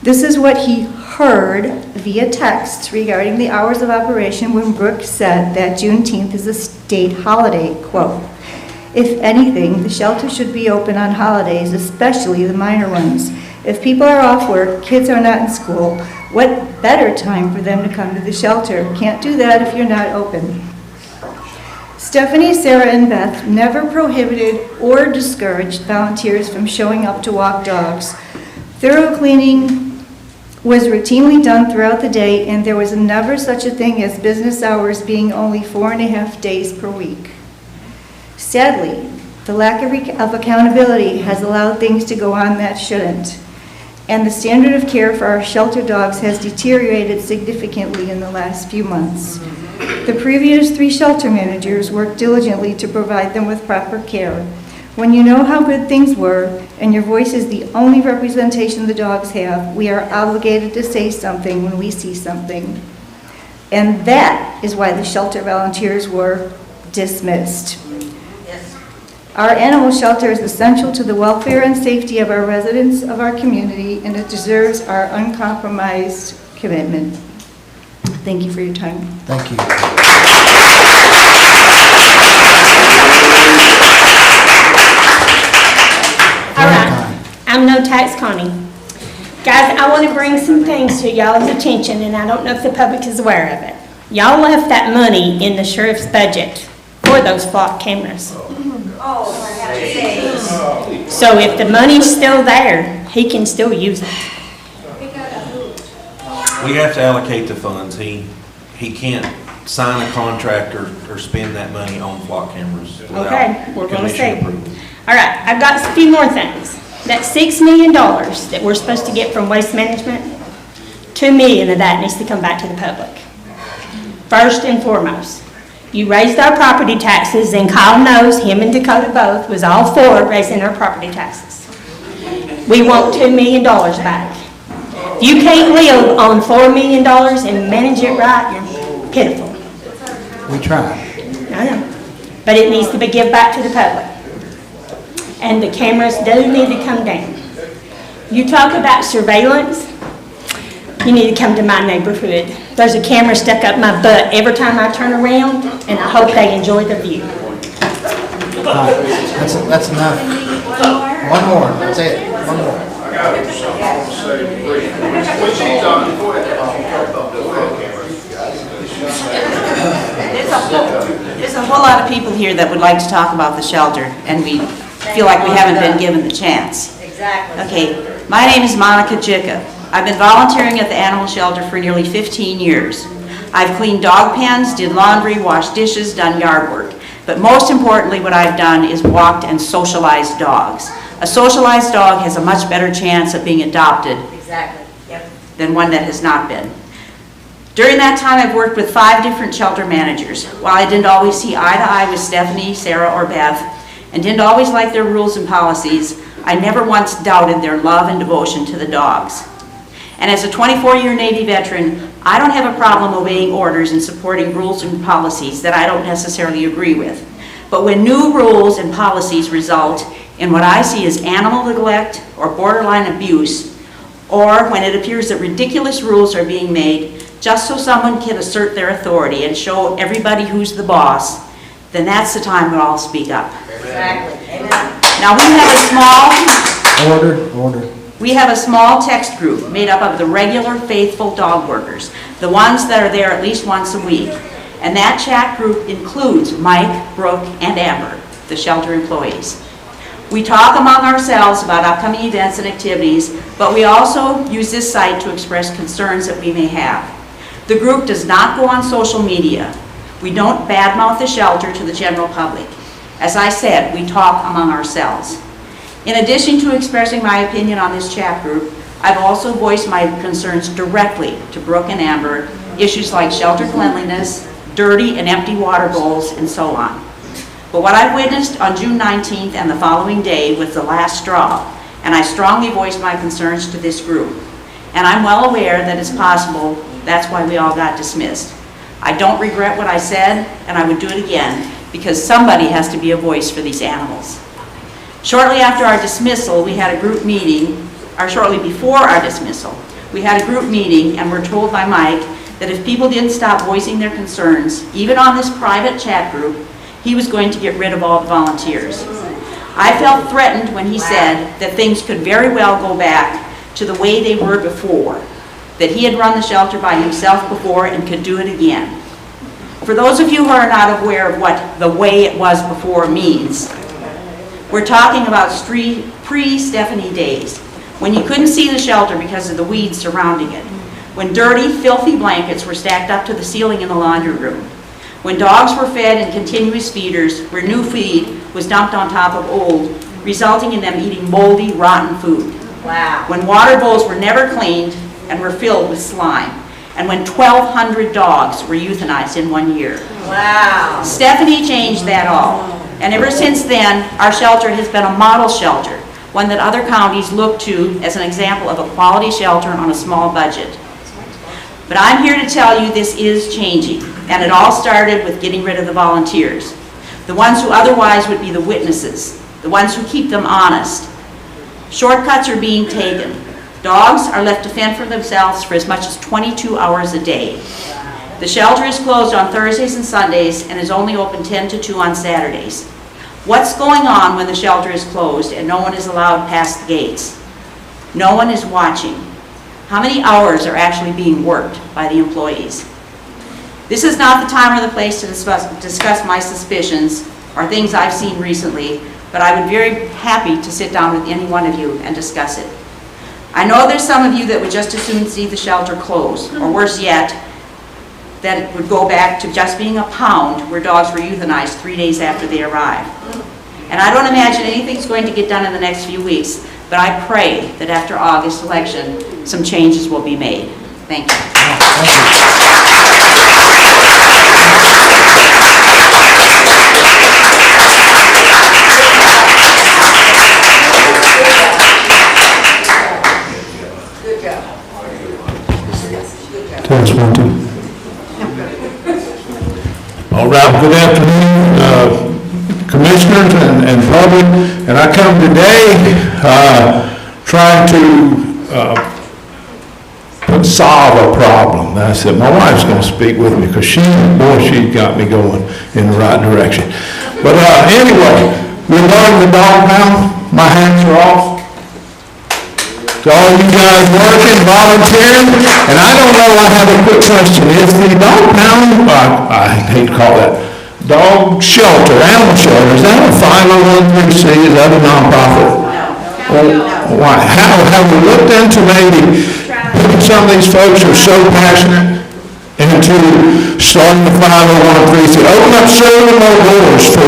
This is what he heard via text regarding the hours of operation when Brooke said that Juneteenth is a state holiday, quote. If anything, the shelter should be open on holidays, especially the minor ones. If people are off work, kids are not in school, what better time for them to come to the shelter? Can't do that if you're not open. Stephanie, Sarah, and Beth never prohibited or discouraged volunteers from showing up to walk dogs. Thorough cleaning was routinely done throughout the day, and there was never such a thing as business hours being only 4.5 days per week. Sadly, the lack of accountability has allowed things to go on that shouldn't, and the standard of care for our shelter dogs has deteriorated significantly in the last few months. The previous 3 shelter managers worked diligently to provide them with proper care. When you know how good things were, and your voice is the only representation the dogs have, we are obligated to say something when we see something. And that is why the shelter volunteers were dismissed. Our animal shelter is essential to the welfare and safety of our residents, of our community, and it deserves our uncompromised commitment. Thank you for your time.
Thank you.
All right, I'm No Tax Connie. Guys, I want to bring some things to y'all's attention, and I don't know if the public is aware of it. Y'all left that money in the sheriff's budget for those flock cameras. So if the money's still there, he can still use it.
We have to allocate the funds. He can't sign a contract or spend that money on flock cameras
Okay, we're
without
gonna
commission
see.
approval.
All right, I've got a few more things. That $6 million that we're supposed to get from Waste Management, $2 million of that needs to come back to the public. First and foremost, you raised our property taxes, and Kyle knows, him and Dakota both, was all for raising our property taxes. We want $2 million back. If you can't live on $4 million and manage it right, you're pitiful.
We tried.
I know, but it needs to be given back to the public. And the cameras do need to come down. You talk about surveillance, you need to come to my neighborhood. There's a camera stuck up my butt every time I turn around, and I hope they enjoy the view.
That's enough. One more, that's it, one more.
There's a whole lot of people here that would like to talk about the shelter, and we feel like we haven't been given the chance.
Exactly.
Okay, my name is Monica Jicka. I've been volunteering at the animal shelter for nearly 15 years. I've cleaned dog pens, did laundry, washed dishes, done yard work. But most importantly, what I've done is walked and socialized dogs. A socialized dog has a much better chance of being adopted
Exactly. Yep.
than one that has not been. During that time, I've worked with 5 different shelter managers. While I didn't always see eye to eye with Stephanie, Sarah, or Beth, and didn't always like their rules and policies, I never once doubted their love and devotion to the dogs. And as a 24-year Navy veteran, I don't have a problem obeying orders and supporting rules and policies that I don't necessarily agree with. But when new rules and policies result in what I see as animal neglect or borderline abuse, or when it appears that ridiculous rules are being made just so someone can assert their authority and show everybody who's the boss, then that's the time when I'll speak up.
Exactly. Amen.
Now, we have a small text group made up of the regular faithful dog workers, the ones that are there at least once a week. And that chat group includes Mike, Brooke, and Amber, the shelter employees. We talk among ourselves about upcoming events and activities, but we also use this site to express concerns that we may have. The group does not go on social media. We don't badmouth the shelter to the general public. As I said, we talk among ourselves. In addition to expressing my opinion on this chat group, I've also voiced my concerns directly to Brooke and Amber, issues like shelter cleanliness, dirty and empty water bowls, and so on. But what I've witnessed on June 19th and the following day was the last straw, and I strongly voiced my concerns to this group. And I'm well aware that it's possible that's why we all got dismissed. I don't regret what I said, and I would do it again, because somebody has to be a voice for these animals. Shortly after our dismissal, we had a group meeting, or shortly before our dismissal, we had a group meeting and were told by Mike that if people didn't stop voicing their concerns, even on this private chat group, he was going to get rid of all the volunteers. I felt threatened when he said that things could very well go back to the way they were before, that he had run the shelter by himself before and could do it again. For those of you who are not aware of what the way it was before means, we're talking about pre-Stephanie days, when you couldn't see the shelter because of the weeds surrounding it, when dirty, filthy blankets were stacked up to the ceiling in the laundry room, when dogs were fed in continuous feeders where new feed was dumped on top of old, resulting in them eating moldy, rotten food.
Wow.
When water bowls were never cleaned and were filled with slime, and when 1,200 dogs were euthanized in 1 year.
Wow.
Stephanie changed that all, and ever since then, our shelter has been a model shelter, one that other counties look to as an example of a quality shelter on a small budget. But I'm here to tell you this is changing, and it all started with getting rid of the volunteers, the ones who otherwise would be the witnesses, the ones who keep them honest. Shortcuts are being taken. Dogs are left to fend for themselves for as much as 22 hours a day. The shelter is closed on Thursdays and Sundays and is only open 10 to 2 on Saturdays. What's going on when the shelter is closed and no one is allowed past the gates? No one is watching. How many hours are actually being worked by the employees? This is not the time or the place to discuss my suspicions or things I've seen recently, but I would be very happy to sit down with any one of you and discuss it. I know there's some of you that would just as soon see the shelter close, or worse yet, that it would go back to just being a pound where dogs were euthanized 3 days after they arrived. And I don't imagine anything's going to get done in the next few weeks, but I pray that after August election, some changes will be made. Thank you.
All right, good afternoon, commissioners and public. And I come today trying to solve a problem. And I said, my wife's going to speak with me because she got me going in the right direction. But anyway, regarding the dog pound, my hands are off. To all you guys working, volunteering, and I don't know, I have a quick question. Is the dog pound, I hate to call that, dog shelter, animal shelter, is that a 501(c)(3), is that a nonprofit? No. Why? How have we looked into maybe some of these folks are so passionate into starting the 501(c)(3), open up several more doors for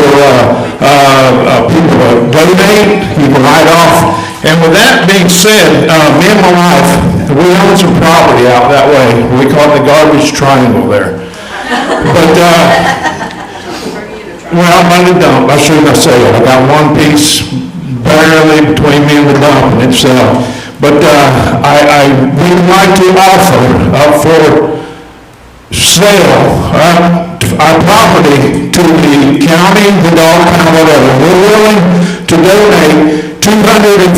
people to donate, you can write off. And with that being said, me and my wife, we own some property out that way. We call it the garbage triangle there. But, well, I'm on the dump, I shouldn't have said it. I got one piece barely between me and the dump, and it's, but I would like to offer up for sale our property to the county, the dog pound, whatever. We're willing to donate $250,000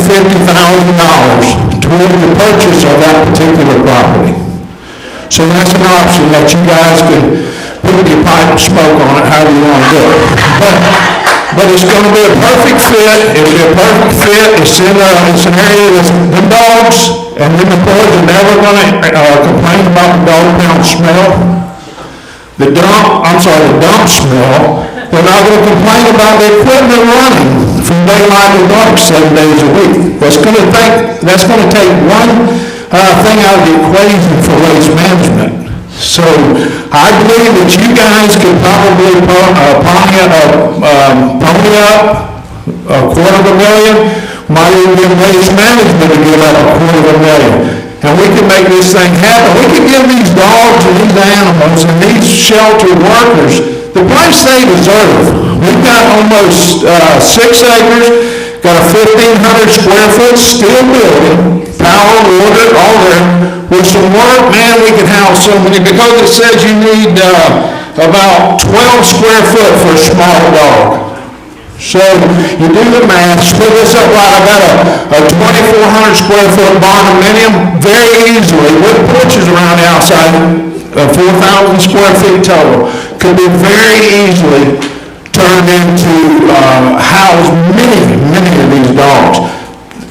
toward the purchase of that particular property. So that's an option that you guys can put your pipe and smoke on it, however you want to do it. But it's going to be a perfect fit. It'll be a perfect fit. It's in an area with the dogs, and the employees are never going to complain about the dog pound smell. The dump smell. They're not going to complain about the equipment running from daylight to dark 7 days a week. That's going to take one thing out of the equation for waste management. So I believe that you guys could probably pony up $250,000. Might even get waste management to give up $250,000. And we can make this thing happen. We can give these dogs and these animals and these shelter workers the price they deserve. We've got almost 6 acres, got a 1,500 square foot steel building, power, water, all there. With some work, man, we can house so many, because it says you need about 12 square foot for a small dog. So you do the math, split this up right, I got a 2,400 square foot barnuminium very easily, with porches around the outside, 4,000 square feet total, could be very easily turned into, house many, many of these dogs.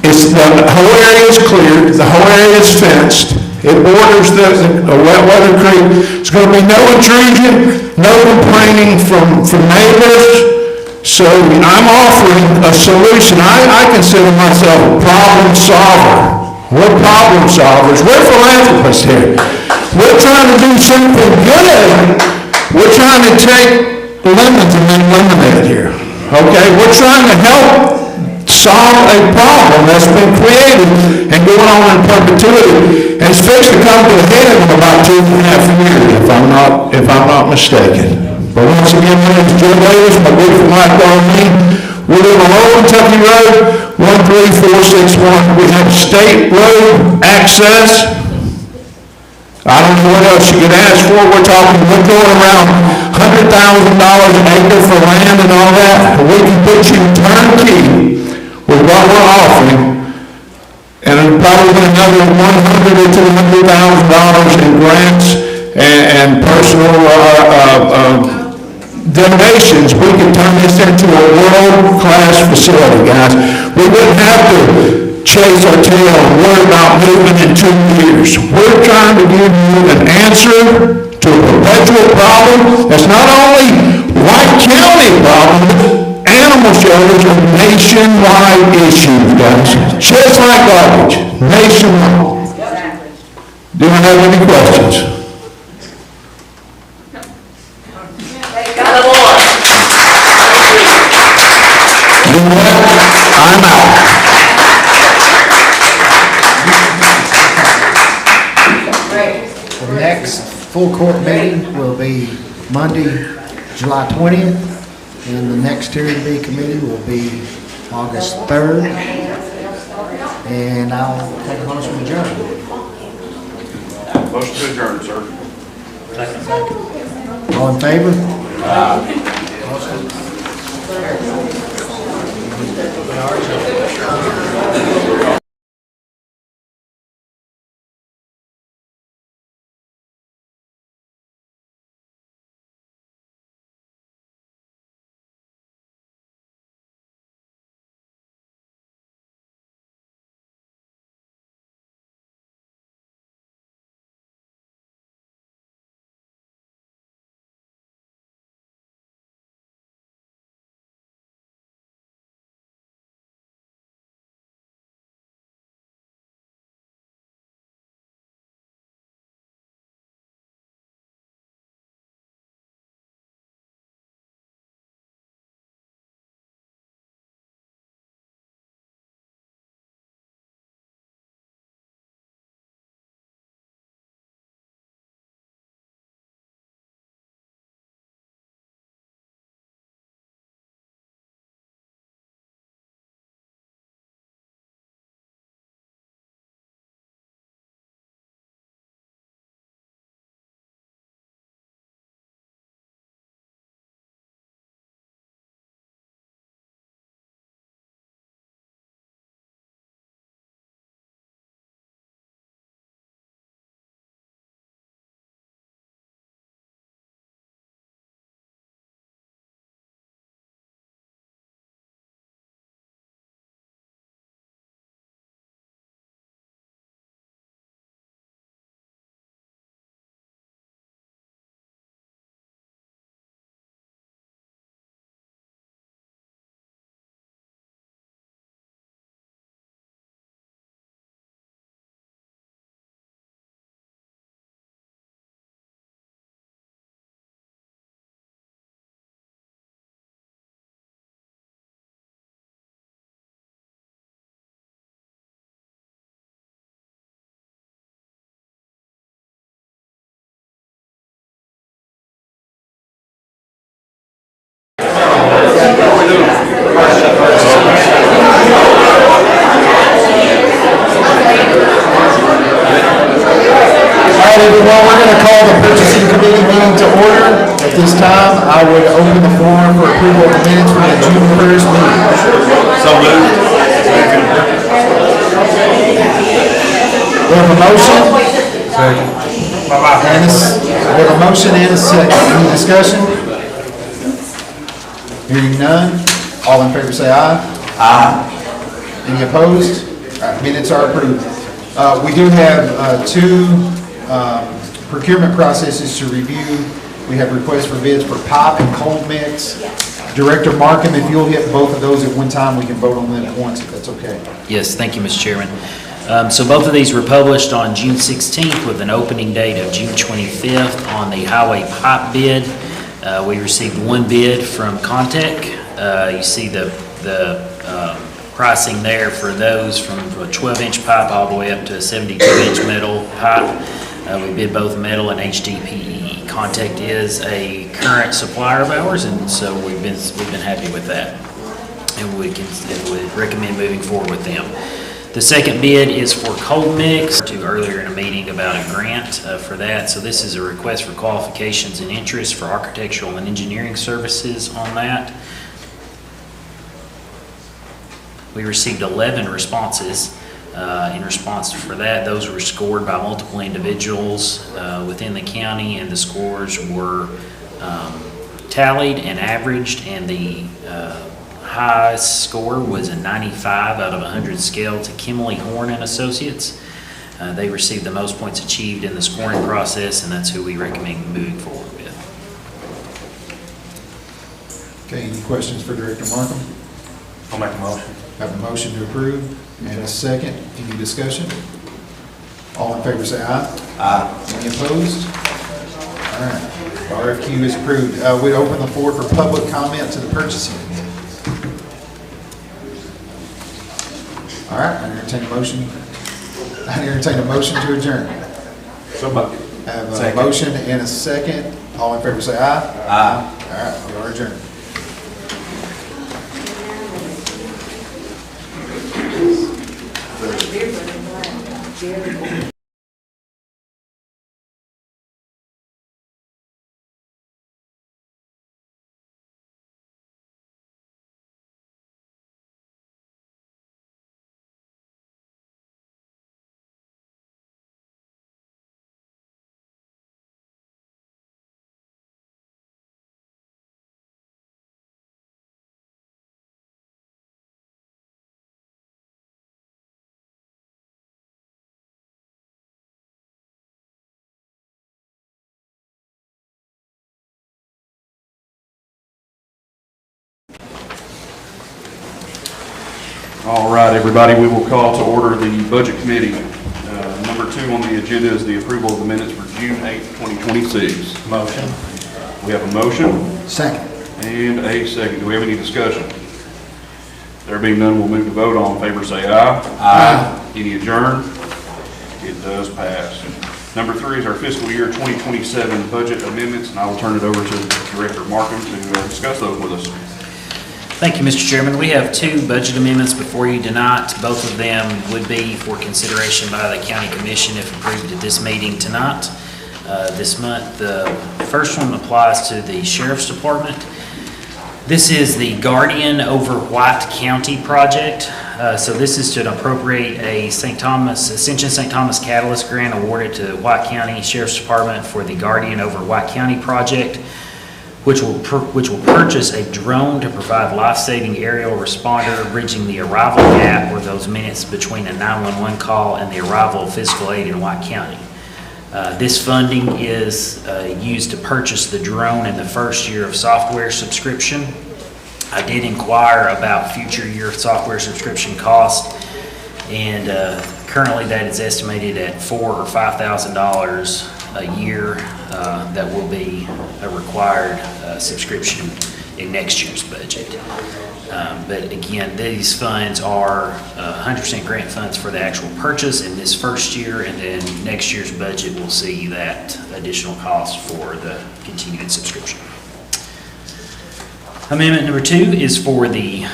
The whole area is cleared, the whole area is fenced, it borders the wet weather creek. There's going to be no intrusion, no complaining from neighbors. So I'm offering a solution. I consider myself a problem solver. We're problem solvers. We're philanthropists here. We're trying to do something good. We're trying to take lemons and make lemonade here. Okay? We're trying to help solve a problem that's been created and going on in perpetuity, and it's fixed to come to a head in about 2.5 years, if I'm not mistaken. But once again, my name is Joe Davis, my good friend Mike Darlene. We live on Old Kentucky Road, 13461. We have state road access. I don't know what else you could ask for. We're going around $100,000 an acre for land and all that. We can put you turnkey with what we're offering, and probably another $100,000 to $200,000 in grants and personal donations. We can turn this into a world-class facility, guys. We wouldn't have to chase our tail and worry about moving in 2 years. We're trying to give you an answer to a perpetual problem that's not only White County problem, animal shelters are nationwide issues, guys. Just like garbage, nationwide. Do you have any questions? I'm out.
The next full court meeting will be Monday, July 20th, and the next hearing B committee will be August 3rd. And I'll take a motion to adjourn.
Motion to adjourn, sir.
All in favor?
call the purchasing committee meeting to order. At this time, I would open the floor for approval of the minutes from the June 1st meeting.
So moved.
We have a motion. Second. We have a motion and a second. Any discussion? Hearing none. All in favor say aye. Aye. Any opposed? All right, minutes are approved. We do have two procurement processes to review. We have requests for bids for pipe and cold mix. Director Markham, if you'll hit both of those at one time, we can vote on them at once, if that's okay.
Yes, thank you, Mr. Chairman. So both of these were published on June 16th with an opening date of June 25th on the highway pipe bid. We received one bid from Contec. You see the pricing there for those from a 12-inch pipe all the way up to a 72-inch metal pipe. We bid both metal and HDPE. Contec is a current supplier of ours, and so we've been happy with that, and we would recommend moving forward with them. The second bid is for cold mix. To earlier in a meeting about a grant for that. So this is a request for qualifications and interest for architectural and engineering services on that. We received 11 responses in response for that. Those were scored by multiple individuals within the county, and the scores were tallied and averaged, and the highest score was a 95 out of 100 scale to Kimley Horn and Associates. They received the most points achieved in the scoring process, and that's who we recommend moving forward with.
Okay, any questions for Director Markham?
I'll make a motion.
Have a motion to approve and a second. Any discussion? All in favor say aye. Aye. Any opposed? All right, RFQ is approved. We open the floor for public comment to the purchasing committee. All right, I entertain a motion to adjourn.
So moved.
Have a
Second.
motion and a second. All in favor say aye. Aye. All right, we are adjourned.
All right, everybody, we will call to order the Budget Committee. Number 2 on the agenda is the approval of the minutes for June 8th, 2026.
Motion.
We have a motion
Second.
and a second. Do we have any discussion? There being none, we'll move to vote. All in favor say aye. Aye. Any adjourn? It does pass. Number 3 is our fiscal year 2027 budget amendments, and I will turn it over to Director Markham to discuss those with us.
Thank you, Mr. Chairman. We have 2 budget amendments before you tonight. Both of them would be for consideration by the County Commission if approved at this meeting tonight. This month, the first one applies to the Sheriff's Department. This is the Guardian over White County project. So this is to appropriate a Ascension St. Thomas Catalyst grant awarded to White County Sheriff's Department for the Guardian over White County project, which will purchase a drone to provide life-saving aerial responder, bridging the arrival gap or those minutes between a 911 call and the arrival of physical aid in White County. This funding is used to purchase the drone in the first year of software subscription. I did inquire about future year software subscription cost, and currently that is estimated at $4,000 or $5,000 a year. That will be a required subscription in next year's budget. But again, these funds are 100% grant funds for the actual purchase in this first year, and then next year's budget will see that additional cost for the continued subscription. Amendment number 2 is for the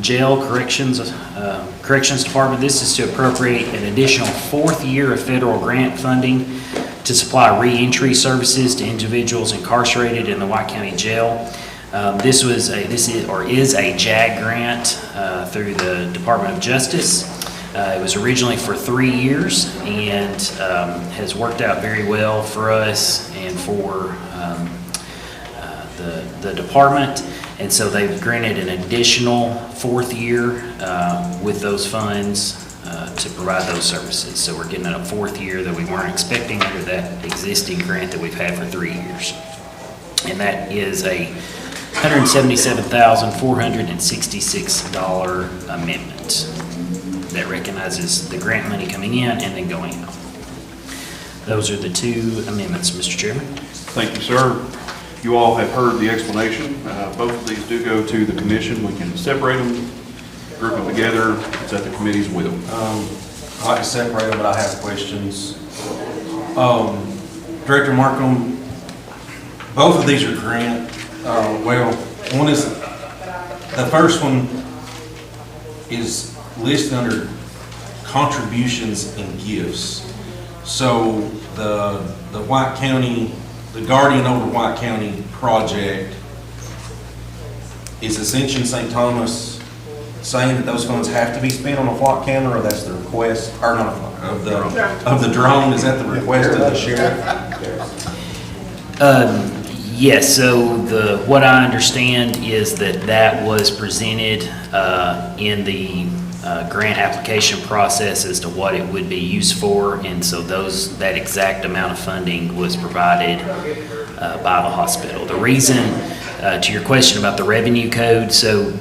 Jail Corrections Department. This is to appropriate an additional 4th year of federal grant funding to supply reentry services to individuals incarcerated in the White County Jail. This is a JAG grant through the Department of Justice. It was originally for 3 years and has worked out very well for us and for the department. And so they've granted an additional 4th year with those funds to provide those services. So we're getting a 4th year that we weren't expecting under that existing grant that we've had for 3 years. And that is a $177,466 amendment that recognizes the grant money coming in and then going out. Those are the 2 amendments, Mr. Chairman.
Thank you, sir. You all have heard the explanation. Both of these do go to the commission. We can separate them, group them together. It's at the committee's will.
I'd like to separate them, but I have questions. Director Markham, both of these are grant. One is, the first one is listed under contributions and gifts. So the White County, the Guardian Over White County project, is Ascension St. Thomas saying that those funds have to be spent on a flock camera, or that's the request, or not a flock, of the drone? Is that the request of the sheriff?
Yes, so what I understand is that was presented in the grant application process as to what it would be used for, and so that exact amount of funding was provided by the hospital. The reason, to your question about the revenue code, so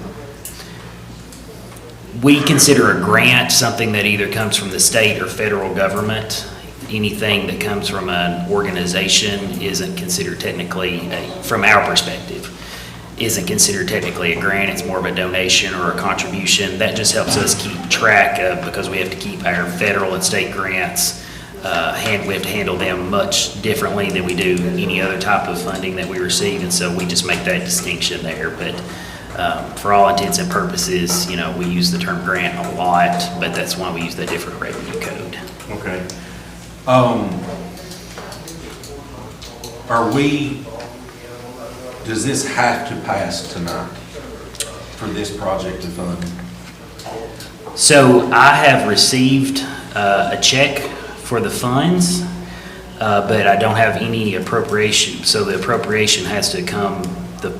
we consider a grant something that either comes from the state or federal government. Anything that comes from an organization isn't considered technically, from our perspective, isn't considered technically a grant. It's more of a donation or a contribution. That just helps us keep track of, because we have to keep our federal and state grants, we have to handle them much differently than we do any other type of funding that we receive, and so we just make that distinction there. But for all intents and purposes, we use the term grant a lot, but that's why we use the different revenue code.
Okay. Does this have to pass tonight for this project to fund?
So I have received a check for the funds, but I don't have any appropriation. So the appropriation has to come, the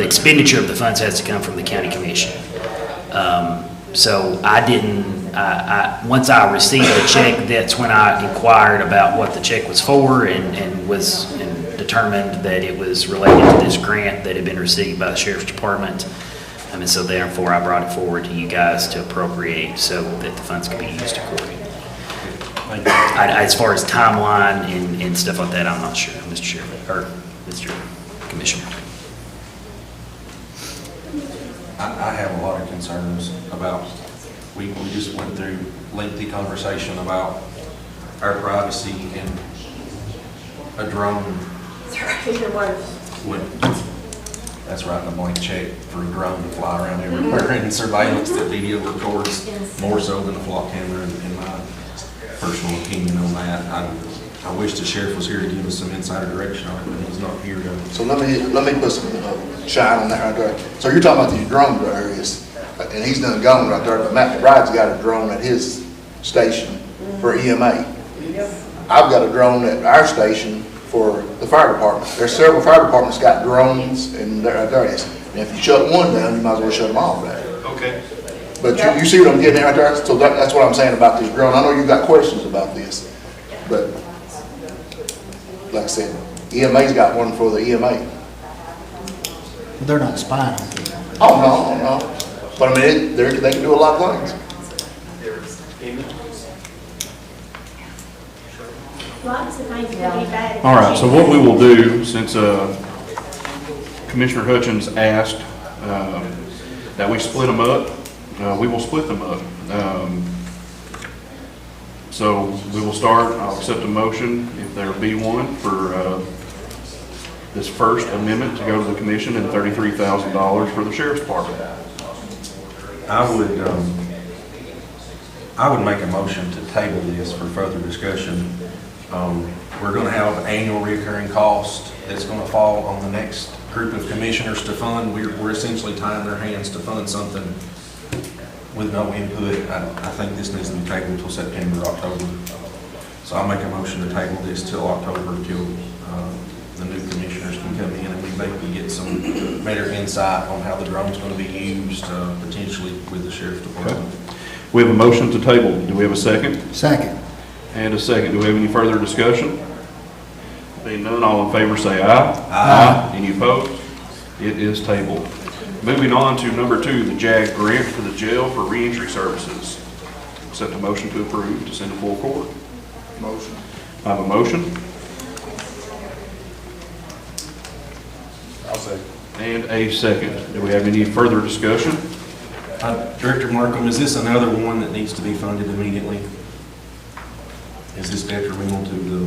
expenditure of the funds has to come from the county commission. So I didn't, once I received the check, that's when I inquired about what the check was for and determined that it was related to this grant that had been received by the Sheriff's Department. And so therefore I brought it forward to you guys to appropriate so that the funds could be used accordingly. As far as timeline and stuff like that, I'm not sure, Mr. Chairman, or Mr. Commissioner.
I have a lot of concerns about, we just went through lengthy conversation about our privacy and a drone. That's writing a blank check for a drone to fly around everywhere and surveillance that video records more so than a flock camera, in my personal opinion on that. I wish the sheriff was here to give us some insider direction on it, but he's not here to.
So let me put some shine on that right there. So you're talking about these drone areas, and he's done gone right there, but Matt McBride's got a drone at his station for EMA. I've got a drone at our station for the fire department. There's several fire departments got drones, and there it is. And if you shut one down, you might as well shut them all down.
Okay.
But you see what I'm getting at right there? So that's what I'm saying about this drone. I know you've got questions about this, but like I said, EMA's got one for the EMA.
They're not spying on people.
Oh, no. But I mean, they can do a lot of things.
Lots of things can be bad.
All right, so what we will do, since Commissioner Hutchins asked that we split them up, we will split them up. So we will start, I'll accept a motion, if there be one, for this first amendment to go to the commission and $33,000 for the sheriff's department.
I would make a motion to table this for further discussion We're gonna have an annual recurring cost that's gonna fall on the next group of commissioners to fund. We're essentially tying their hands to fund something with no input. I think this needs to be tabled until September, October. So I'll make a motion to table this till October, till the new commissioners can come in and we maybe get some better insight on how the drone's gonna be used, potentially with the sheriff's department.
We have a motion to table. Do we have a second?
Second.
And a second. Do we have any further discussion? Being none, all in favor say aye.
Aye.
Any opposed? It is tabled. Moving on to number 2, the JAG grant for the jail for reentry services. Accept a motion to approve to send to full court.
Motion.
I have a motion
I'll say.
and a second. Do we have any further discussion?
Director Markham, is this another one that needs to be funded immediately? Is this detrimental to the?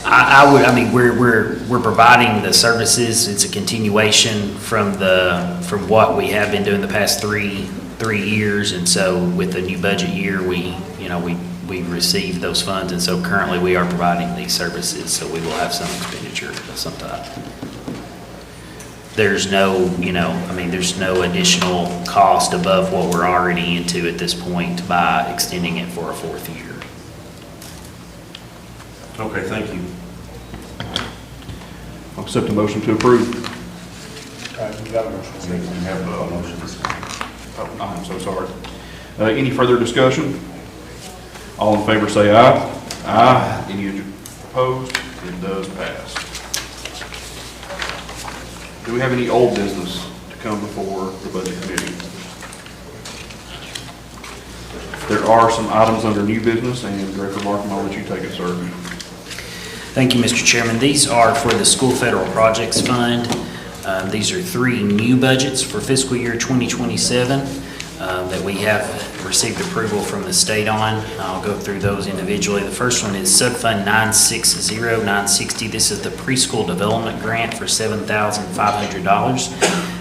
I mean, we're providing the services. It's a continuation from what we have been doing the past three years. And so with the new budget year, we received those funds. And so currently we are providing these services. So we will have some expenditure of some type. There's no, there's no additional cost above what we're already into at this point by extending it for a 4th year.
Okay, thank you.
I'll accept a motion to approve.
You got a motion.
You have a motion.
Oh, I'm so sorry. Any further discussion? All in favor say aye. Aye. Any opposed? It does pass. Do we have any old business to come before the budget committee? There are some items under new business, and Director Markham, I'll let you take it, sir.
Thank you, Mr. Chairman. These are for the School Federal Projects Fund. These are 3 new budgets for fiscal year 2027 that we have received approval from the state on. I'll go through those individually. The first one is Subfund 960-960. This is the preschool development grant for $7,500.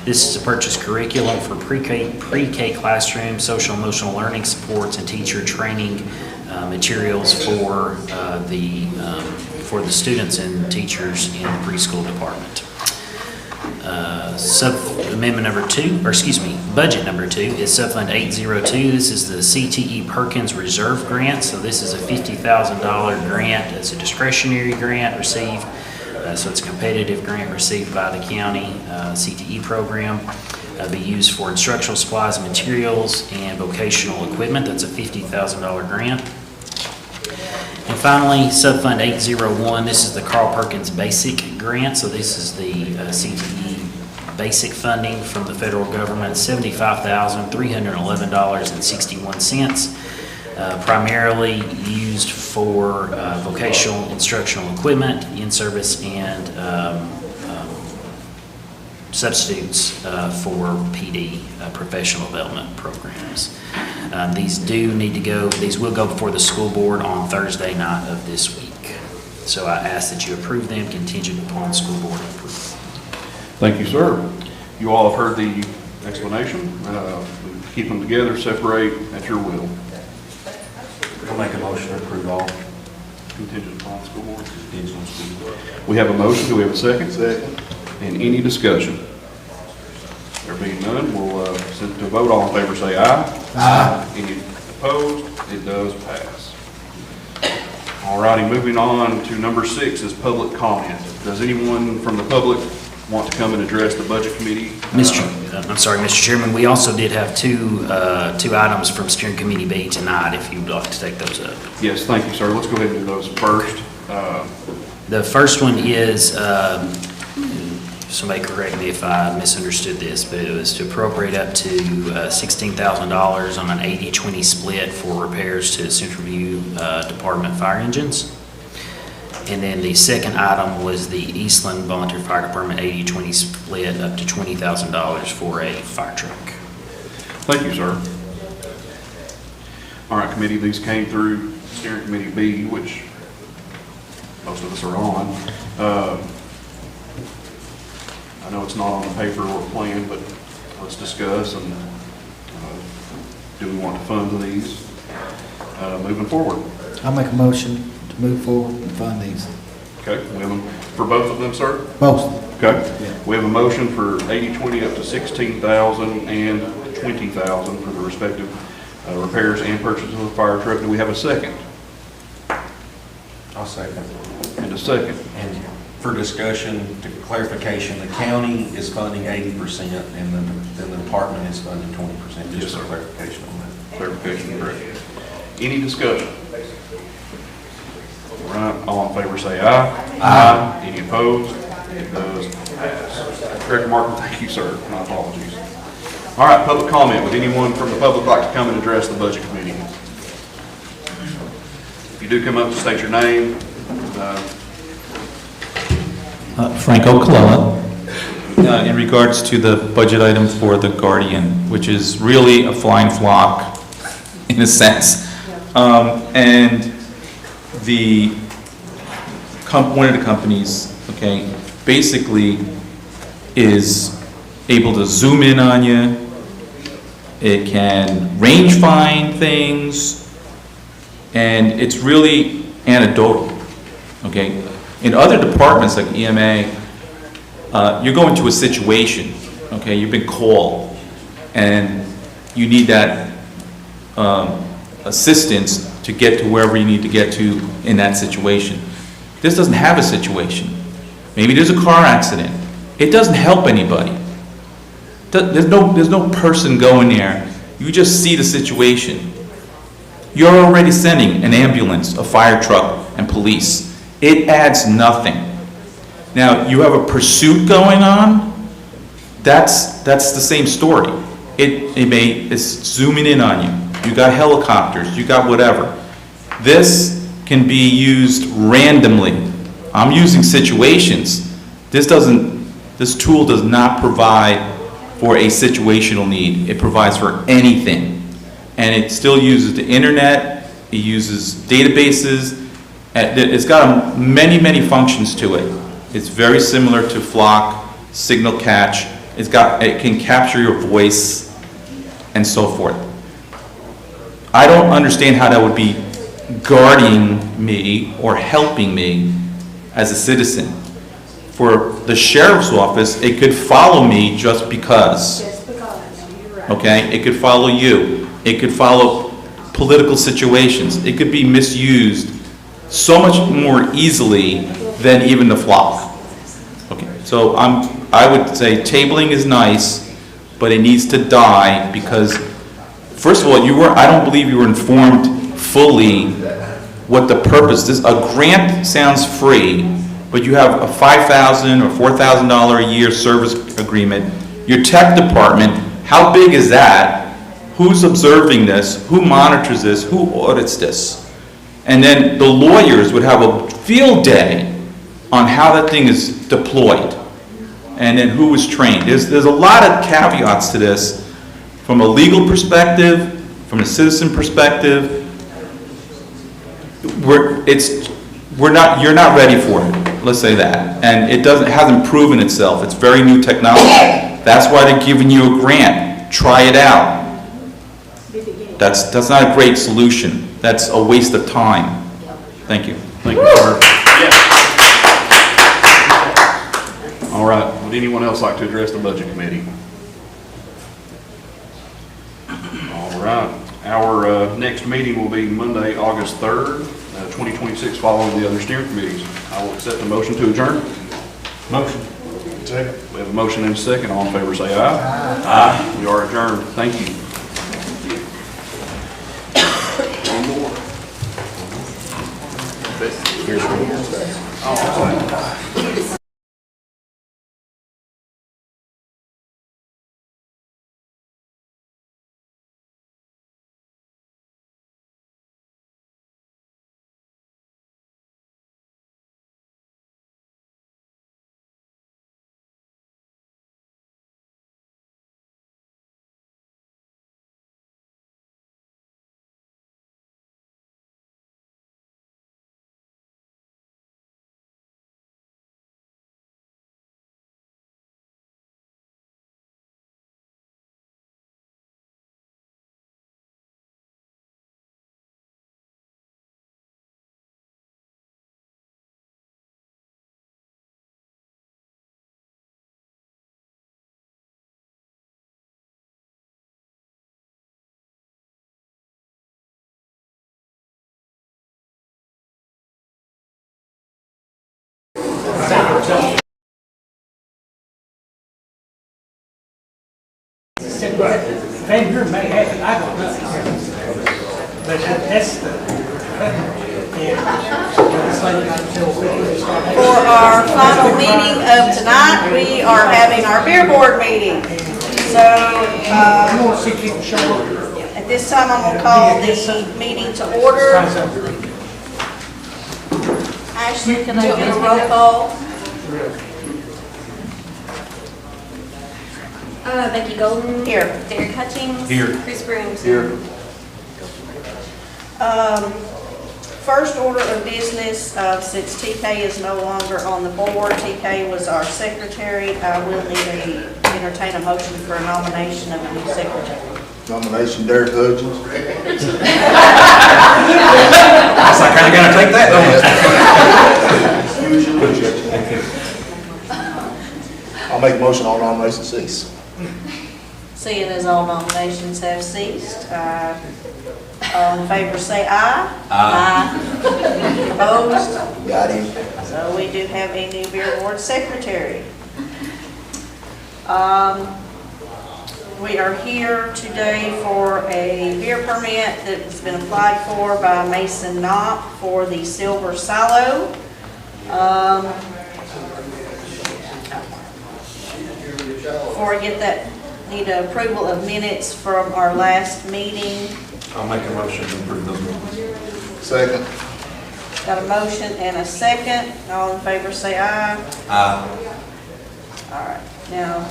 This is to purchase curriculum for pre-K classroom, social emotional learning supports, and teacher training materials for the students and teachers in the preschool department. Budget number 2 is Subfund 802. This is the CTE Perkins Reserve Grant. So this is a $50,000 grant. It's a discretionary grant received. So it's a competitive grant received by the county CTE program. Be used for instructional supplies and materials and vocational equipment. That's a $50,000 grant. And finally, Subfund 801, this is the Carl Perkins Basic Grant. So this is the CTE basic funding from the federal government, $75,311.61, primarily used for vocational instructional equipment, in-service, and substitutes for PD professional development programs. These will go before the school board on Thursday night of this week. So I ask that you approve them contingent upon school board approval.
Thank you, sir. You all have heard the explanation. Keep them together, separate at your will.
I'll make a motion to approve all.
Contingent upon school board. Contingent on school board. We have a motion. Do we have a second?
Second.
And any discussion? There being none, we'll send it to a vote. All in favor say aye.
Aye.
Any opposed? It does pass. All righty, moving on to number 6 is public comment. Does anyone from the public want to come and address the budget committee?
I'm sorry, Mr. Chairman, we also did have two items from steering committee B tonight, if you'd like to take those up.
Yes, thank you, sir. Let's go ahead and do those first.
The first one is, somebody correct me if I misunderstood this, but it was to appropriate up to $16,000 on an 80-20 split for repairs to Central-View Department fire engines. And then the second item was the Eastland Volunteer Fire Department 80-20 split up to $20,000 for a fire truck.
Thank you, sir. All right, committee, these came through steering committee B, which most of us are on. I know it's not on the paper or plan, but let's discuss and do we want to fund these? moving forward.
I'll make a motion to move forward and fund these.
Okay, we have them for both of them, sir?
Both.
Okay. We have a motion for 80/20 up to 16,000 and 20,000 for the respective repairs and purchases of the fire truck. Do we have a second?
I'll second.
And a second.
And for discussion, to clarification, the county is funding 80% and then the department is funding 20%.
Yes,
Just
sir.
for clarification on that.
Clarification, correct. Any discussion? All right, all in favor say aye. Aye. Any opposed? It does pass. Director Markham, thank you, sir. My apologies. All right, public comment. Would anyone from the public like to come and address the budget committee? If you do come up, state your name.
Franco Colella, in regards to the budget item for the Guardian, which is really a flying flock in a sense. And one of the companies, okay, basically is able to zoom in on you. It can range find things, and it's really anecdotal, okay? In other departments like EMA, you're going to a situation, okay? You've been called, and you need that assistance to get to wherever you need to get to in that situation. This doesn't have a situation. Maybe there's a car accident. It doesn't help anybody. There's no person going there. You just see the situation. You're already sending an ambulance, a fire truck, and police. It adds nothing. Now, you have a pursuit going on, that's the same story. It's zooming in on you. You got helicopters, you got whatever. This can be used randomly. I'm using situations. This tool does not provide for a situational need. It provides for anything. And it still uses the internet, it uses databases. It's got many functions to it. It's very similar to Flock, Signal Catch. It can capture your voice and so forth. I don't understand how that would be guarding me or helping me as a citizen. For the sheriff's office, it could follow me just because. Okay? It could follow you. It could follow political situations. It could be misused so much more easily than even the Flock. Okay, so I would say tabling is nice, but it needs to die because, first of all, I don't believe you were informed fully what the purpose is. A grant sounds free, but you have a $5,000 or $4,000 a year service agreement. Your tech department, how big is that? Who's observing this? Who monitors this? Who audits this? And then the lawyers would have a field day on how that thing is deployed. And then who was trained. There's a lot of caveats to this from a legal perspective, from a citizen perspective. You're not ready for it, let's say that. And it hasn't proven itself. It's very new technology. That's why they're giving you a grant. Try it out. That's not a great solution. That's a waste of time. Thank you.
Thank you, sir. All right, would anyone else like to address the budget committee? All right, our next meeting will be Monday, August 3rd, 2026, following the other steering committees. I will accept the motion to adjourn. Motion. Second. We have a motion and a second. All in favor say aye. Aye. We are adjourned. Thank you. Here's one.
Van Buren may have it, I don't know. But that's the,
For our final meeting of tonight, we are having our beer board meeting. So, at this time, I'm going to call the meeting to order. Ashley, can I get a roll call?
Becky Golden.
Here.
Derek Hutchings.
Here.
Chris Brooms.
Here.
First order of business, since TK is no longer on the board, TK was our secretary, I will entertain a motion for a nomination of a new secretary.
Nomination Derek Hutchins.
I kind of got to take that, don't I?
I'll make a motion on nomination cease.
Seeing as all nominations have ceased, all in favor say aye. Aye. Opposed?
Got him.
So we do have a new beer board secretary. We are here today for a beer permit that has been applied for by Mason Knott for the Silver Silo. Before I get that, need approval of minutes from our last meeting.
I'll make a motion to approve those minutes.
Second.
Got a motion and a second. All in favor say aye.
Aye.
All right. Now,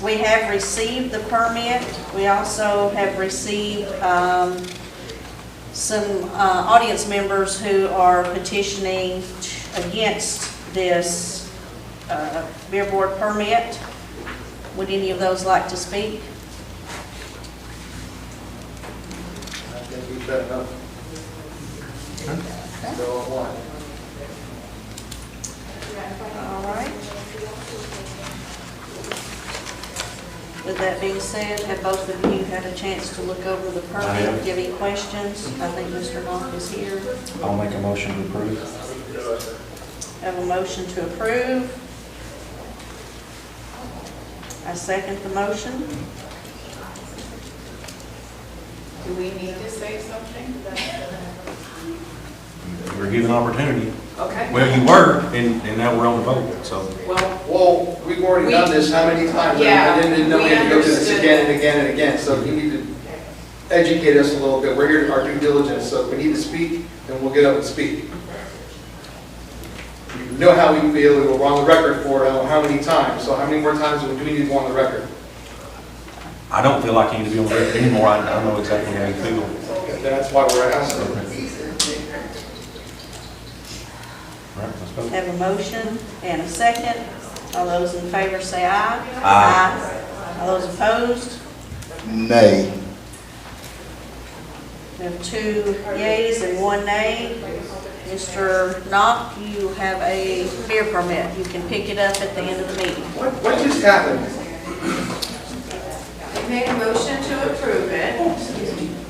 we have received the permit. We also have received some audience members who are petitioning against this beer board permit. Would any of those like to speak?
I think we set it up.
All right. With that being said, have both of you had a chance to look over the
I have.
permit? Do you have any questions? I think Mr. Monk is here.
I'll make a motion to approve.
Have a motion to approve. I second the motion.
Do we need to say something?
You were given an opportunity.
Okay.
Well, you were, and now we're on the vote, so.
Well, we've already done this how many times?
Yeah,
I didn't know we had to go through this
we
again and again and again, so you need to educate us a little bit. We're here to our due diligence, so if we need to speak, then we'll get up and speak. You know how we feel, and we're on the record for it, I don't know how many times, so how many more times do we need to go on the record?
I don't feel like you need to be on the record anymore. I know exactly how you feel.
Okay, that's why we're asking.
All right, let's go.
Have a motion and a second. All those in favor say aye.
Aye.
All those opposed?
Nay.
We have 2 yeas and 1 nay. Mr. Knopf, you have a beer permit. You can pick it up at the end of the meeting.
What just happened?
They made a motion to approve it.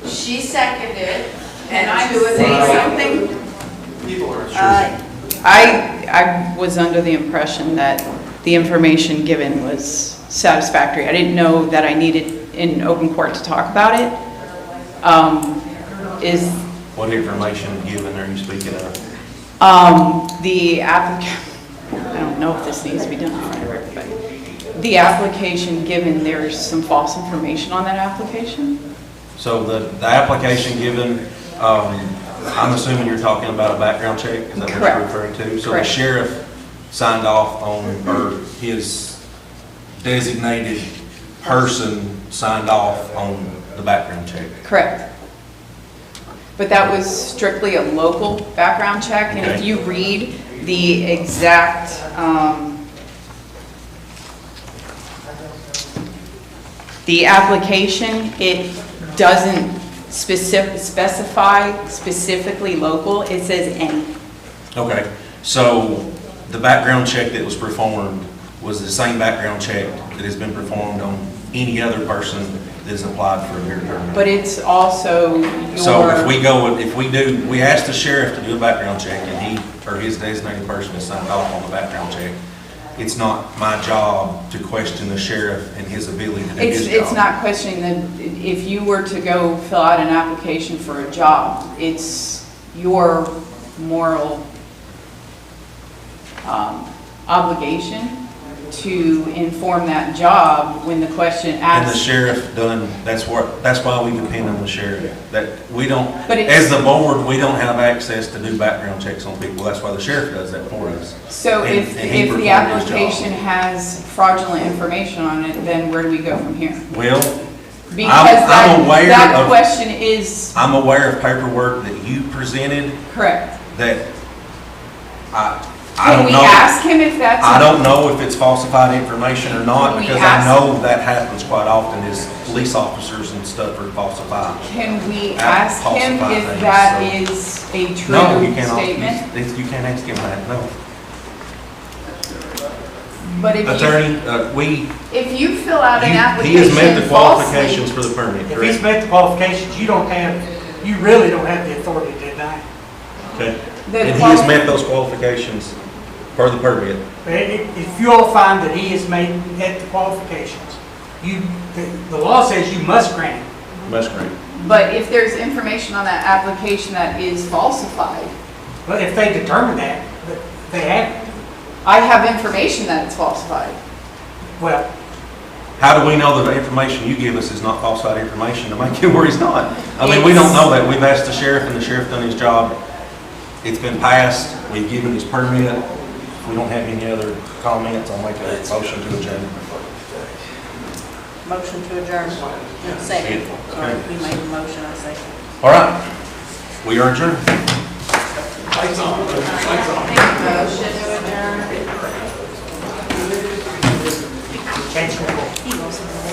She seconded, and I say something.
People are
I was under the impression that the information given was satisfactory. I didn't know that I needed in open court to talk about it.
What information given are you speaking of?
The applicant, I don't know if this needs to be done in front of everybody. The application given, there's some false information on that application?
So the application given, I'm assuming you're talking about a background check? Is that what
Correct.
you're referring to? So the
Correct.
sheriff signed off on, or his designated person signed off on the background check?
Correct. But that was strictly a local background check, and if
Okay.
you read the exact, the application, it doesn't specify specifically local, it says any.
Okay, so the background check that was performed was the same background check that has been performed on any other person that has applied for a beer permit?
But it's also your...
So if we ask the sheriff to do a background check and he or his designated person is signed off on the background check, it's not my job to question the sheriff and his ability to do his job.
It's not questioning that if you were to go fill out an application for a job, it's your moral obligation to inform that job when the question
And the
asks.
sheriff done, that's why we depend on the sheriff. That we don't,
But it's-
as the board, we don't have access to do background checks on people. That's why the sheriff does that for us.
So
And-
if
and he
the
performed his job.
application has fraudulent information on it, then where do we go from here?
Well,
Because
I'm aware
that
of-
question is
I'm aware of paperwork that you presented
correct.
that I
Can
don't
we
know.
ask him if that's?
I don't know if it's falsified information or not,
Can we
because I
ask-
know that happens quite often, is police officers and stuff are falsified.
Can we
Ask
ask him
falsified
if
things,
that
so-
is a
No, you
true
can't,
statement?
you can't ask him that, no.
But if you,
Attorney,
if you fill out an
he has
application
met the
falsely.
qualifications for the permit,
If he's
correct?
met the qualifications, you really don't have the authority to deny it.
Okay.
The
And he has met those qualifications for the permit.
But if you all find that he has met the qualifications, the law says you must grant it.
Must grant.
But if there's information on that application that is falsified,
But if they determine that, they have it.
I have information that it's falsified.
Well,
How do we know the information you give us is not falsified information to make it where he's not? I mean, we don't know that. We've asked the sheriff and the sheriff done his job. It's been passed. We've given his permit. If we don't have any other comments, I'll make a motion to adjourn.
Motion to adjourn. Second. Sorry, you made the motion, I second.
All right. We are adjourned.
Motion to adjourn.
change control.